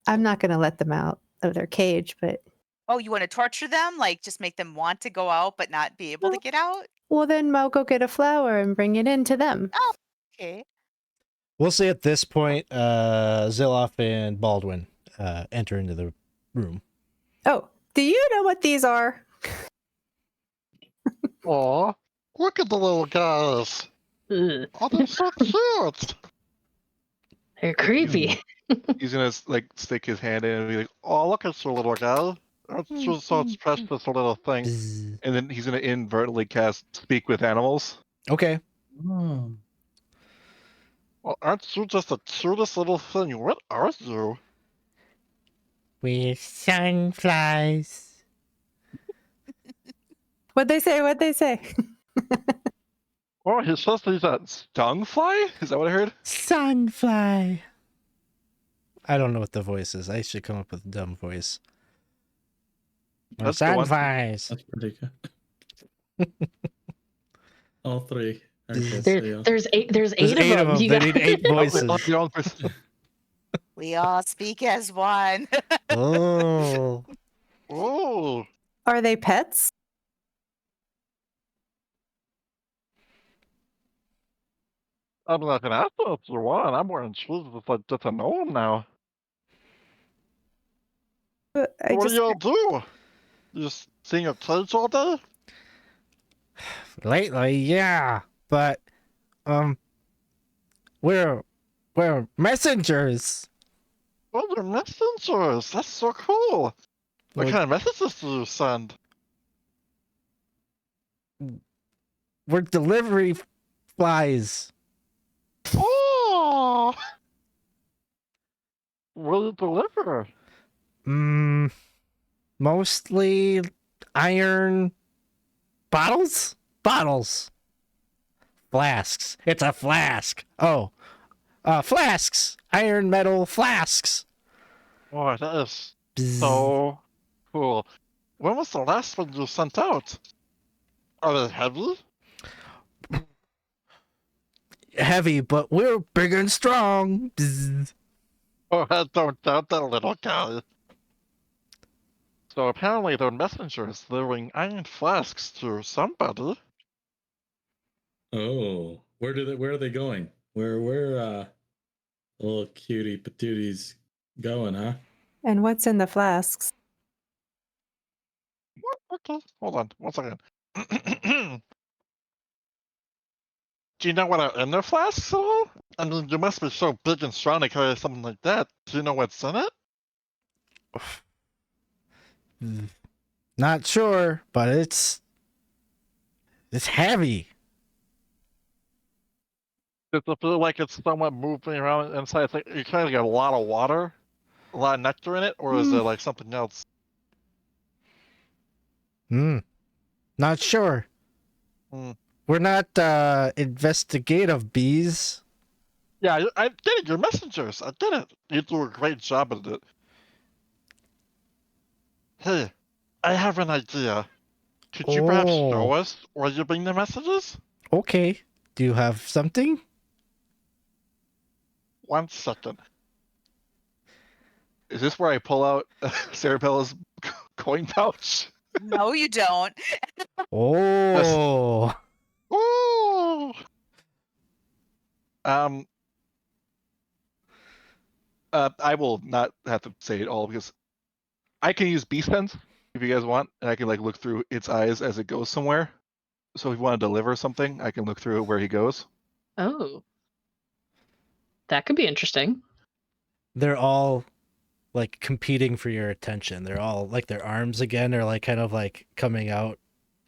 I'm not going to let them out of their cage, but Oh, you want to torture them? Like just make them want to go out but not be able to get out? well then I'll go get a flower and bring it in to them. Oh, okay. We'll say at this point, Zilloff and Baldwin enter into the room. Oh, do you know what these are? Aw, look at the little guys. Ugh, Oh, they're so cute. they're creepy. He's gonna like stick his hand in and be like, Oh, look at your little guy. That's just such precious little thing. Bzz. and then he's gonna inadvertently cast Speak with Animals. Okay. Oh. Well, aren't you just the cutest little thing? What are you? We're sunflies. What'd they say? What'd they say? Oh, he says he's a Stonefly? Is that what I heard? Sunfly. I don't know what the voice is. I should come up with a dumb voice. We're That's the one. sunflies. That's pretty good. All three are good. There, so yeah. there's eight. There's There's eight, eight of them. You They got- need 8 voices. Your own person. We all speak as one. Oh. Oh, Are they pets? I'm not gonna ask them if you want. I'm wearing shoes just to know them now. I What just do y'all do? You just sing a cage all day? Lately, yeah. But we're messengers. Oh, they're messengers. That's so cool. What Well, kind of messages do you send? we're delivery flies. Oh! What do you deliver? Mostly iron bottles? Bottles. Flasks. It's a flask. Oh. Flasks. Iron metal flasks. Oh, that is Bzz. so cool. When was the last one you sent out? Are they heavy? Heavy, but we're big and strong. Bzz. Oh, I don't doubt that, little guy. So apparently they're messengers delivering iron flasks to somebody. Oh, where are they going? Where little cutie patooties going, huh? And what's in the flasks? What? Okay, hold on, 1 second. Do you know what are in their flasks at all? I mean, you must be so big and strong to carry something like that. Do you know what's in it? Not sure, but it's heavy. Does it feel like it's somewhat moving around inside? It's like you kind of get a lot of water, a lot of nectar in it, or is it like something else? Not sure. Hmm. We're not investigative bees. Yeah, I did it. You're messengers. I did it. You do a great job at it. Hey, I have an idea. Could you perhaps show us where you bring the messages? Okay. Do you have something? 1 second. Is this where I pull out Cerebella's coin pouch? No, you don't. Oh. Ooh! I will not have to say it all because I can use Beast Sense if you guys want, and I can like look through its eyes as it goes somewhere. So if you want to deliver something, I can look through it where he goes. Oh. That could be interesting. They're all like competing for your attention. They're all like their arms again are like kind of like coming out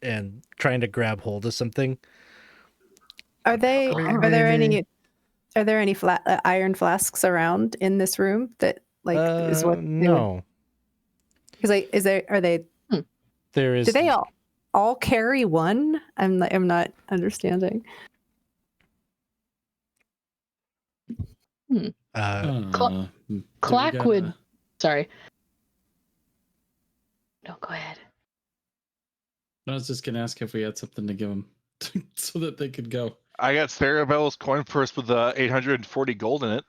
and trying to grab hold of something. Are they? Come Are here, there baby. any? Are there any iron flasks around in this room that like is what? No. Because like, is there? Are they? There is Do they all carry one? I'm not understanding. Clack would. Sorry. No, go ahead. I was just gonna ask if we had something to give them so that they could go. I got Cerebella's coin purse with 840 gold in it.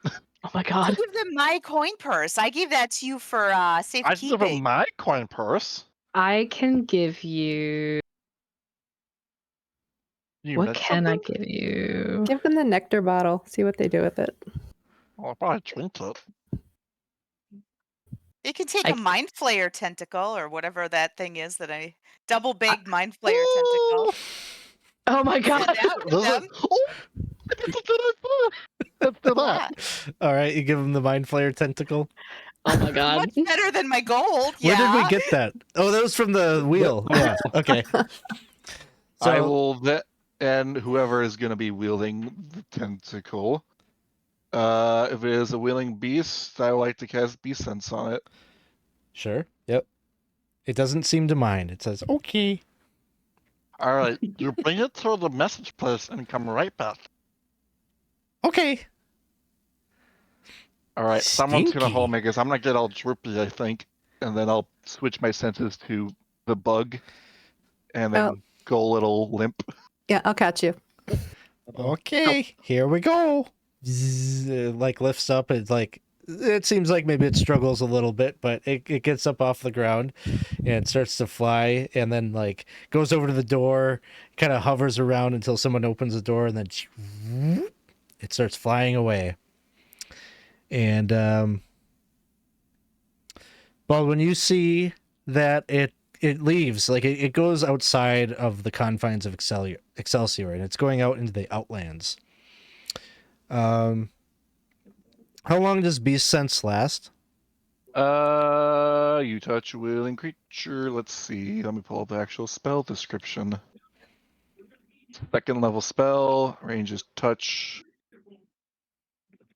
Oh my I god. give them my coin purse. I gave that to you for I give him safekeeping. my coin purse. I can give you. You What meant can I something? give you? Give them the nectar bottle. See what they do with it. I'll probably drink it. You can take I- a mind flayer tentacle or whatever that thing is that I double big mind flayer Ooh! tentacle. Oh my Send god. that with This is- them. oh, that's a good idea. Let's do that. Yeah. all right. You give him the mind flayer tentacle. Oh my god. Much better than my gold. Where Yeah. did we get that? Oh, that was from the wheel. Yeah. Okay. So I will and whoever is going to be wielding the tentacle. If it is a willing beast, I would like to cast Beast Sense on it. sure. Yep. It doesn't seem to mind. It says okay. All right, you bring it to the message place and come right back. Okay. All right, someone's going to Stinky. hold me because I'm going to get all droopy, I think. And then I'll switch my senses to the bug and then go a little limp. Yeah, I'll catch you. Okay, here we go. Zzz, it like lifts up. It's like it seems like maybe it struggles a little bit, but it gets up off the ground and starts to fly, and then like goes over to the door, kind of hovers around until someone opens the door, and then it starts flying away. And Baldwin, you see that it leaves, like it goes outside of the confines of Excelsior, and it's going out into the outlands. How long does Beast Sense last? You touch a willing creature. Let's see. Let me pull up the actual spell description. Second level spell. Range is touch.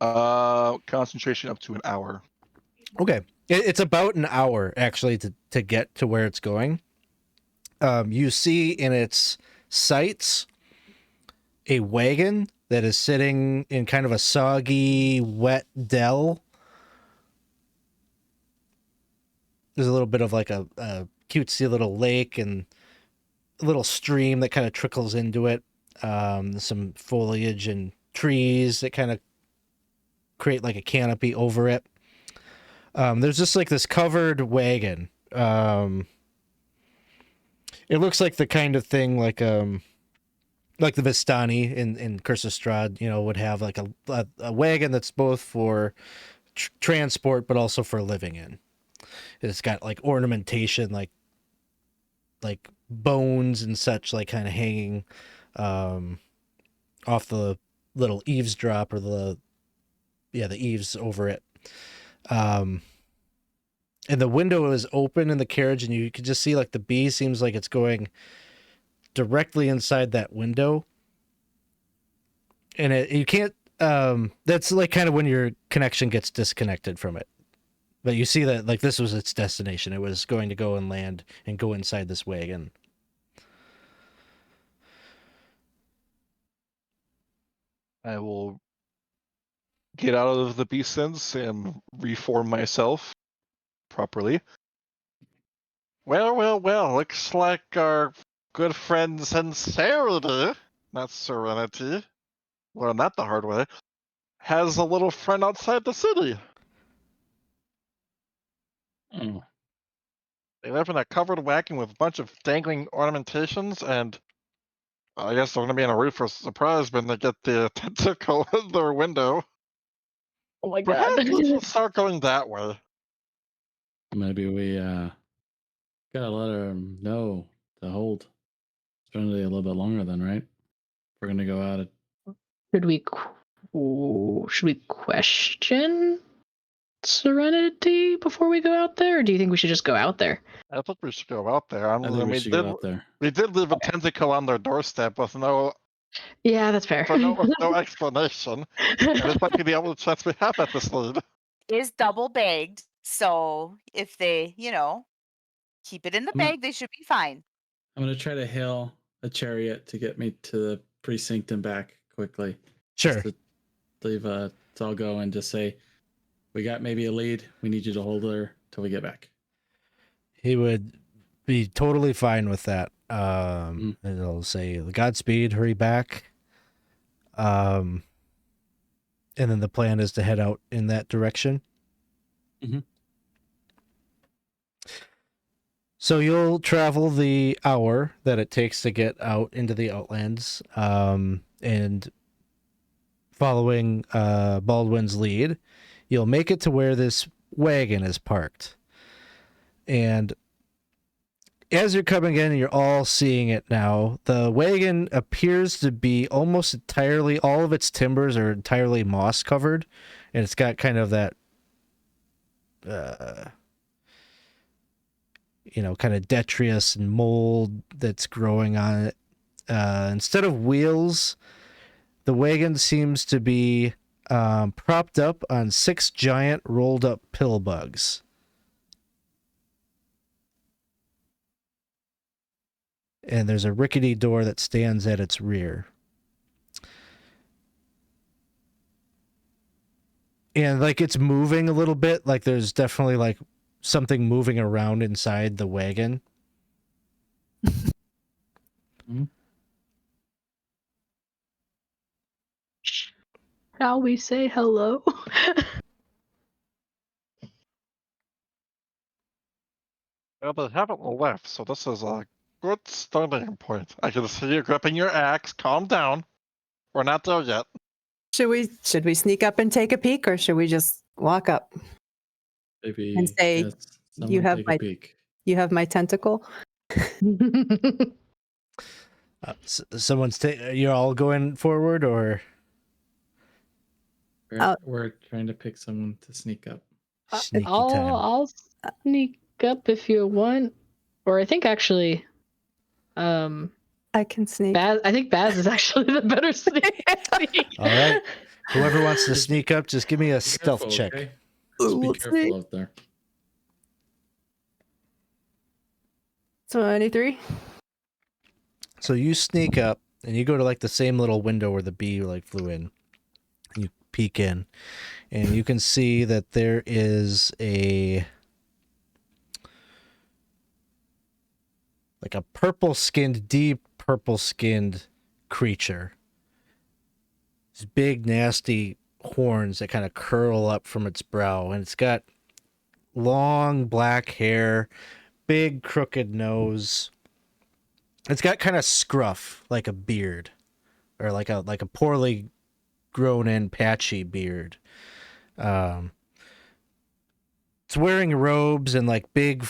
Concentration up to an hour. Okay. It's about an hour actually to get to where it's going. You see in its sights a wagon that is sitting in kind of a soggy, wet dell. There's a little bit of like a cutesy little lake and a little stream that kind of trickles into it. Some foliage and trees that kind of create like a canopy over it. There's just like this covered wagon. It looks like the kind of thing like the Vistani in Curse of Strahd, would have like a wagon that's both for transport but also for living in. It's got like ornamentation, like bones and such, like kind of hanging off the little eavesdrop or the eaves over it. And the window is open in the carriage, and you can just see like the bee seems like it's going directly inside that window. And you can't, that's like kind of when your connection gets disconnected from it. But you see that like this was its destination. It was going to go and land and go inside this wagon. I will get out of the beast sense and reform myself properly. Well, looks like our good friend Sincerity, not Serenity, learned that the hard way, has a little friend outside the city. Oh, They live in a covered wagon with a bunch of dangling ornamentations, and I guess they're going to be in a roof for surprise when they get the tentacle in their window. Oh my Perhaps god. we should start going that way. maybe we gotta let her know to hold Serenity a little bit longer then, right? We're gonna go out. Should we question Serenity before we go out there, or do you think we should just go out there? I think we should go out there. I I think mean, we should go out there. we did leave a tentacle on their doorstep with no Yeah, that's fair. no explanation. And this might be the only chance we have at this lead. Is double bagged, so if they, keep it in the I'm not- bag, they should be fine. I'm gonna try to hail a chariot to get me to the precinct and back quickly. Sure. Just to leave I'll go and just say, we got maybe a lead. We need you to hold her till we get back. He would be totally fine with that. And he'll say, Godspeed, hurry back. And then the plan is to head out in that direction. Mhm. So you'll travel the hour that it takes to get out into the Outlands, and following Baldwin's lead, you'll make it to where this wagon is parked. And as you're coming in, you're all seeing it now. The wagon appears to be almost entirely, all of its timbers are entirely moss covered, and it's got kind of that, kind of detritus and mold that's growing on it. Instead of wheels, the wagon seems to be propped up on 6 giant rolled up pill bugs. And there's a rickety door that stands at its rear. And like it's moving a little bit, like there's definitely like something moving around inside the wagon. Shall we say hello? Well, they haven't left, so this is a good starting point. I can see you gripping your axe. Calm down. We're not there yet. Should we sneak up and take a peek, or should we just walk up? Maybe And say, yes, someone "You have take my- a peek. You have my tentacle." You're all going forward, or We're trying to pick someone to sneak up. Sneaky time. I'll sneak up if you want. Or I think actually, I can sneak. Baz. I think Baz is actually the better sneak. All right. Whoever wants to sneak up, just give me a stealth Careful, check. okay? Just be careful out there. 23. So you sneak up and you go to like the same little window where the bee like flew in. You peek in and you can see that there is a deep purple skinned creature. These big nasty horns that kind of curl up from its brow, and it's got long black hair, big crooked nose. It's got kind of scruff like a beard, or like a poorly grown in patchy beard. It's wearing robes and like big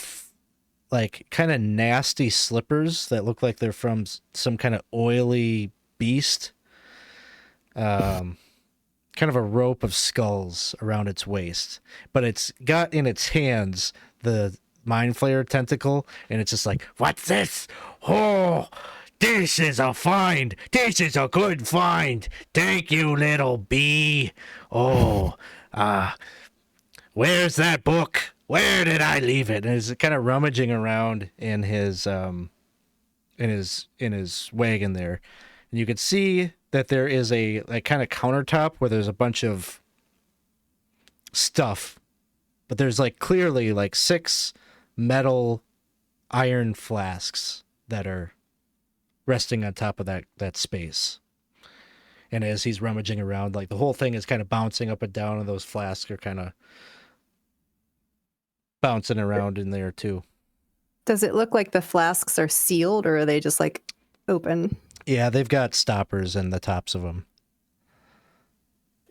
like kind of nasty slippers that look like they're from some kind of oily beast. Kind of a rope of skulls around its waist, but it's got in its hands the mind flayer tentacle, and it's just like, what's this? Oh, this is a find. This is a good find. Thank you, little bee. Oh, where's that book? Where did I leave it? And it's kind of rummaging around in his wagon there, and you could see that there is a like kind of countertop where there's a bunch of stuff, but there's like clearly like 6 metal iron flasks that are resting on top of that space. And as he's rummaging around, like the whole thing is kind of bouncing up and down, and those flasks are kind of bouncing around in there too. Does it look like the flasks are sealed, or are they just like open? Yeah, they've got stoppers in the tops of them.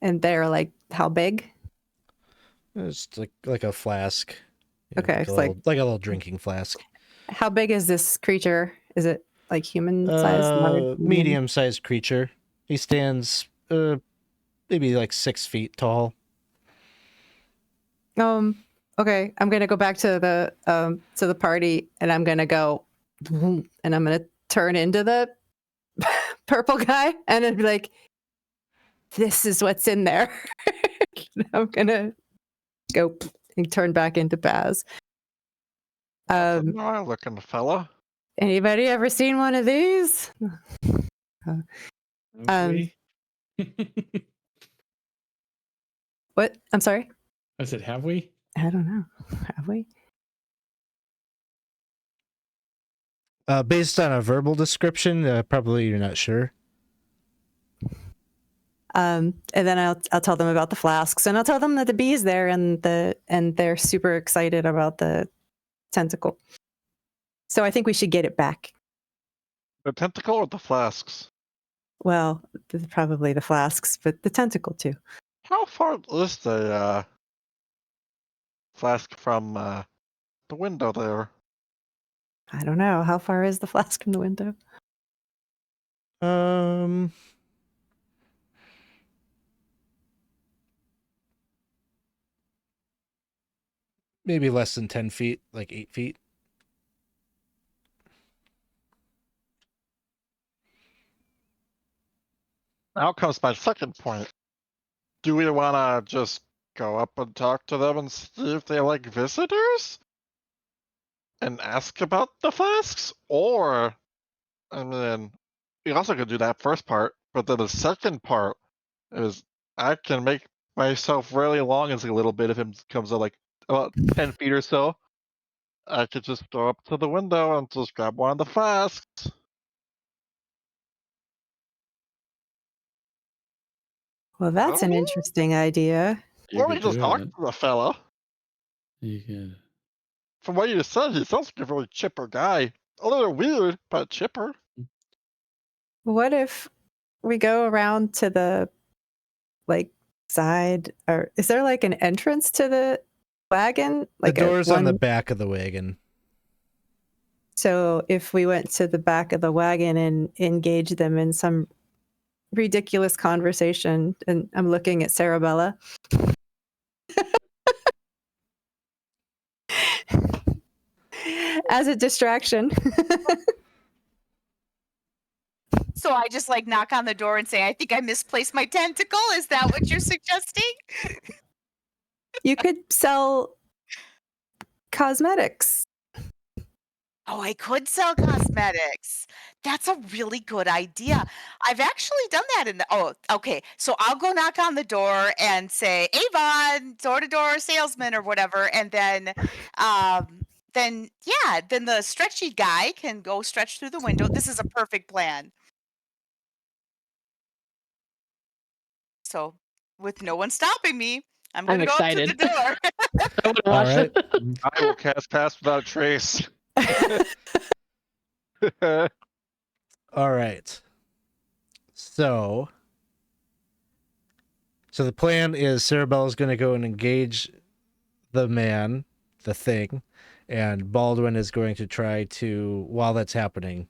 And they're like how big? It's like a flask. Okay, like it's like a little drinking flask. How big is this creature? Is it like human size? Medium-sized creature. He stands maybe like 6 feet tall. Okay, I'm gonna go back to the party, and I'm gonna go, and I'm gonna turn into the purple guy, and then be like, "This is what's in there." I'm gonna go and turn back into Baz. Looking fella. Anybody ever seen one of these? Okay. What? I'm sorry. I said, have we? I don't know. Have we? Based on a verbal description, probably you're not sure. And then I'll tell them about the flasks, and I'll tell them that the bee's there, and they're super excited about the tentacle. So I think we should get it back. The tentacle or the flasks? Well, probably the flasks, but the tentacle too. How far is the flask from the window there? I don't know. How far is the flask from the window? Maybe less than 10 feet, like 8 feet. Now comes my second point. Do we want to just go up and talk to them and see if they like visitors? And ask about the flasks? Or, I mean, we also could do that first part, but then the second part is I can make myself really long as a little bit if it comes up like about 10 feet or so. I could just go up to the window and just grab one of the flasks. Well, that's an interesting idea. Or we just talk to the fella. You can. From what you just said, he sounds like a really chipper guy. A little weird, but chipper. What if we go around to the side, or is there like an entrance to the wagon? Like the door's on the back of the wagon. So if we went to the back of the wagon and engaged them in some ridiculous conversation, and I'm looking at Cerebella. as a distraction. So I just like knock on the door and say, I think I misplaced my tentacle. Is that what you're suggesting? You could sell cosmetics. Oh, I could sell cosmetics. That's a really good idea. I've actually done that in the okay. So I'll go knock on the door and say, Avon, door-to-door salesman or whatever, and then then the stretchy guy can go stretch through the window. This is a perfect plan. So with no one stopping me, I'm I'm gonna go up to the excited. door. I would All watch right. it. I will cast Pass Without a Trace. All right. So the plan is Cerebella's going to go and engage the man, the thing, and Baldwin is going to try to, while that's happening,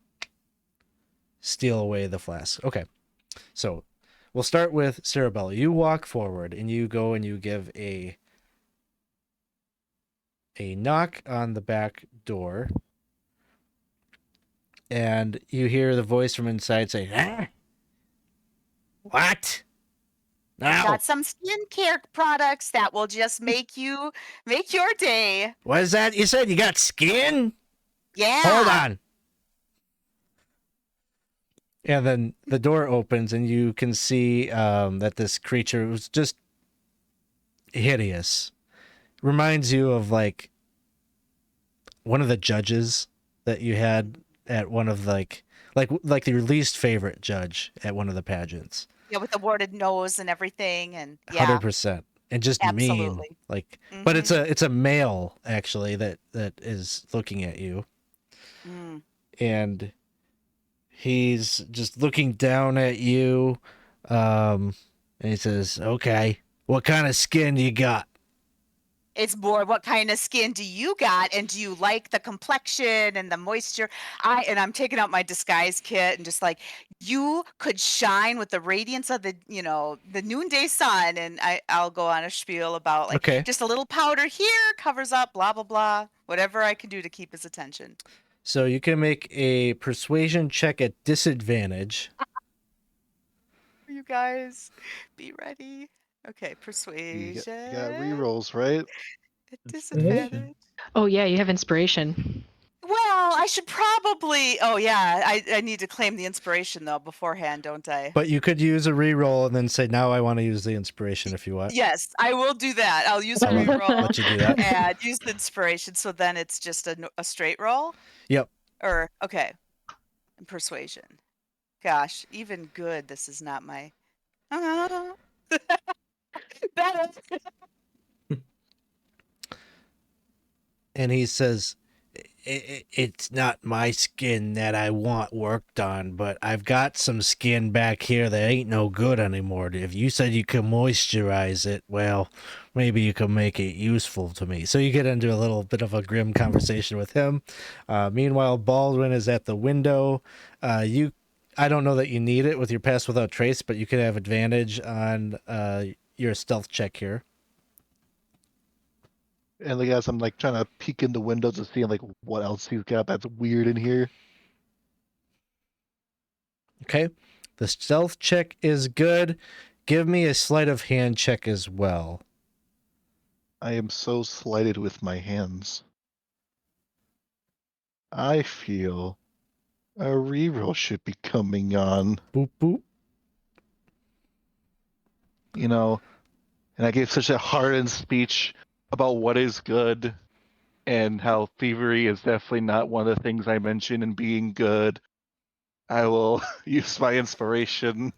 steal away the flask. Okay. So we'll start with Cerebella. You walk forward and you go and you give a knock on the back door, and you hear the voice from inside say, "Ah? What? I've No. got some skincare products that will just make your day. What is that? You said you got skin? Yeah. Hold on." And then the door opens and you can see that this creature was just hideous. Reminds you of like one of the judges that you had at one of like your least favorite judge at one of the pageants. Yeah, with the warded nose and everything, and yeah, 100%. And just mean. absolutely. Like, but Mhm. it's a male actually that is looking at you, Mm. and he's just looking down at you, and he says, "Okay, what kind of skin you got?" It's more, what kind of skin do you got, and do you like the complexion and the moisture? I'm taking out my disguise kit and just like, you could shine with the radiance of the noonday sun, and I'll go on a spiel about like Okay. just a little powder here covers up blah blah blah, whatever I can do to keep his attention. So you can make a persuasion check at disadvantage. You guys be ready. Okay, you persuasion got rerolls, right? at Inspiration. disadvantage. Oh yeah, you have inspiration. Well, I should probably. Oh yeah, I need to claim the inspiration though beforehand, don't I? But you could use a reroll and then say, "Now I want to use the inspiration," if you want. Yes, I will do that. I'll use a I'll reroll let you do that. and use the inspiration. So then it's just a straight roll. Yep. Or okay, and persuasion. Gosh, even good. This is not my. Better. And he says, It's not my skin that I want worked on, but I've got some skin back here that ain't no good anymore. If you said you could moisturize it, well, maybe you could make it useful to me." So you get into a little bit of a grim conversation with him. Meanwhile, Baldwin is at the window. I don't know that you need it with your Pass Without Trace, but you could have advantage on your stealth check here. And like as I'm like trying to peek in the windows and seeing like what else he's got that's weird in here. Okay. The stealth check is good. Give me a sleight of hand check as well. I am so slighted with my hands. I feel a reroll should be coming on. Boop, boop. You know, and I gave such a hardened speech about what is good and how thievery is definitely not one of the things I mentioned in being good. I will use my inspiration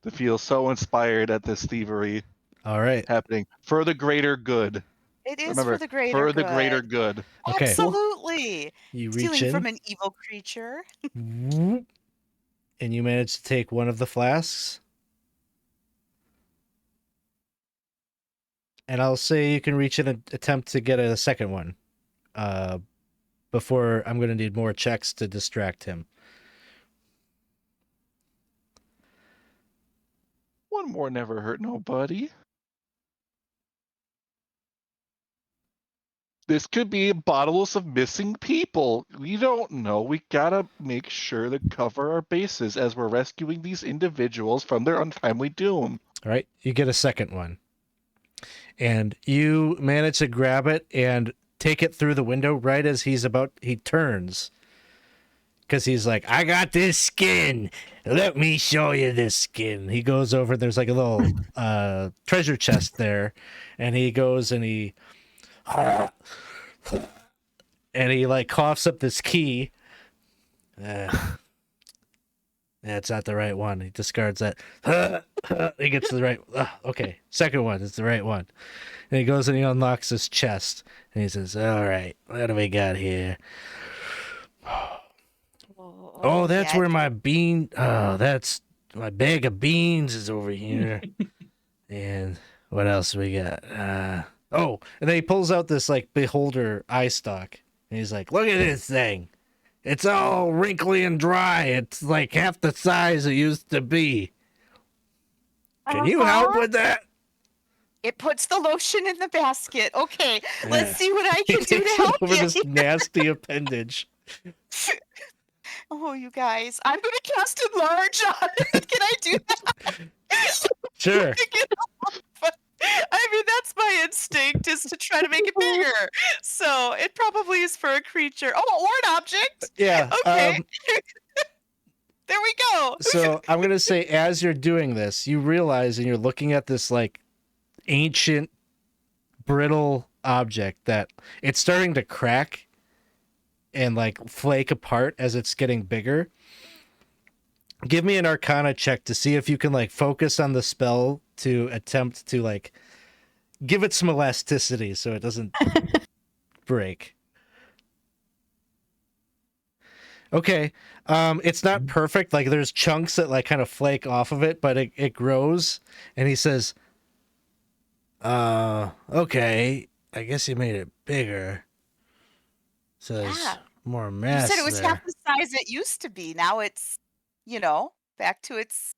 to feel so inspired at this thievery All right. happening for the greater good. It is Remember, for the greater for the good. greater good. Okay. Absolutely. You reach Stealing in, from an evil creature. whoop, and you manage to take one of the flasks. And I'll say you can reach in and attempt to get a second one. Before I'm going to need more checks to distract him. One more never hurt nobody. This could be bottles of missing people. We don't know. We gotta make sure to cover our bases as we're rescuing these individuals from their untimely doom. All right, you get a second one. And you manage to grab it and take it through the window right as he turns. Because he's like, I got this skin. Let me show you this skin. He goes over, there's like a little treasure chest there. And he goes and he like coughs up this key. That's not the right one. He discards that. He gets to the right. Okay, second one is the right one. And he goes and he unlocks his chest. And he says, all right, what do we got here? Oh, that's where my bean. Oh, that's my bag of beans is over here. And what else we got? Oh, and then he pulls out this like beholder eye stalk. And he's like, look at this thing. It's all wrinkly and dry. It's like half the size it used to be. Can you help with that? It puts the lotion in the basket. Okay, let's see what I can do to help over you. this nasty appendage. Oh, you guys, I'm going to cast enlarge on it. Can I do that? Sure. I mean, that's my instinct, is to try to make it bigger. So it probably is for a creature. Oh, or an object. Yeah. Okay. There we go. So I'm going to say, as you're doing this, you realize, and you're looking at this like ancient, brittle object, that it's starting to crack and like flake apart as it's getting bigger. Give me an Arcana check to see if you can like focus on the spell to attempt to like give it some elasticity so it doesn't break. Okay. It's not perfect. Like there's chunks that like kind of flake off of it, but it grows. And he says, okay, I guess you made it bigger. So there's more mass. You said it was there. half the size it used to be. Now it's, back to its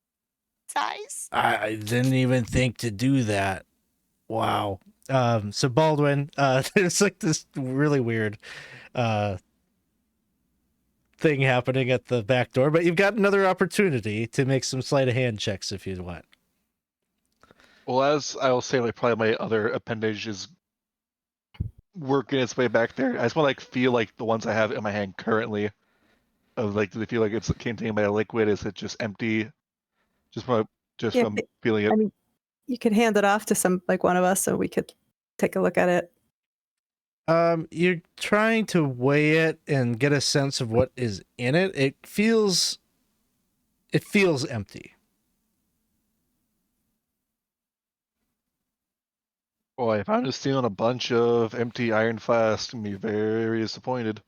size. I didn't even think to do that. Wow. So Baldwin, there's like this really weird thing happening at the back door, but you've got another opportunity to make some sleight of hand checks if you want. Well, as I will say, like probably my other appendage is working its way back there. I just want to like feel like the ones I have in my hand currently. Of like, do they feel like it's contained by a liquid? Is it just empty? Just from feeling it. I mean, you could hand it off to one of us, so we could take a look at it. You're trying to weigh it and get a sense of what is in it. It feels empty. Boy, if I'm just stealing a bunch of empty iron flasks, I'm gonna be very disappointed.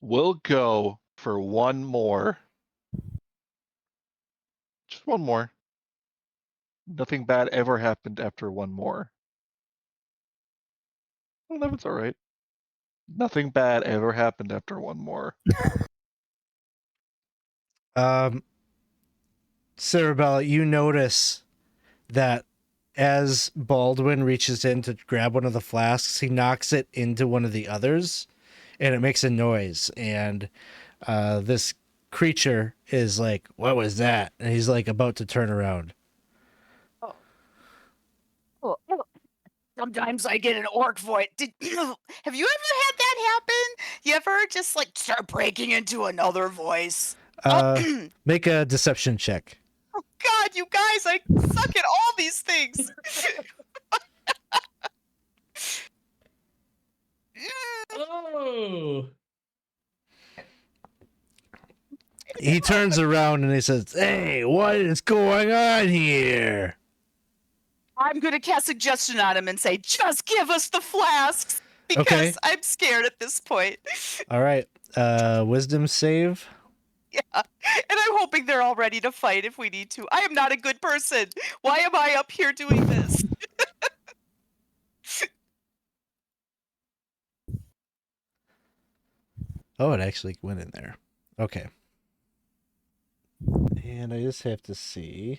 We'll go for one more. Just one more. Nothing bad ever happened after one more. Well, that's alright. Nothing bad ever happened after one more. Cerebella, you notice that as Baldwin reaches in to grab one of the flasks, he knocks it into one of the others, and it makes a noise. And this creature is like, "What was that?" And he's like about to turn around. Oh. Sometimes I get an orc voice. Have you ever had that happen? You ever just like start breaking into another voice? Make a deception check. Oh God, you guys, I suck at all these things. Oh. He turns around and he says, "Hey, what is going on here?" I'm going to cast suggestion on him and say, just give us the flasks, because Okay. I'm scared at this point. All right. Wisdom save. Yeah. And I'm hoping they're all ready to fight if we need to. I am not a good person. Why am I up here doing this? Oh, it actually went in there. Okay. And I just have to see.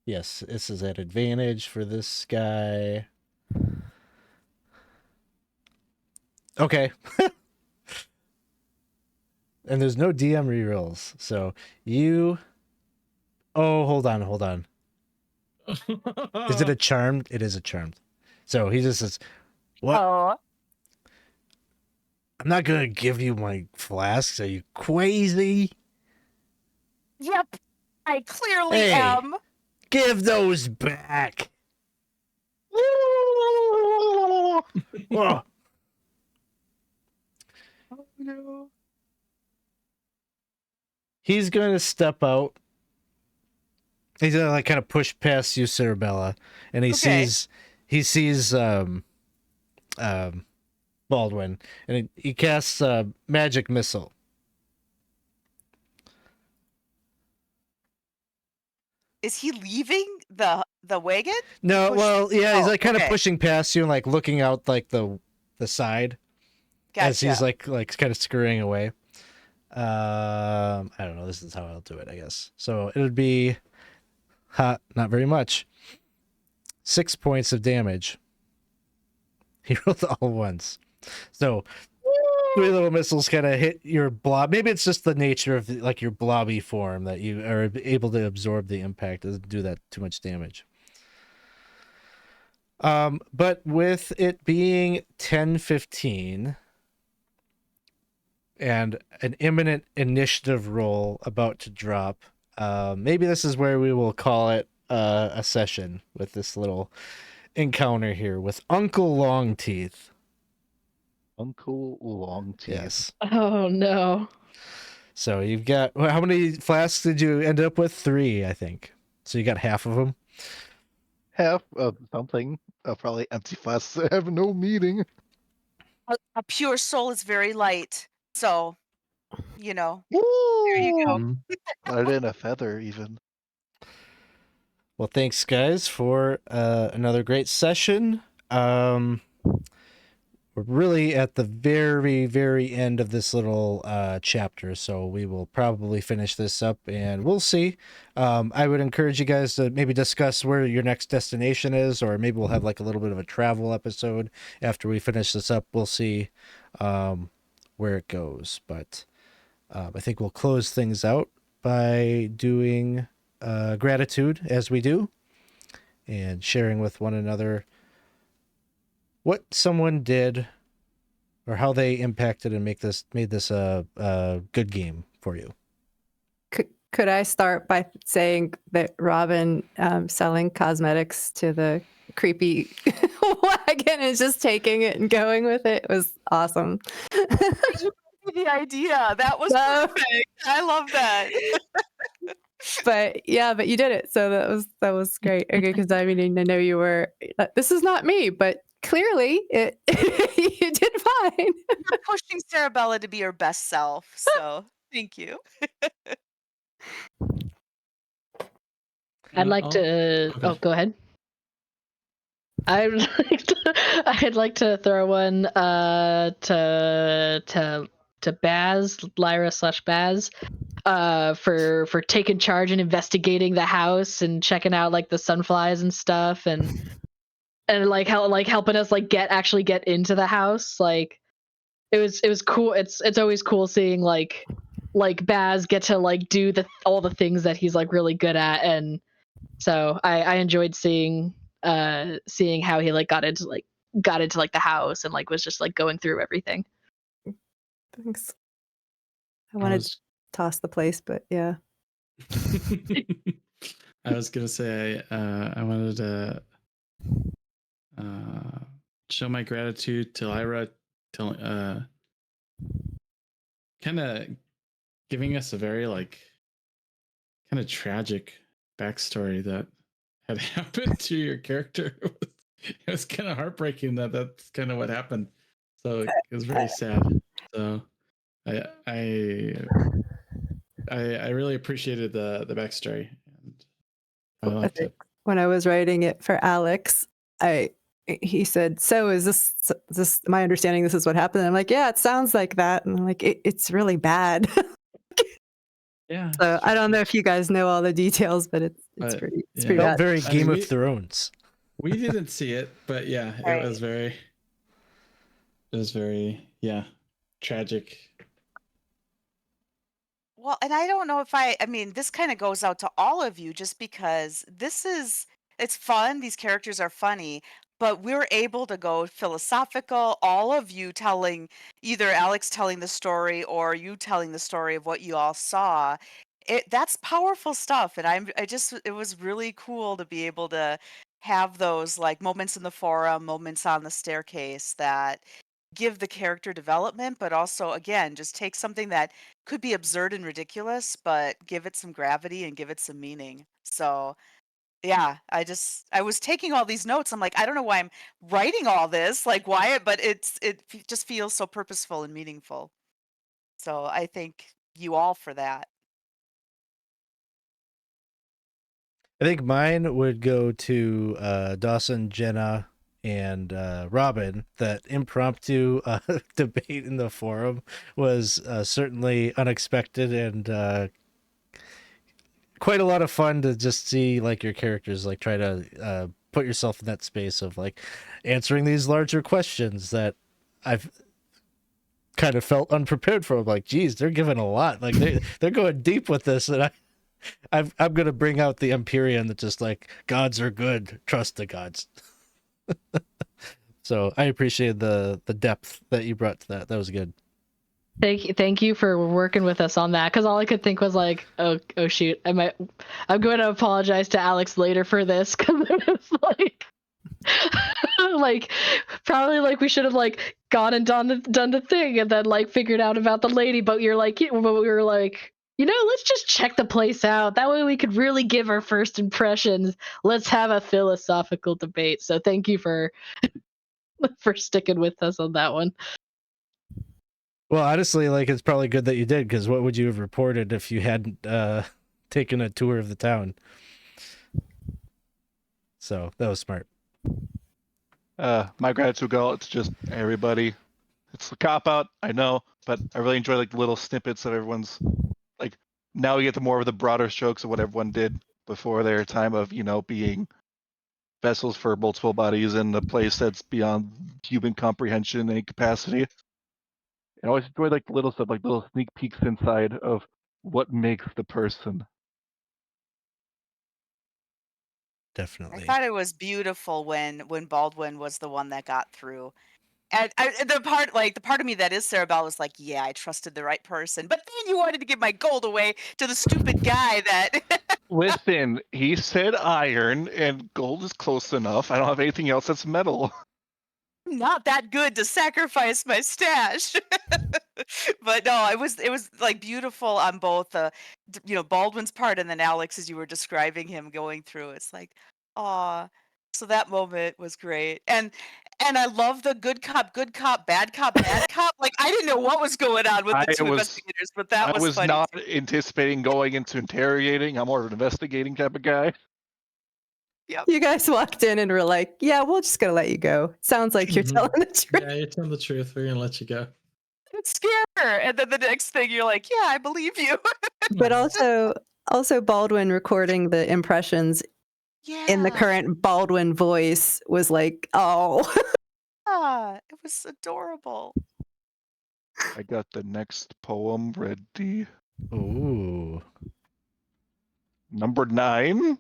Yes, this is at advantage for this guy. Okay. And there's no DM rerolls. So you... Oh, hold on. Is it a charmed? It is a charmed. So he just says, what? Oh, I'm not going to give you my flasks. Are you crazy? yep. I clearly Hey. am. Give those back. Oh. Oh no. He's going to step out. He's going to like kind of push past you, Cerebella, and he Okay. sees Baldwin, and he casts a magic missile. Is he leaving the wagon? No, Push- well, yeah, he's Oh, like kind of okay. pushing past you and like looking out like the side as Gotcha. he's like kind of scurrying away. I don't know. This is how I'll do it, I guess. So it would be not very much. 6 points of damage. He rolled all ones. So 3 little missiles kind of hit your blob. Maybe it's just the nature of like your blobby form that you are able to absorb the impact. It doesn't do that too much damage. But with it being 10:15 and an imminent initiative roll about to drop, maybe this is where we will call it a session with this little encounter here with Uncle Longteeth. Uncle Longteeth. Yes. Oh no. So you've got, how many flasks did you end up with? 3, I think. So you got half of them. Half of something. Probably empty flasks that have no meaning. A pure soul is very light. So, you know, there you go. Mm. Lighter than a feather, even. Well, thanks guys for another great session. We're really at the very, very end of this little chapter, so we will probably finish this up and we'll see. I would encourage you guys to maybe discuss where your next destination is, or maybe we'll have like a little bit of a travel episode after we finish this up. We'll see where it goes, but I think we'll close things out by doing gratitude as we do and sharing with one another what someone did or how they impacted and made this a good game for you. Could I start by saying that Robyn selling cosmetics to the creepy wagon and just taking it and going with it was awesome. The idea. That was No. perfect. I love that. But you did it, so that was great. Okay, because I mean, I know you were. This is not me, but clearly it you did fine. You're pushing Cerebella to be her best self. So thank you. I'd like to. Oh, go ahead. I'd like to throw one to Baz, Lyra / Baz, for taking charge and investigating the house and checking out like the sunflies and stuff, and like how like helping us like get into the house. Like it was cool. It's always cool seeing like Baz get to like do all the things that he's like really good at, and so I enjoyed seeing how he like got into the house and like was just like going through everything. Thanks. I wanted to toss the place, but yeah. I was gonna say I wanted to show my gratitude to Lyra, kind of giving us a very like kind of tragic backstory that had happened to your character. It was kind of heartbreaking that's kind of what happened. So it was very sad. So I really appreciated the backstory, and I liked it. When I was writing it for Alex, he said, "So is this my understanding? This is what happened?" And I'm like, "Yeah, it sounds like that." And I'm like, "It's really bad." Yeah. So I don't know if you guys know all the details, but it's But, pretty yeah. pretty Felt bad. very I Game mean, of Thrones. We didn't see it, but yeah, Right. it was very tragic. Well, and I don't know if I mean, this kind of goes out to all of you just because it's fun. These characters are funny, but we're able to go philosophical. All of you telling, either Alex telling the story or you telling the story of what you all saw. That's powerful stuff. And it was really cool to be able to have those like moments in the forum, moments on the staircase that give the character development, but also again, just take something that could be absurd and ridiculous, but give it some gravity and give it some meaning. So, yeah, I was taking all these notes. I'm like, I don't know why I'm writing all this, like why, but just feels so purposeful and meaningful. So I thank you all for that. I think mine would go to Dawson, Jenna, and Robyn. That impromptu debate in the forum was certainly unexpected and quite a lot of fun to just see like your characters like try to put yourself in that space of like answering these larger questions that I've kind of felt unprepared for. I'm like, geez, they're giving a lot. Like they're going deep with this, and I'm gonna bring out the Empyrean that just like gods are good, trust the gods. So I appreciate the depth that you brought to that. That was good. Thank you for working with us on that, because all I could think was like, oh shoot, I'm going to apologize to Alex later for this, because it was like like probably like we should have like gone and done the thing and then like figured out about the lady, but we were like, let's just check the place out, that way we could really give our first impressions. Let's have a philosophical debate. So thank you for sticking with us on that one. Well, honestly, like it's probably good that you did, because what would you have reported if you hadn't taken a tour of the town? So that was smart. My gratitude go out to just everybody. It's a cop out, I know, but I really enjoy like the little snippets of everyone's. Like now we get the more of the broader strokes of what everyone did before their time of being vessels for multiple bodies in a place that's beyond human comprehension and capacity. I always enjoy like the little stuff, like little sneak peeks inside of what makes the person. I Definitely. thought it was beautiful when Baldwin was the one that got through. And the part of me that is Cerebella was like, yeah, I trusted the right person. But then you wanted to give my gold away to the stupid guy that. Listen, he said iron, and gold is close enough. I don't have anything else that's metal. I'm not that good to sacrifice my stash. But no, it was like beautiful on both Baldwin's part and then Alex as you were describing him going through. It's like, aw. So that moment was great. And I love the good cop, bad cop, bad cop. Like I didn't know what was going on with the two investigators, but that I was was funny. not anticipating going into interrogating. I'm more of an investigating type of guy. Yep. You guys walked in and were like, yeah, we're just gonna let you go. Sounds like you're telling the truth. Yeah, you're telling the truth. We're gonna let you go. It's scare. And then the next thing you're like, yeah, I believe you. But also Baldwin recording the impressions Yeah. in the current Baldwin voice was like, oh. It was adorable. I got the next poem ready. Ooh. Number 9,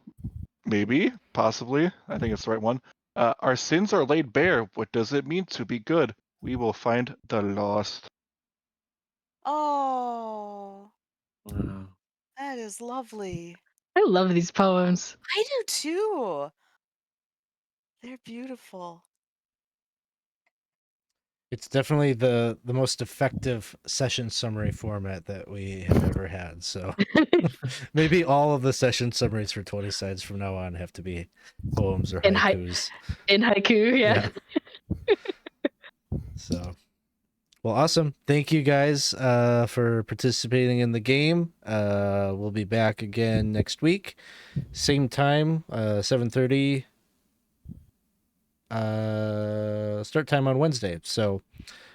maybe, possibly. I think it's the right one. Our sins are laid bare. What does it mean to be good? We will find the lost. Oh, Wow. that is lovely. I love these poems. I do too. They're beautiful. It's definitely the most effective session summary format that we have ever had. So maybe all of the session summaries for 20 sides from now on have to be poems or In haikus. in haiku, yeah. So, well, awesome. Thank you guys for participating in the game. We'll be back again next week, same time, 7:30. Start time on Wednesday. So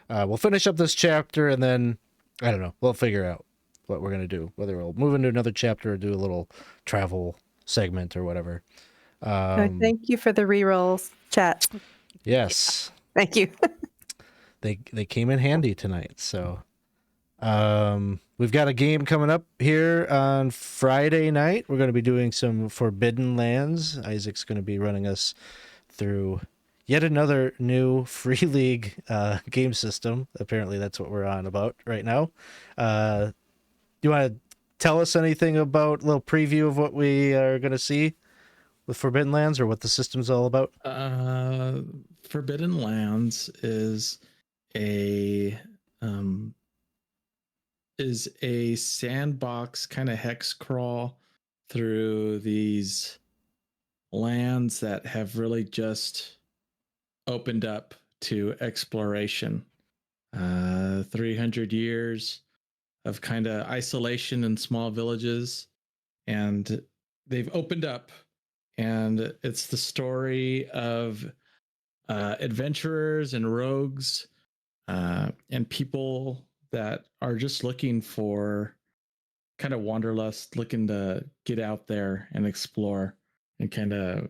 we'll finish up this chapter and then I don't know. We'll figure it out. what we're gonna do, whether we'll move into another chapter or do a little travel segment or whatever. Thank you for the rerolls, chat. Yes, Thank you. they came in handy tonight. So we've got a game coming up here on Friday night. We're going to be doing some Forbidden Lands. Isaac's going to be running us through yet another new free league game system. Apparently that's what we're on about right now. Do you want to tell us anything about a little preview of what we are going to see with Forbidden Lands, or what the system's all about? Forbidden Lands is a sandbox kind of hex crawl through these lands that have really just opened up to exploration. 300 years of kind of isolation in small villages, and they've opened up, and it's the story of adventurers and rogues and people that are just looking for kind of wanderlust, looking to get out there and explore, and kind of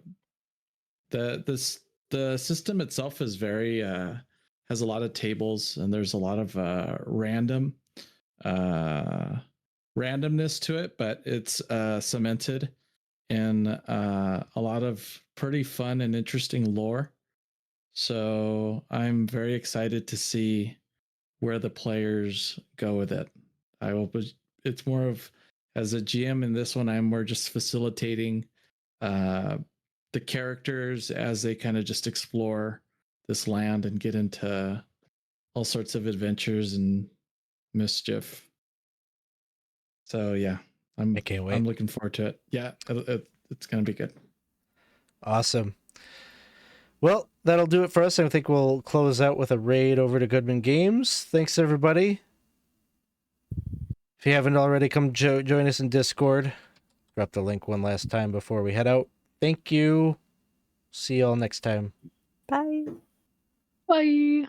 the system itself is very has a lot of tables, and there's a lot of randomness to it, but it's cemented in a lot of pretty fun and interesting lore. So I'm very excited to see where the players go with it. It's more of, as a GM in this one, I'm more just facilitating the characters as they kind of just explore this land and get into all sorts of adventures and mischief. So yeah, I can't wait. I'm looking forward to it. Yeah, it's gonna be good. Awesome. Well, that'll do it for us. I think we'll close out with a raid over to Goodman Games. Thanks, everybody. If you haven't already, come join us in Discord. Drop the link one last time before we head out. Thank you. See y'all next time. Bye. Bye.